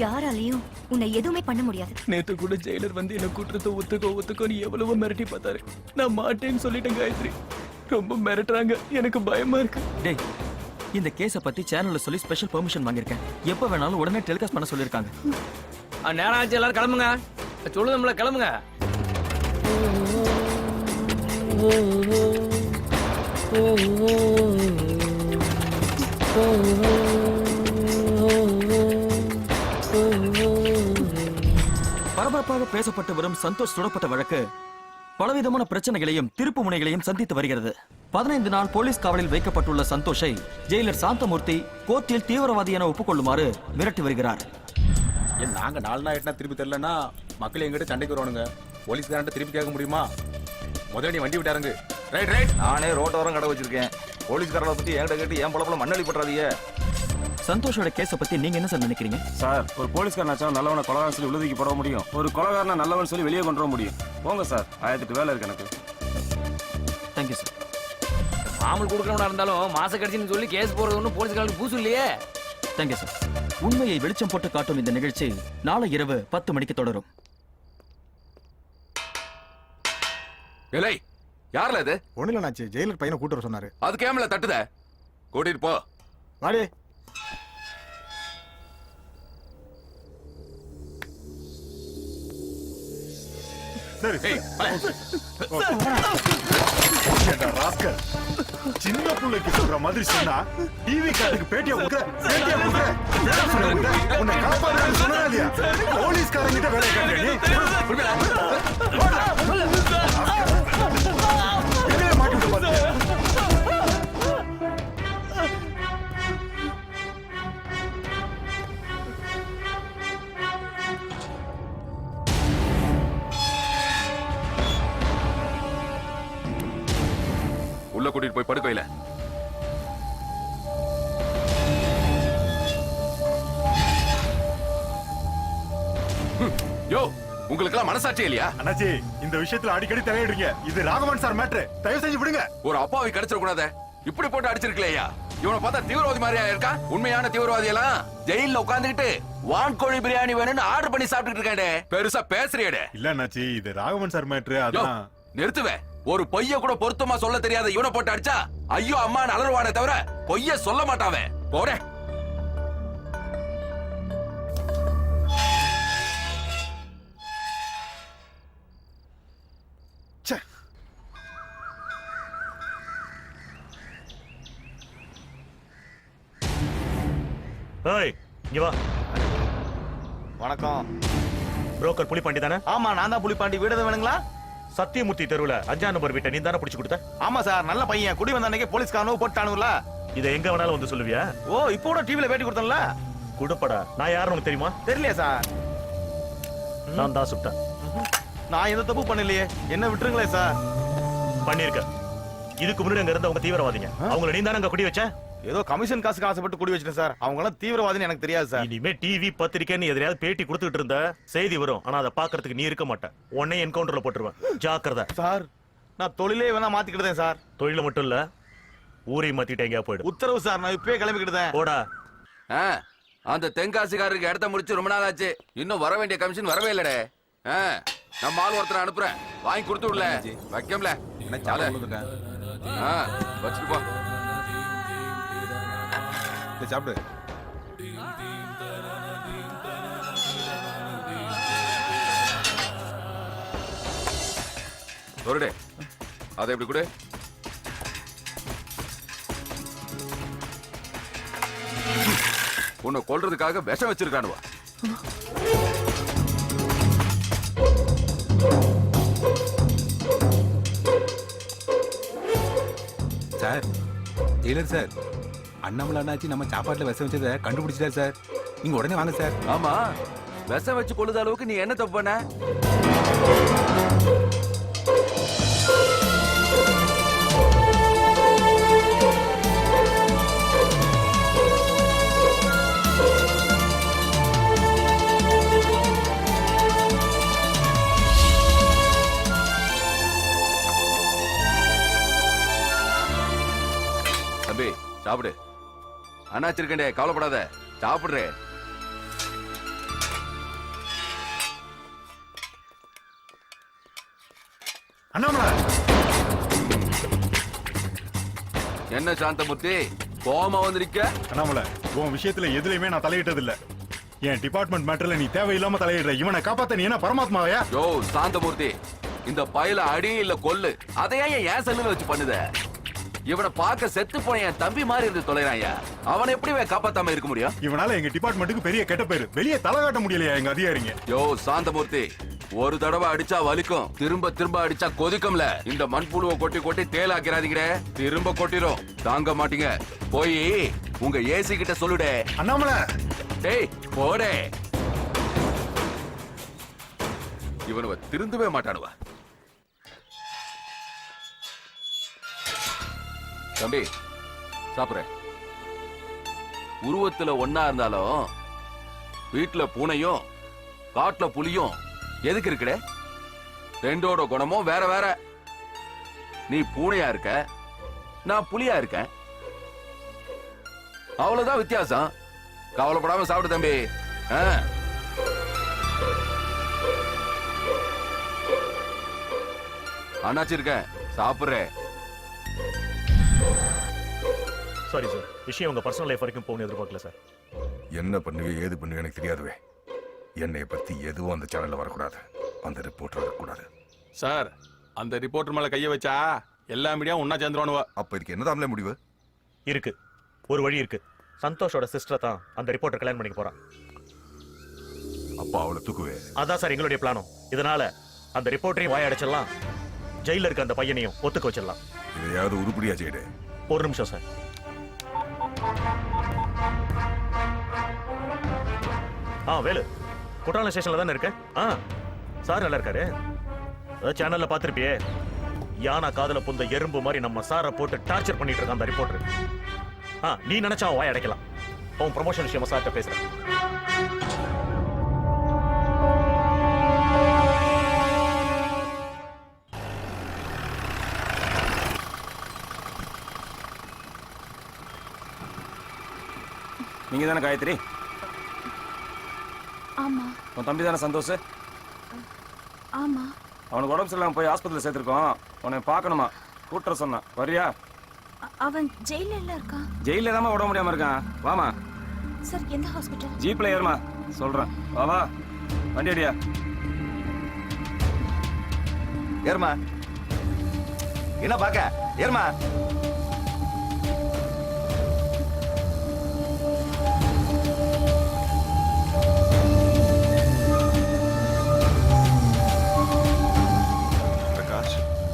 யாராலையும் உன்னை எதுவுமே பண்ண முடியாது. நேத்து கூட ஜெயிலர் வந்து என்ன கூட்டுறத ஒத்துக்கோன்னு எவ்வளவோ மிரட்டி பார்த்தாரு. நான் மாட்டேன்னு சொல்லிட்டேன் காயத்ரி. ரொம்ப மிரட்டுறாங்க. எனக்கு பயமா இருக்கு. டேய், இந்த கேஸ பத்தி சேனல்ல சொல்லி ஸ்பெஷல் பெர்மிஷன் வாங்கியிருக்கேன். எப்ப வேணாலும் உடனே டெலிகாஸ்ட் பண்ண சொல்லிருக்காங்க. நேரம் ஆச்சு, எல்லாரும் கிளம்புங்க. சொல்லுதம்ல, கிளம்புங்க. பரபரப்பாக பேசப்பட்டு வரும் சந்தோஷ் சுடப்பட்ட வழக்கு பலவிதமான பிரச்சனைகளையும் திருப்பு முனைகளையும் சந்தித்து வருகிறது. 15 நாள் போலீஸ் காவலில் வைக்கப்பட்டுள்ள சந்தோஷை ஜெயிலர் சாந்தமூர்த்தி கோர்ட்டில் தீவிரவாதி என ஒப்புக்கொள்ளுமாறு மிரட்டி வருகிறார். நாங்க 4 நாள் எட்டனா திருப்பி தரலன்னா மக்கள் எங்கிட்ட சண்டைக்கு வருவானுங்க. போலீஸ்காரன்ட்ட திருப்பி கேட்க முடியுமா? முதல்ல நீ வண்டி விட்டாருங்க. Right right. நானே ரோட்டோரம் கடை வச்சிருக்கேன். போலீஸ்காரனை பத்தி என்கிட்ட கேட்டு என் பொழப்புல மண்ணளி போட்டுறாதீங்க. சந்தோஷோட கேஸ பத்தி நீங்க என்ன சார் நினைக்கிறீங்க? சார், ஒரு போலீஸ்காரனாச்சா நல்லவனை கொலகாரன் சொல்லி உழுதிக்கு போட முடியும். ஒரு கொலகாரனா நல்லவன் சொல்லி வெளியே கொண்டு வர முடியும். போங்க சார், 1008 வேலை இருக்கு எனக்கு. Thank you sir. மாமல் கொடுக்கறவனா இருந்தாலும் மாச கடிச்சுன்னு சொல்லி கேஸ் போறது ஒன்றும் போலீஸ்காரனுக்கு பூசு இல்லையே. Thank you sir. உண்மையை வெளிச்சம் போட்டு காட்டும் இந்த நிகழ்ச்சி நாளை இரவு 10 மணிக்கு தொடரும். ஏலே, யார்ல இது? ஒண்ணுல நாச்சு ஜெயிலர் பையனை கூட்டு வர சொன்னாரு. அது கேமல தட்டுத. கூட்டிட்டு போ. வாடி. சரி. சின்ன பிள்ளைக்கு சொல்ற மாதிரி சொன்னா டிவி காரனுக்கு பேட்டியா கொடுக்குற. உன்னை காப்பாடுறேன்னு சொன்னா இல்லையா? போலீஸ்காரங்கிட்ட வேலை காட்டுறேன் நீ. எங்கேயே மாட்டி விட்டு பாருங்க. உள்ள கூட்டிட்டு போய் படுக்கையில. யோ, உங்களுக்கு எல்லாம் மனசாட்சி இல்லையா? அண்ணாச்சி, இந்த விஷயத்துல அடிக்கடி தலையிடுறீங்க. இது ராகவன் சார் மேட்ரு. தயவு செஞ்சு விடுங்க. ஒரு அப்பாவை கிடைச்சிட கூடாது. இப்படி போட்டு அடிச்சிருக்கலையா? இவனை பார்த்தா தீவிரவாதி மாதிரியா இருக்கா? உண்மையான தீவிரவாதி எல்லாம் ஜெயில உட்கார்ந்துகிட்டு வான்கோழி பிரியாணி வேணும்னு ஆர்டர் பண்ணி சாப்பிட்டுட்டு இருக்காடே. பெருசா பேசுறியடே. இல்ல அண்ணாச்சி, இது ராகவன் சார் மேட்ரு. அதான் நிறுத்துவே. ஒரு பொய்ய கூட பொருத்தமா சொல்ல தெரியாத இவனை போட்டு அடிச்சா ஐயோ அம்மான்னு அலறுவானே தவிர பொய்ய சொல்ல மாட்டாவே. போறே. ஏய், இங்க வா. வணக்கம். புரோக்கர் புலிப்பாண்டி தானே? ஆமா, நான் தான் புலிப்பாண்டி. வீடு வேணுங்களா? சத்தியமூர்த்தி தெருவுல 5ஆம் நம்பர் வீட்டை நீ தானே பிடிச்சு கொடுத்த? ஆமா சார், நல்ல பையன். குடி வந்த அன்னைக்கு போலீஸ்காரனும் போட்டானுல. இதை எங்க வேணாலும் வந்து சொல்லுவியா? ஓ, இப்போ கூட டிவில பேட்டி கொடுத்தேன்ல. குடுப்படா. நான் யாருன்னு உனக்கு தெரியுமா? தெரியலையா சார்? நான் தான் சுட்டேன். நான் எந்த தப்பு பண்ணலையே. என்ன விட்டுருங்களே சார். பண்ணிருக்க. இதுக்கு முன்னாடி அங்க இருந்த அவங்க தீவிரவாதிங்க. அவங்கள நீ தானே அங்க குடி வச்ச? ஏதோ கமிஷன் காசுக்கு ஆசைப்பட்டு குடி வச்சிட்டேன் சார். அவங்க எல்லாம் தீவிரவாதின்னு எனக்கு தெரியாது சார். இனிமே டிவி பத்திரிக்கைன்னு எதிரையாவது பேட்டி கொடுத்துட்டு இருந்த செய்தி வரும். ஆனா அதை பாக்குறதுக்கு நீ இருக்க மாட்ட. உன்னை என்கவுண்டர்ல போட்டுருவேன். ஜாக்கிரதை சார். நான் தொழிலே வேணா மாத்திக்கிட்டேன் சார். தொழில மட்டும் இல்ல, ஊரை மாத்திட்டு எங்கயா போயிடு. உத்தரவு சார். நான் இப்பவே கிளம்பிக்கிட்டேன். போடா. அந்த தென்காசிக்காரருக்கு இடத்த முடிச்சு ரொம்ப நாள் ஆச்சு. இன்னும் வர வேண்டிய கமிஷன் வரவே இல்லடே. நம்ம ஆள் ஒருத்தர் அனுப்புறேன். வாங்கி கொடுத்து விடல. வைக்கம்ல. வச்சுட்டு போ. சாப்பிடு. ஒருடே, அதை எப்படி கொடு. உன்னை கொல்றதுக்காக விஷம் வச்சிருக்கானுவா. சார் டெய்லர் சார், அண்ணாமலை அண்ணாச்சி நம்ம சாப்பாட்டுல விஷம் வச்சதை கண்டுபிடிச்சிட்டார் சார். நீங்க உடனே வாங்க சார். ஆமா, விஷம் வச்சு கொள்ளுத அளவுக்கு நீ என்ன தப்பு பண்ண? தம்பி சாப்பிடு. அண்ணாச்சி இருக்கண்டே, கவலைப்படாத, சாப்பிடுறே. அண்ணாமலை, என்ன சாந்தமூர்த்தி கோமா வந்திருக்க? அண்ணாமலை, உன் விஷயத்துல எதுலயுமே நான் தலையிட்டது இல்ல. என் டிபார்ட்மெண்ட் மேட்டர்ல நீ தேவையில்லாம தலையிடுற. இவனை காப்பாத்த நீ என்ன பரமாத்மாவையா? யோ சாந்தமூர்த்தி, இந்த பயல அடி இல்ல கொல்லு, அதையா என் செல்லுல வச்சு பண்ணுத? இவனை பார்க்க செத்து போன என் தம்பி மாதிரி இருந்து தொலைறாயா, அவனை எப்படி காப்பாத்தாம இருக்க முடியும்? இவனால எங்க டிபார்ட்மெண்ட்டுக்கு பெரிய கெட்ட பேரு, வெளியே தலை காட்ட முடியலையா எங்க அதிகாரிங்க? யோ சாந்தமூர்த்தி, ஒரு தடவை அடிச்சா வலிக்கும், திரும்ப திரும்ப அடிச்சா கொதிக்கும்ல. இந்த மண்புழுவை கொட்டி கொட்டி தேலாக்கிறாதீங்க, திரும்ப கொட்டிரும், தாங்க மாட்டீங்க. போய் உங்க ஏசி கிட்ட சொல்லுடே. அண்ணாமலை, டேய் போடே. இவனுவ திருந்தவே மாட்டானுவ. தம்பி சாப்பிடுற. உருவத்துல ஒன்னா இருந்தாலும் வீட்டுல பூனையும் காட்டுல புலியும் எதுக்கு இருக்குடே? ரெண்டோட குணமும் வேற வேற. நீ பூனையா இருக்க, நான் புலியா இருக்கேன், அவ்வளவுதான் வித்தியாசம். கவலைப்படாம சாப்பிடு தம்பி. அண்ணாச்சி இருக்கேன், சாப்பிடுறேன். சாரி சார், விஷயம் உங்க பர்சனல் லைஃப் வரைக்கும் போகணும் எதிர்பார்க்கல சார். என்ன பண்ணுவே ஏது பண்ணுவே எனக்கு தெரியாதுவே. என்னைய பத்தி எதுவும் அந்த சேனல்ல வரக்கூடாது, அந்த ரிப்போர்ட்டர் வரக்கூடாது. சார், அந்த ரிப்போர்ட்டர் மேல கைய வச்சா எல்லா மீடியா ஒன்னா சேர்ந்துருவானுவ. அப்ப இதுக்கு என்ன தாமலே முடிவு இருக்கு? ஒரு வழி இருக்கு. சந்தோஷோட சிஸ்டர் தான் அந்த ரிப்போர்ட்டர் கல்யாணம் பண்ணிக்க போறான். அப்பா அவளை தூக்குவே. அதான் சார் எங்களுடைய பிளானும். இதனால அந்த ரிப்போர்ட்டரையும் வாய அடைச்சிடலாம், ஜெயில இருக்க அந்த பையனையும் ஒத்துக்க வச்சிடலாம். இதையாவது உருப்படியா செய்யுடு. ஒரு நிமிஷம் சார். வேலு குற்றாலம் ஸ்டேஷன்ல தானே இருக்க? சார் நல்லா இருக்காரு. சேனல்ல பாத்திருப்பியே, யானா காதல புந்த எறும்பு மாதிரி நம்ம சாரை போட்டு டார்ச்சர் பண்ணிட்டு இருக்கான் அந்த ரிப்போர்ட்டர். நீ நினைச்சா வாய் அடைக்கலாம். உன் ப்ரமோஷன் விஷயமா சார்ட்ட பேசுறேன். நீங்க தானே காயத்ரி? ஆமா. உன் தம்பி தானே சந்தோஷ்? ஆமா. அவனுக்கு உடம்பு சரியில்லாம போய் ஆஸ்பத்திரியில் சேர்த்திருக்கோம். உன்னை பார்க்கணுமா, கூட்டுற சொன்னான். வரியா? அவன் ஜெயில இருக்கான். ஜெயில தான் உடம்பு முடியாம இருக்கான். வாமா. சார், எந்த ஹாஸ்பிட்டல்? ஜீப்ல ஏறுமா, சொல்றேன். வா வண்டி அடியா. ஏறுமா. என்ன பாக்க? ஏறுமா.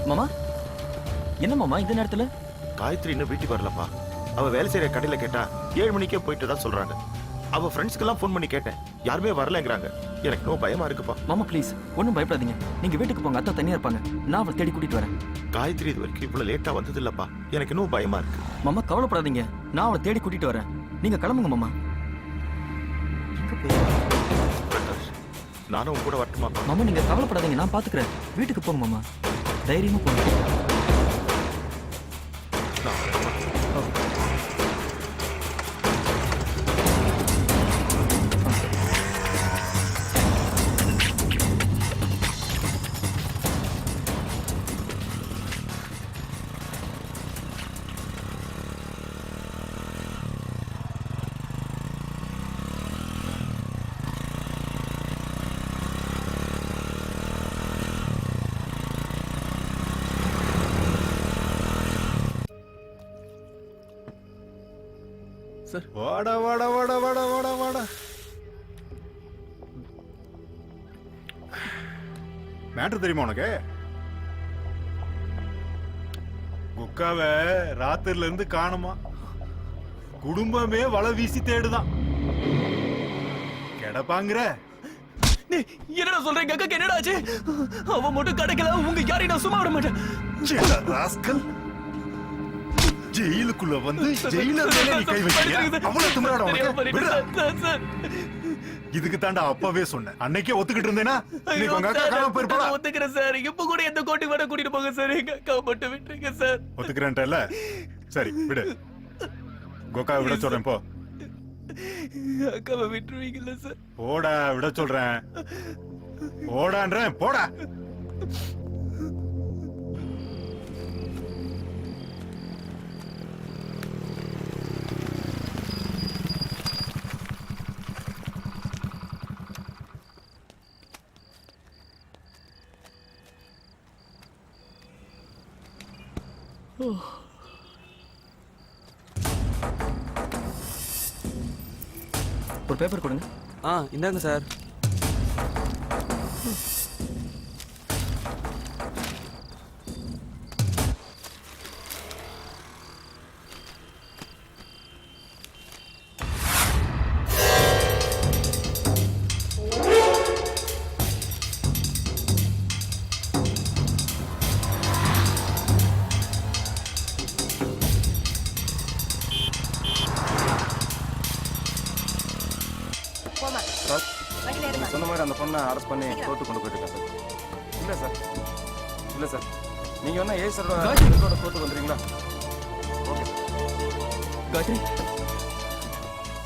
மாமா, என்ன மாமா இந்த நேரத்துல? காயத்ரி இன்னும் வீட்டுக்கு வரலப்பா. அவ வேலை செய்யற கடையில கேட்டா 7 மணிக்கே போயிட்டு தான் சொல்றாங்க. அவ ஃப்ரெண்ட்ஸ்க்கெல்லாம் ஃபோன் பண்ணி கேட்டேன், யாருமே வரலங்கிறாங்க. எனக்கு இன்னும் பயமா இருக்குப்பா. மாமா ப்ளீஸ், ஒன்றும் பயப்படாதீங்க. நீங்க வீட்டுக்கு போங்க, அத்தா தனியா இருப்பாங்க. நான் அவளை தேடி கூட்டிட்டு வரேன். காயத்ரி இது வரைக்கும் இவ்வளவு லேட்டா வந்தது இல்லப்பா, எனக்கு இன்னும் பயமா இருக்கு. மாமா கவலைப்படாதீங்க, நான் அவளை தேடி கூட்டிட்டு வரேன். நீங்க கிளம்புங்க மாமா. நானும் கூட வரட்டுமா? மாமா நீங்க கவலைப்படாதீங்க, நான் பாத்துக்கிறேன். வீட்டுக்கு போங்க மாமா, தைரியமா போங்க. வாடா வாடா வாடா வாடா வாடா வாடா. மேட்ரு தெரியுமா உனக்கு? கொக்காவை ராத்திரில இருந்து காணுமா, குடும்பமே வலை வீசி தேடுதான். கிடப்பாங்கிற என்னடா சொல்றீங்க? அக்கா என்னடா ஆச்சு? அவ மட்டும் கிடைக்கல, உங்க யாரையும் நான் சும்மா விட மாட்டேன். ராஸ்கல், ஜெயிலுக்குள்ள வந்து ஜெயிலர் மேல நீ கை வைக்கிறியா? அவ்வளவு திமிராடா உனக்கு? இதுக்கு தாண்டா அப்பவே சொன்னேன். அன்னைக்கே ஒத்துக்கிட்டு இருந்தேனா நீ உங்க அக்கா காணாம போயிருப்பா. ஒத்துக்கிறேன் சார். இப்ப கூட எந்த கோட்டி வர கூட்டிட்டு போங்க சார். எங்க அக்கா மட்டும் விட்டுருங்க சார். ஒத்துக்கிறேன்ட்டல, சரி விடு. கோகா விட சொல்றேன் போ. அக்காவை விட்டுருவீங்கல்ல சார்? போடா, விட சொல்றேன். போடான்றேன், போடா. ஒரு பேப்பர் கொடுங்க. இந்தாங்க சார். சொன்ன மாதிரி அந்த பொண்ணை அரெஸ்ட் பண்ணி கோர்ட்டு கொண்டு போயிட்டு சார். இல்லை சார், இல்லை சார், நீங்க வேணா ஏசரோட கோர்ட்டுக்கு வந்துடுறீங்களா? Okay Gayathri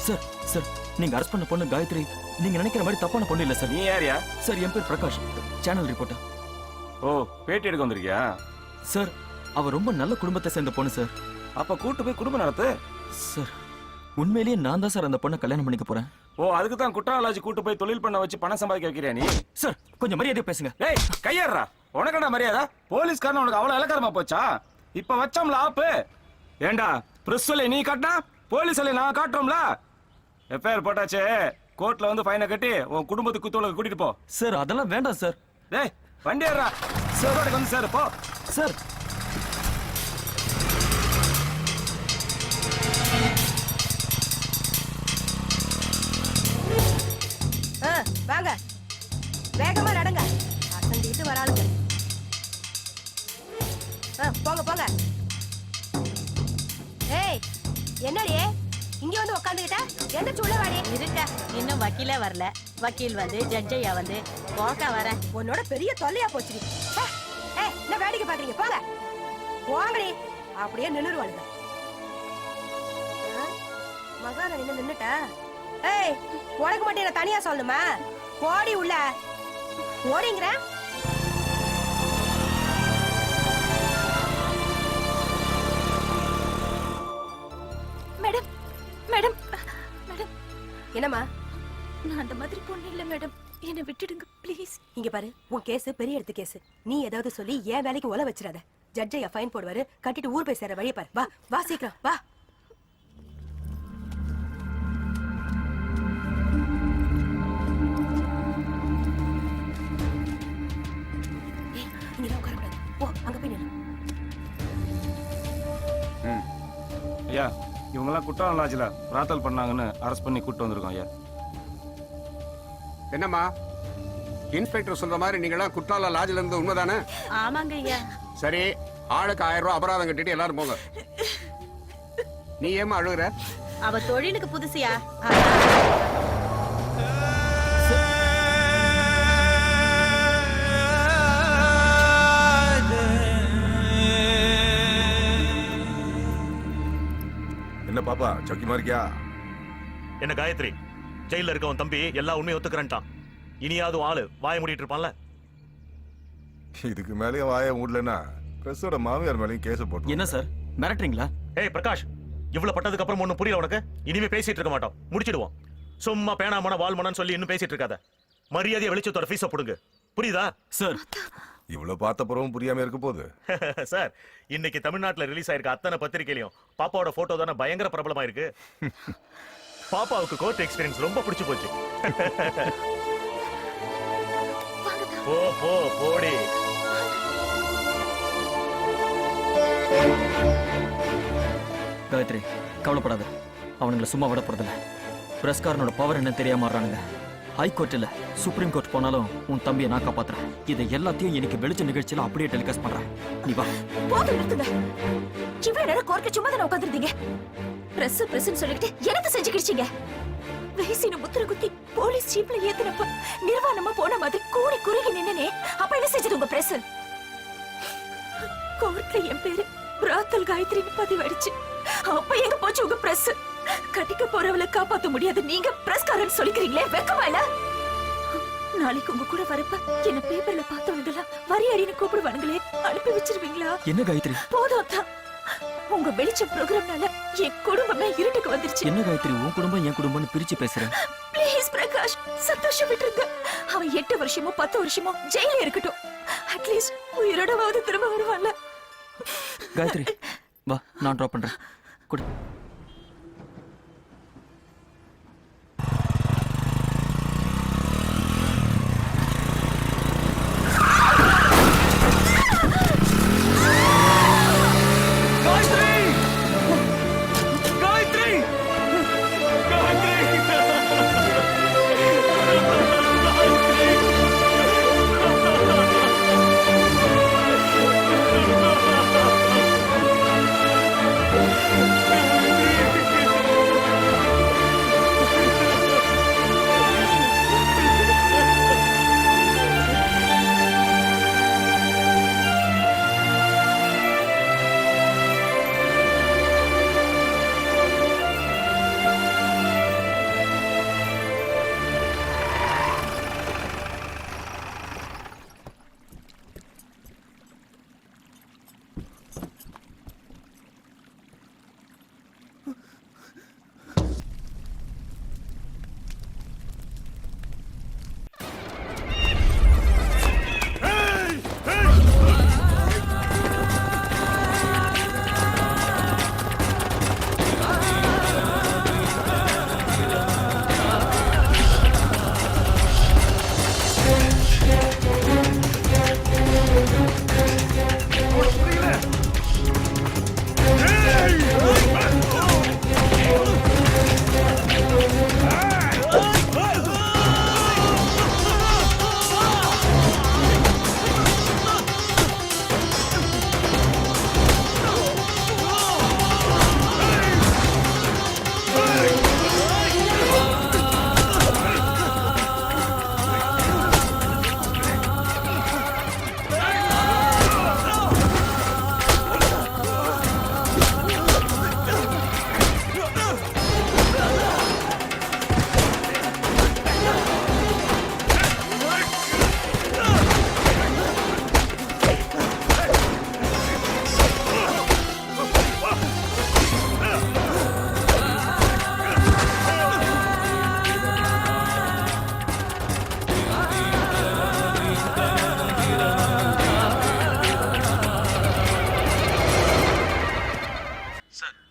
sir. சார், நீங்க அரெஸ்ட் பண்ண பொண்ணு காயத்ரி நீங்க நினைக்கிற மாதிரி தப்பான பொண்ணு இல்ல சார். நீ யாரியா? சார், என் பேர் பிரகாஷ், சேனல் ரிப்போர்ட்டர். ஓ, பேட்டி எடுக்க வந்திருக்கியா? சார், அவ ரொம்ப நல்ல குடும்பத்தை சேர்ந்த பொண்ணு சார். அப்ப கூட்டு போய் குடும்பம் நடத்து. சார், உண்மையிலேயே நான் தான் சார் அந்த பொண்ணை கல்யாணம் பண்ணிக்க போறேன். ஓ, அதுக்கு தான் குற்றாலாஜி கூட்டு போய் தொழில் பண்ண வச்சு பணம் சம்பாதிக்க வைக்கிறியா நீ? சார், கொஞ்சம் மரியாதையா பேசுங்க. ஏய், கையேறா. உனக்கடா மரியாதை? போலீஸ்காரன் உனக்கு அவ்வளவு இலக்காரமா போச்சா? இப்ப வச்சோம்ல ஆப்பு. ஏண்டா, பிரஸ்ல நீ காட்டினா போலீஸ்ல நான் காட்டுறோம்ல. எஃப்ஐஆர் போட்டாச்சே, கோர்ட்ல வந்து ஃபைனை கட்டி உன் குடும்பத்துக்கு குத்தோலுக்கு கூட்டிட்டு போ. சார், அதெல்லாம் வேண்டாம் சார். டேய், வண்டி ஏறா. சார், வந்து சார் போ. சார், வாங்க, வேகமா நடங்க. அசந்திட்டு வராளுங்க. போங்க போங்க. ஏய், என்னடியே இங்க வந்து உட்காந்துக்கிட்ட? என்ன சொல்ல வாடி இருக்க? இன்னும் வக்கீலே வரல. வக்கீல் வந்து ஜட்ஜையா வந்து போக்கா வர. உன்னோட பெரிய தொல்லையா போச்சு. என்ன வேடிக்கை பாக்குறீங்க? போங்க போங்கடி. அப்படியே நின்னுருவாளுங்க. மகாராணி நின்னுட்டா? ஏய், உனக்கு மட்டும் என்ன தனியா சொல்லணுமா? போடி உள்ள. ஓடிங்கிற மேடம், மேடம், மேடம். என்னம்மா? நான் அந்த மாதிரி பொண்ணு இல்ல மேடம். என்னை விட்டுடுங்க ப்ளீஸ். இங்க பாரு, உன் கேஸ் பெரிய எடுத்து கேஸ். நீ ஏதாவது சொல்லி ஏன் வேலைக்கு ஒல வச்சிடாத. ஜட்ஜையா ஃபைன் போடுவாரு. கட்டிட்டு ஊர் போய் சேர வழிய பாரு. வா வா, சீக்கிரம் வா. ஐயா, இவங்கெல்லாம் குற்றாலம் லாட்ஜில் பிரார்த்தல் பண்ணாங்கன்னு அரெஸ்ட் பண்ணி கூட்டு வந்திருக்கோம் ஐயா. என்னம்மா, இன்ஸ்பெக்டர் சொல்ற மாதிரி நீங்களாம் குற்றாலம் லாட்ஜில் இருந்து உண்மைதானே? ஆமாங்க ஐயா. சரி, ஆளுக்கு 1000 ரூபாய் அபராதம் கட்டிட்டு எல்லாரும் போங்க. நீ ஏமா அழுகுற? அவ தொழிலுக்கு புதுசியா? என்ன பாப்பா, சௌக்கியமா இருக்கியா? என்ன காயத்ரி, ஜெயில இருக்கவன் தம்பி எல்லா உண்மையை ஒத்துக்கிறேன்ட்டான். இனியாவது ஆளு வாய மூடிட்டு இருப்பான்ல. இதுக்கு மேலே வாய மூடலன்னா பிரஸோட மாமியார் மேலேயும் கேஸ் போட்டு. என்ன சார், மிரட்டுறீங்களா? ஏய் பிரகாஷ், இவ்வளவு பட்டதுக்கு அப்புறம் ஒண்ணும் புரியல உனக்கு? இனிமே பேசிட்டு இருக்க மாட்டோம், முடிச்சிடுவோம். சும்மா பேனாமன வால்மனன்னு சொல்லி இன்னும் பேசிட்டு இருக்காத. மரியாதையை வெளிச்சத்தோட ஃபீஸ போடுங்க, புரியுதா? சார், இவ்வளவு பார்த்த பிறகும் புரியாம இருக்க போகுது. சார், இன்னைக்கு தமிழ்நாட்டுல ரிலீஸ் ஆயிருக்க அத்தனை பத்திரிகையிலையும் பாப்பாவோட போட்டோ தானே பயங்கர பிரபலமா இருக்கு. பாப்பாவுக்கு கோர்ட் எக்ஸ்பீரியன்ஸ் ரொம்ப பிடிச்சு போச்சு. போ போ போடி. காயத்ரி கவலைப்படாத, அவனுங்களை சும்மா விட போறதில்ல. பிரஸ்காரனோட பவர் என்ன தெரியாம மாறானுங்க. ஹைகோர்ட் இல்ல சுப்ரீம் கோர்ட் போனாலும் உன் தம்பியை நான் காப்பாத்துறேன். இதை எல்லாத்தையும் இன்னைக்கு வெளிச்ச நிகழ்ச்சியில அப்படியே டெலிகாஸ்ட் பண்றேன். நீ வா. போதும் நிறுத்துங்க. இவ்வளவு நேரம் கோர்ட்ல சும்மா தானே உட்காந்துருந்தீங்க. பிரஸ் பிரஸ்ன்னு சொல்லிட்டு எனக்கு செஞ்சு கிடிச்சீங்க. வயசின முத்திர குத்தி போலீஸ் ஜீப்ல ஏத்தினப்ப நிர்வாணமா போன மாதிரி கூடி குறுகி நின்னனே, அப்ப என்ன செஞ்சது உங்க பிரஸ்? கோர்ட்ல என் பேரு பிராத்தல் காயத்ரின்னு பதிவாயிடுச்சு. அப்ப எங்க போச்சு உங்க பிரஸ்? கட்டிக்க போறவளை காப்பாத்த முடியாது நீங்க பிரஸ்காரன் சொல்லிக்கிறீங்களே, வெக்கமா இல்ல? நாளைக்கு உங்க கூட வரப்ப என்ன பேப்பர்ல பார்த்தவங்களா வரி அடின்னு கூப்பிடுவானுங்களே, அனுப்பி வச்சிருவீங்களா? என்ன காயத்ரி? போதும் தான். உங்க வெளிச்ச ப்ரோகிராம்னால என் குடும்பமே இருட்டுக்கு வந்துருச்சு. என்ன காயத்ரி உன் குடும்பம் என் குடும்பம்னு பிரிச்சு பேசுறேன்? ப்ளீஸ் பிரகாஷ், சந்தோஷம் விட்டுருங்க. அவன் 8 வருஷமோ 10 வருஷமோ ஜெயில இருக்கட்டும். அட்லீஸ்ட் உயிரோடவாவது திரும்ப வருவான்ல. காயத்ரி வா, நான் டிராப் பண்றேன். குடு.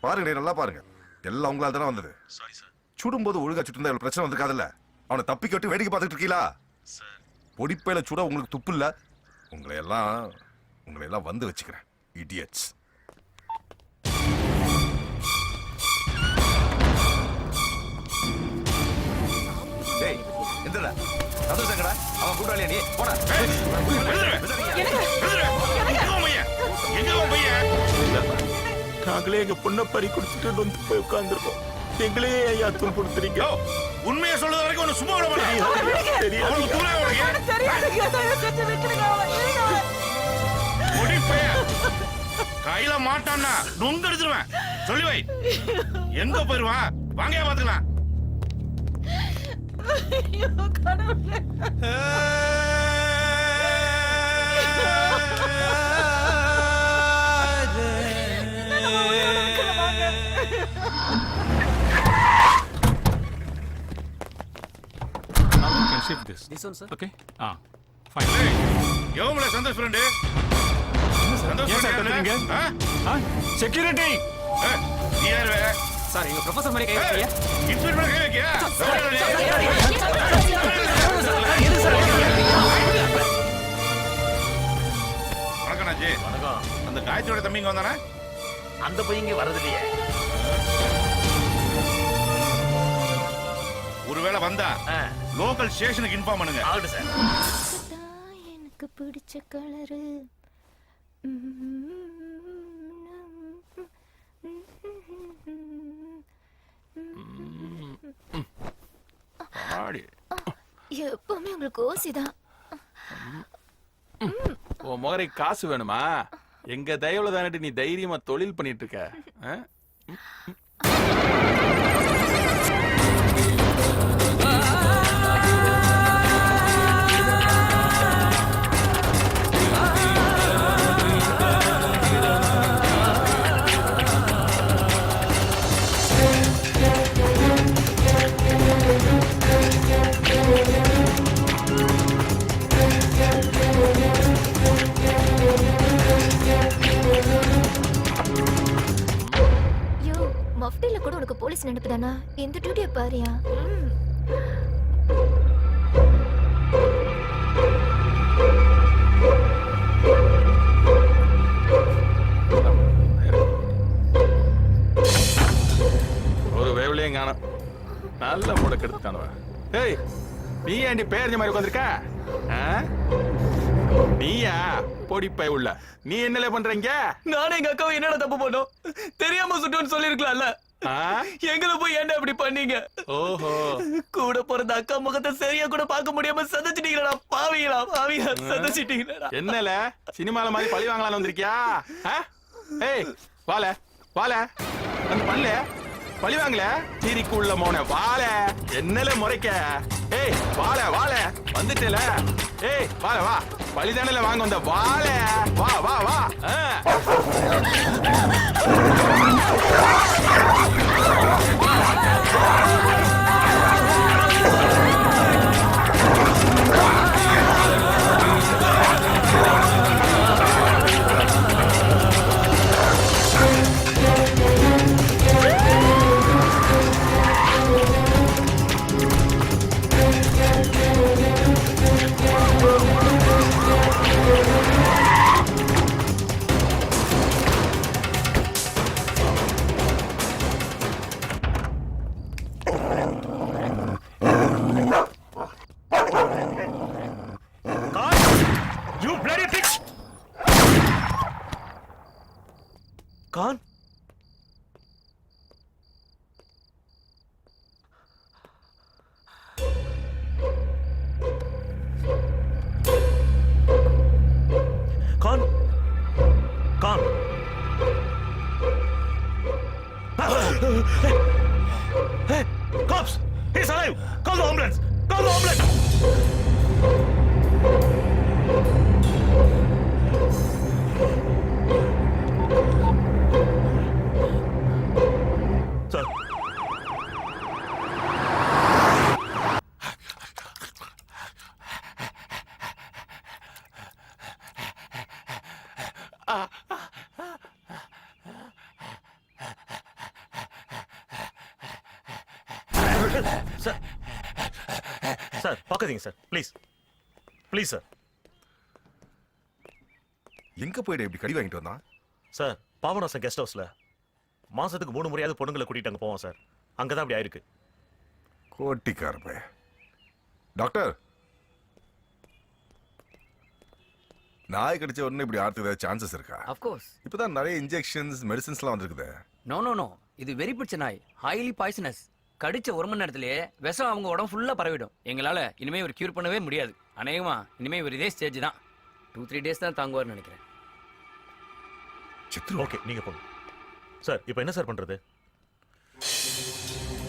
பாருங்க, நல்லா பாருங்க. எல்லாம் உங்களால தானே வந்தது. சுடும்போது ஒழுங்கா சுட்டு இவ்வளவு பிரச்சனை வந்திருக்காதுல்ல. அவனை தப்பி கட்டு வேடிக்கை பார்த்துட்டு இருக்கீங்களா? பொடிப்பையில சுட உங்களுக்கு துப்பு இல்ல. உங்களை எல்லாம் வந்து வச்சுக்கிறேன். இடியட்ஸ். டேய் எந்தடா சந்தோஷங்கடா, அவன் கூட்டாளியா நீ? போடா. நாங்களே எங்க பொண்ணை பறி குடிச்சிட்டு வந்து போய் உட்கார்ந்துருக்கோம். எங்களே ஐயா துன்புறுத்துறீங்க. உண்மையை சொல்றது வரைக்கும் ஒண்ணு சும்மா விட மாட்டேன். கையில மாட்டான்னா நொங்க எடுத்துருவேன். சொல்லி வை. எங்க போயிருவான்? வாங்க பாத்துக்கலாம். Shift this. This one, sir. Okay. Fine. எவங்கள Santhosh friend? Santhosh Yes, sir. கத்துறீங்க. Security. நீ யாரு? சார், எங்க ப்ரொஃபசர் மாதிரி கை வைக்கீங்க. இன்ஸ்பெக்டர் மேல கை வைக்கியா? வணக்கம் அண்ணாஜி. வணக்கம். அந்த காயத்ரியோட தம்பி இங்க வந்தானே? அந்த பையன் இங்க வரது இல்லையே. ஒருவேளை வந்தா லோக்கல் ஸ்டேஷனுக்கு இன்ஃபார்ம் பண்ணுங்க. ஆகட்டும் சார். எனக்கு பிடிச்ச கலரு எப்பவுமே உங்களுக்கு ஓசிதான். உன் முகரை காசு வேணுமா? எங்க தயவுல தானே நீ தைரியமா தொழில் பண்ணிட்டு இருக்க. மஃப்டில கூட உனக்கு போலீஸ் நினைப்புதானா? இந்த டியூட்டியை பாரியா. ஒரு வேவலையும் காணும். நல்ல முடக்கு எடுத்துக்கானுவ. ஏய், நீ ஏண்டி பேரஞ்ச மாதிரி உட்காந்துருக்க? நீயா பொடிப்பை உள்ள நீ என்னல பண்றீங்க? நானே எங்க அக்காவை என்னடா தப்பு பண்ணோம்? தெரியாம சுட்டோன்னு சொல்லிருக்கலாம்ல. எங்களை போய் ஏன்டா இப்படி பண்ணீங்க? ஓஹோ, கூட பிறந்த அக்கா முகத்தை சரியா கூட பார்க்க முடியாம சதைச்சிட்டீங்களா? பாவிங்களா பாவியா சதைச்சிட்டீங்களா? என்னல சினிமால மாதிரி பழி வாங்கலாம்னு வந்திருக்கியா? ஏய் வால வால வந்து பண்ணல பழி வாங்கல சீரிக்குள்ள மோன வால என்னல முறைக்க? ஏய் வால வால வந்துட்டல. ஏய் வால வா பழிதானல வாங்க வந்த வால வா வா வா. You bloody bitch! Khan? Khan? Khan? Hey! Cops! He's alive! Call the ambulance! Call the ambulance! Sir. Sir. Sir, பார்க்காதீங்க சார். ப்ளீஸ். Please sir. எங்க போயிட இப்படி கடி வாங்கிட்டு வந்தான்? சார், பாபநாசம் கெஸ்ட் ஹவுஸ்ல மாசத்துக்கு 3 முறையாவது பொண்ணுங்களை கூட்டிட்டு அங்க போவோம் சார். அங்கதான் அப்படி ஆயிருக்கு. கோட்டிக்கார பைய. டாக்டர், நாய் கடிச்ச உடனே இப்படி ஆறதுக்கு சான்சஸ் இருக்கா? Of course. இப்பதான் நிறைய இன்ஜெக்ஷன்ஸ் மெடிசின்ஸ்லாம் வந்திருக்குது. நோ நோ நோ, இது வெறி பிடிச்ச நாய். Highly poisonous. கடிச்ச 1 மணி நேரத்திலேயே விஷம் அவங்க உடம்பு ஃபுல்லா பரவிடும். எங்களால இனிமே ஒரு கியூர் பண்ணவே முடியாது. அநேகமா இனிமே ஒரு இதே ஸ்டேஜ் தான். 2-3 டேஸ் தான் தாங்குவார்னு நினைக்கிறேன். சித்ரு, ஓகே நீங்க போங்க. சார், இப்போ என்ன சார் பண்றது?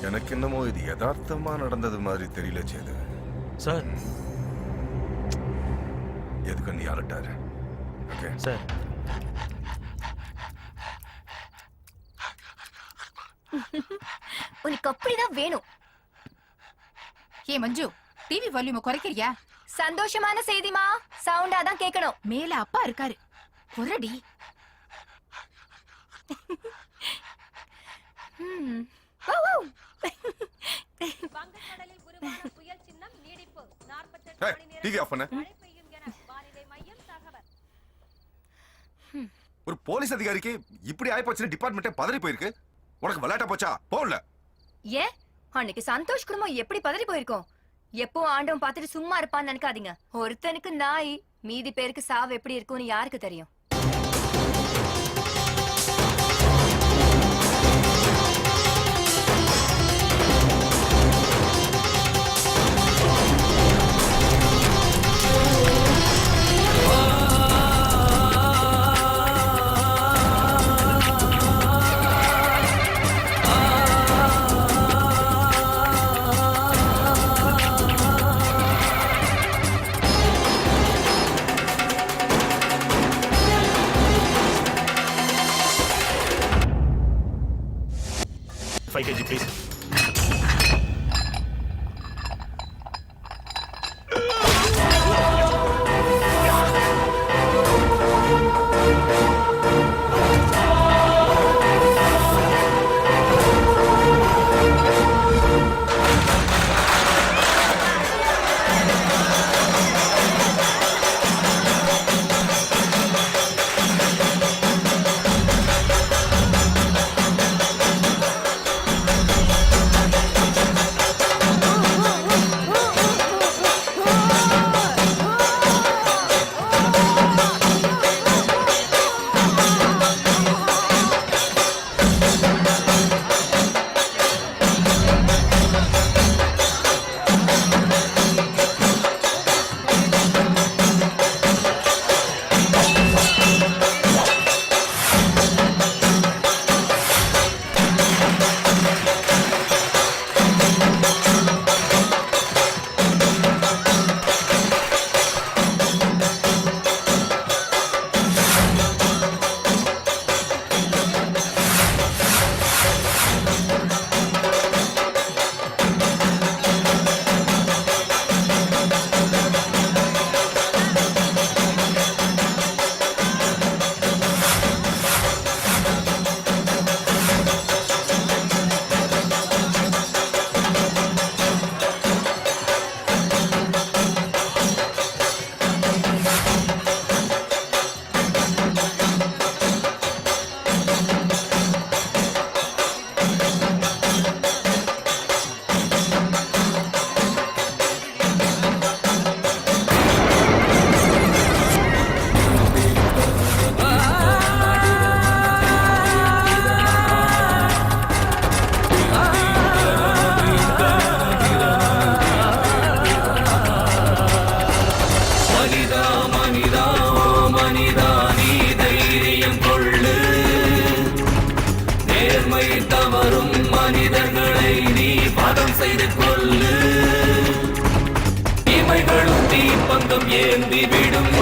எனக்கு என்னமோ இது யதார்த்தமா நடந்தது மாதிரி தெரியல சேது. சார், எதுக்கு நீ அலட்டாரு? Okay sir. உனக்கு அப்படிதான் வேணும். ஏ மஞ்சு, டிவி வால்யூம் குறைக்கிறியா? சந்தோஷமான செய்திமா, சவுண்டா தான் கேட்கணும். மேல அப்பா இருக்காரு. குரடி. வங்கக்கடலில் உருவான புயல் சின்னம் நீடிப்பு 48 மணி நேரம். டிவி ஆஃப் பண்ணு. மழை பெய்யும் என வானிலை மையம் தகவல். ஒரு போலீஸ் அதிகாரிக்கு இப்படி ஆயிப்போச்சுன்னு டிபார்ட்மெண்ட்டே பதறி போயிருக்கு. உனக்கு விளையாட்ட போச்சா? போகல. ஏன் அன்னைக்கு சந்தோஷ் குடும்பம் எப்படி பதறி போயிருக்கோம். எப்போ ஆண்டவன் பார்த்துட்டு சும்மா இருப்பான்னு நினைக்காதீங்க. ஒருத்தனுக்கு நாய், மீதி பேருக்கு சாவு எப்படி இருக்கும்னு யாருக்கு தெரியும்? kg, please. மனிதர்களை நீ பதம் செய்து கொள்ளு. இமைகளும் தீப்பந்தம் ஏந்தி விடும்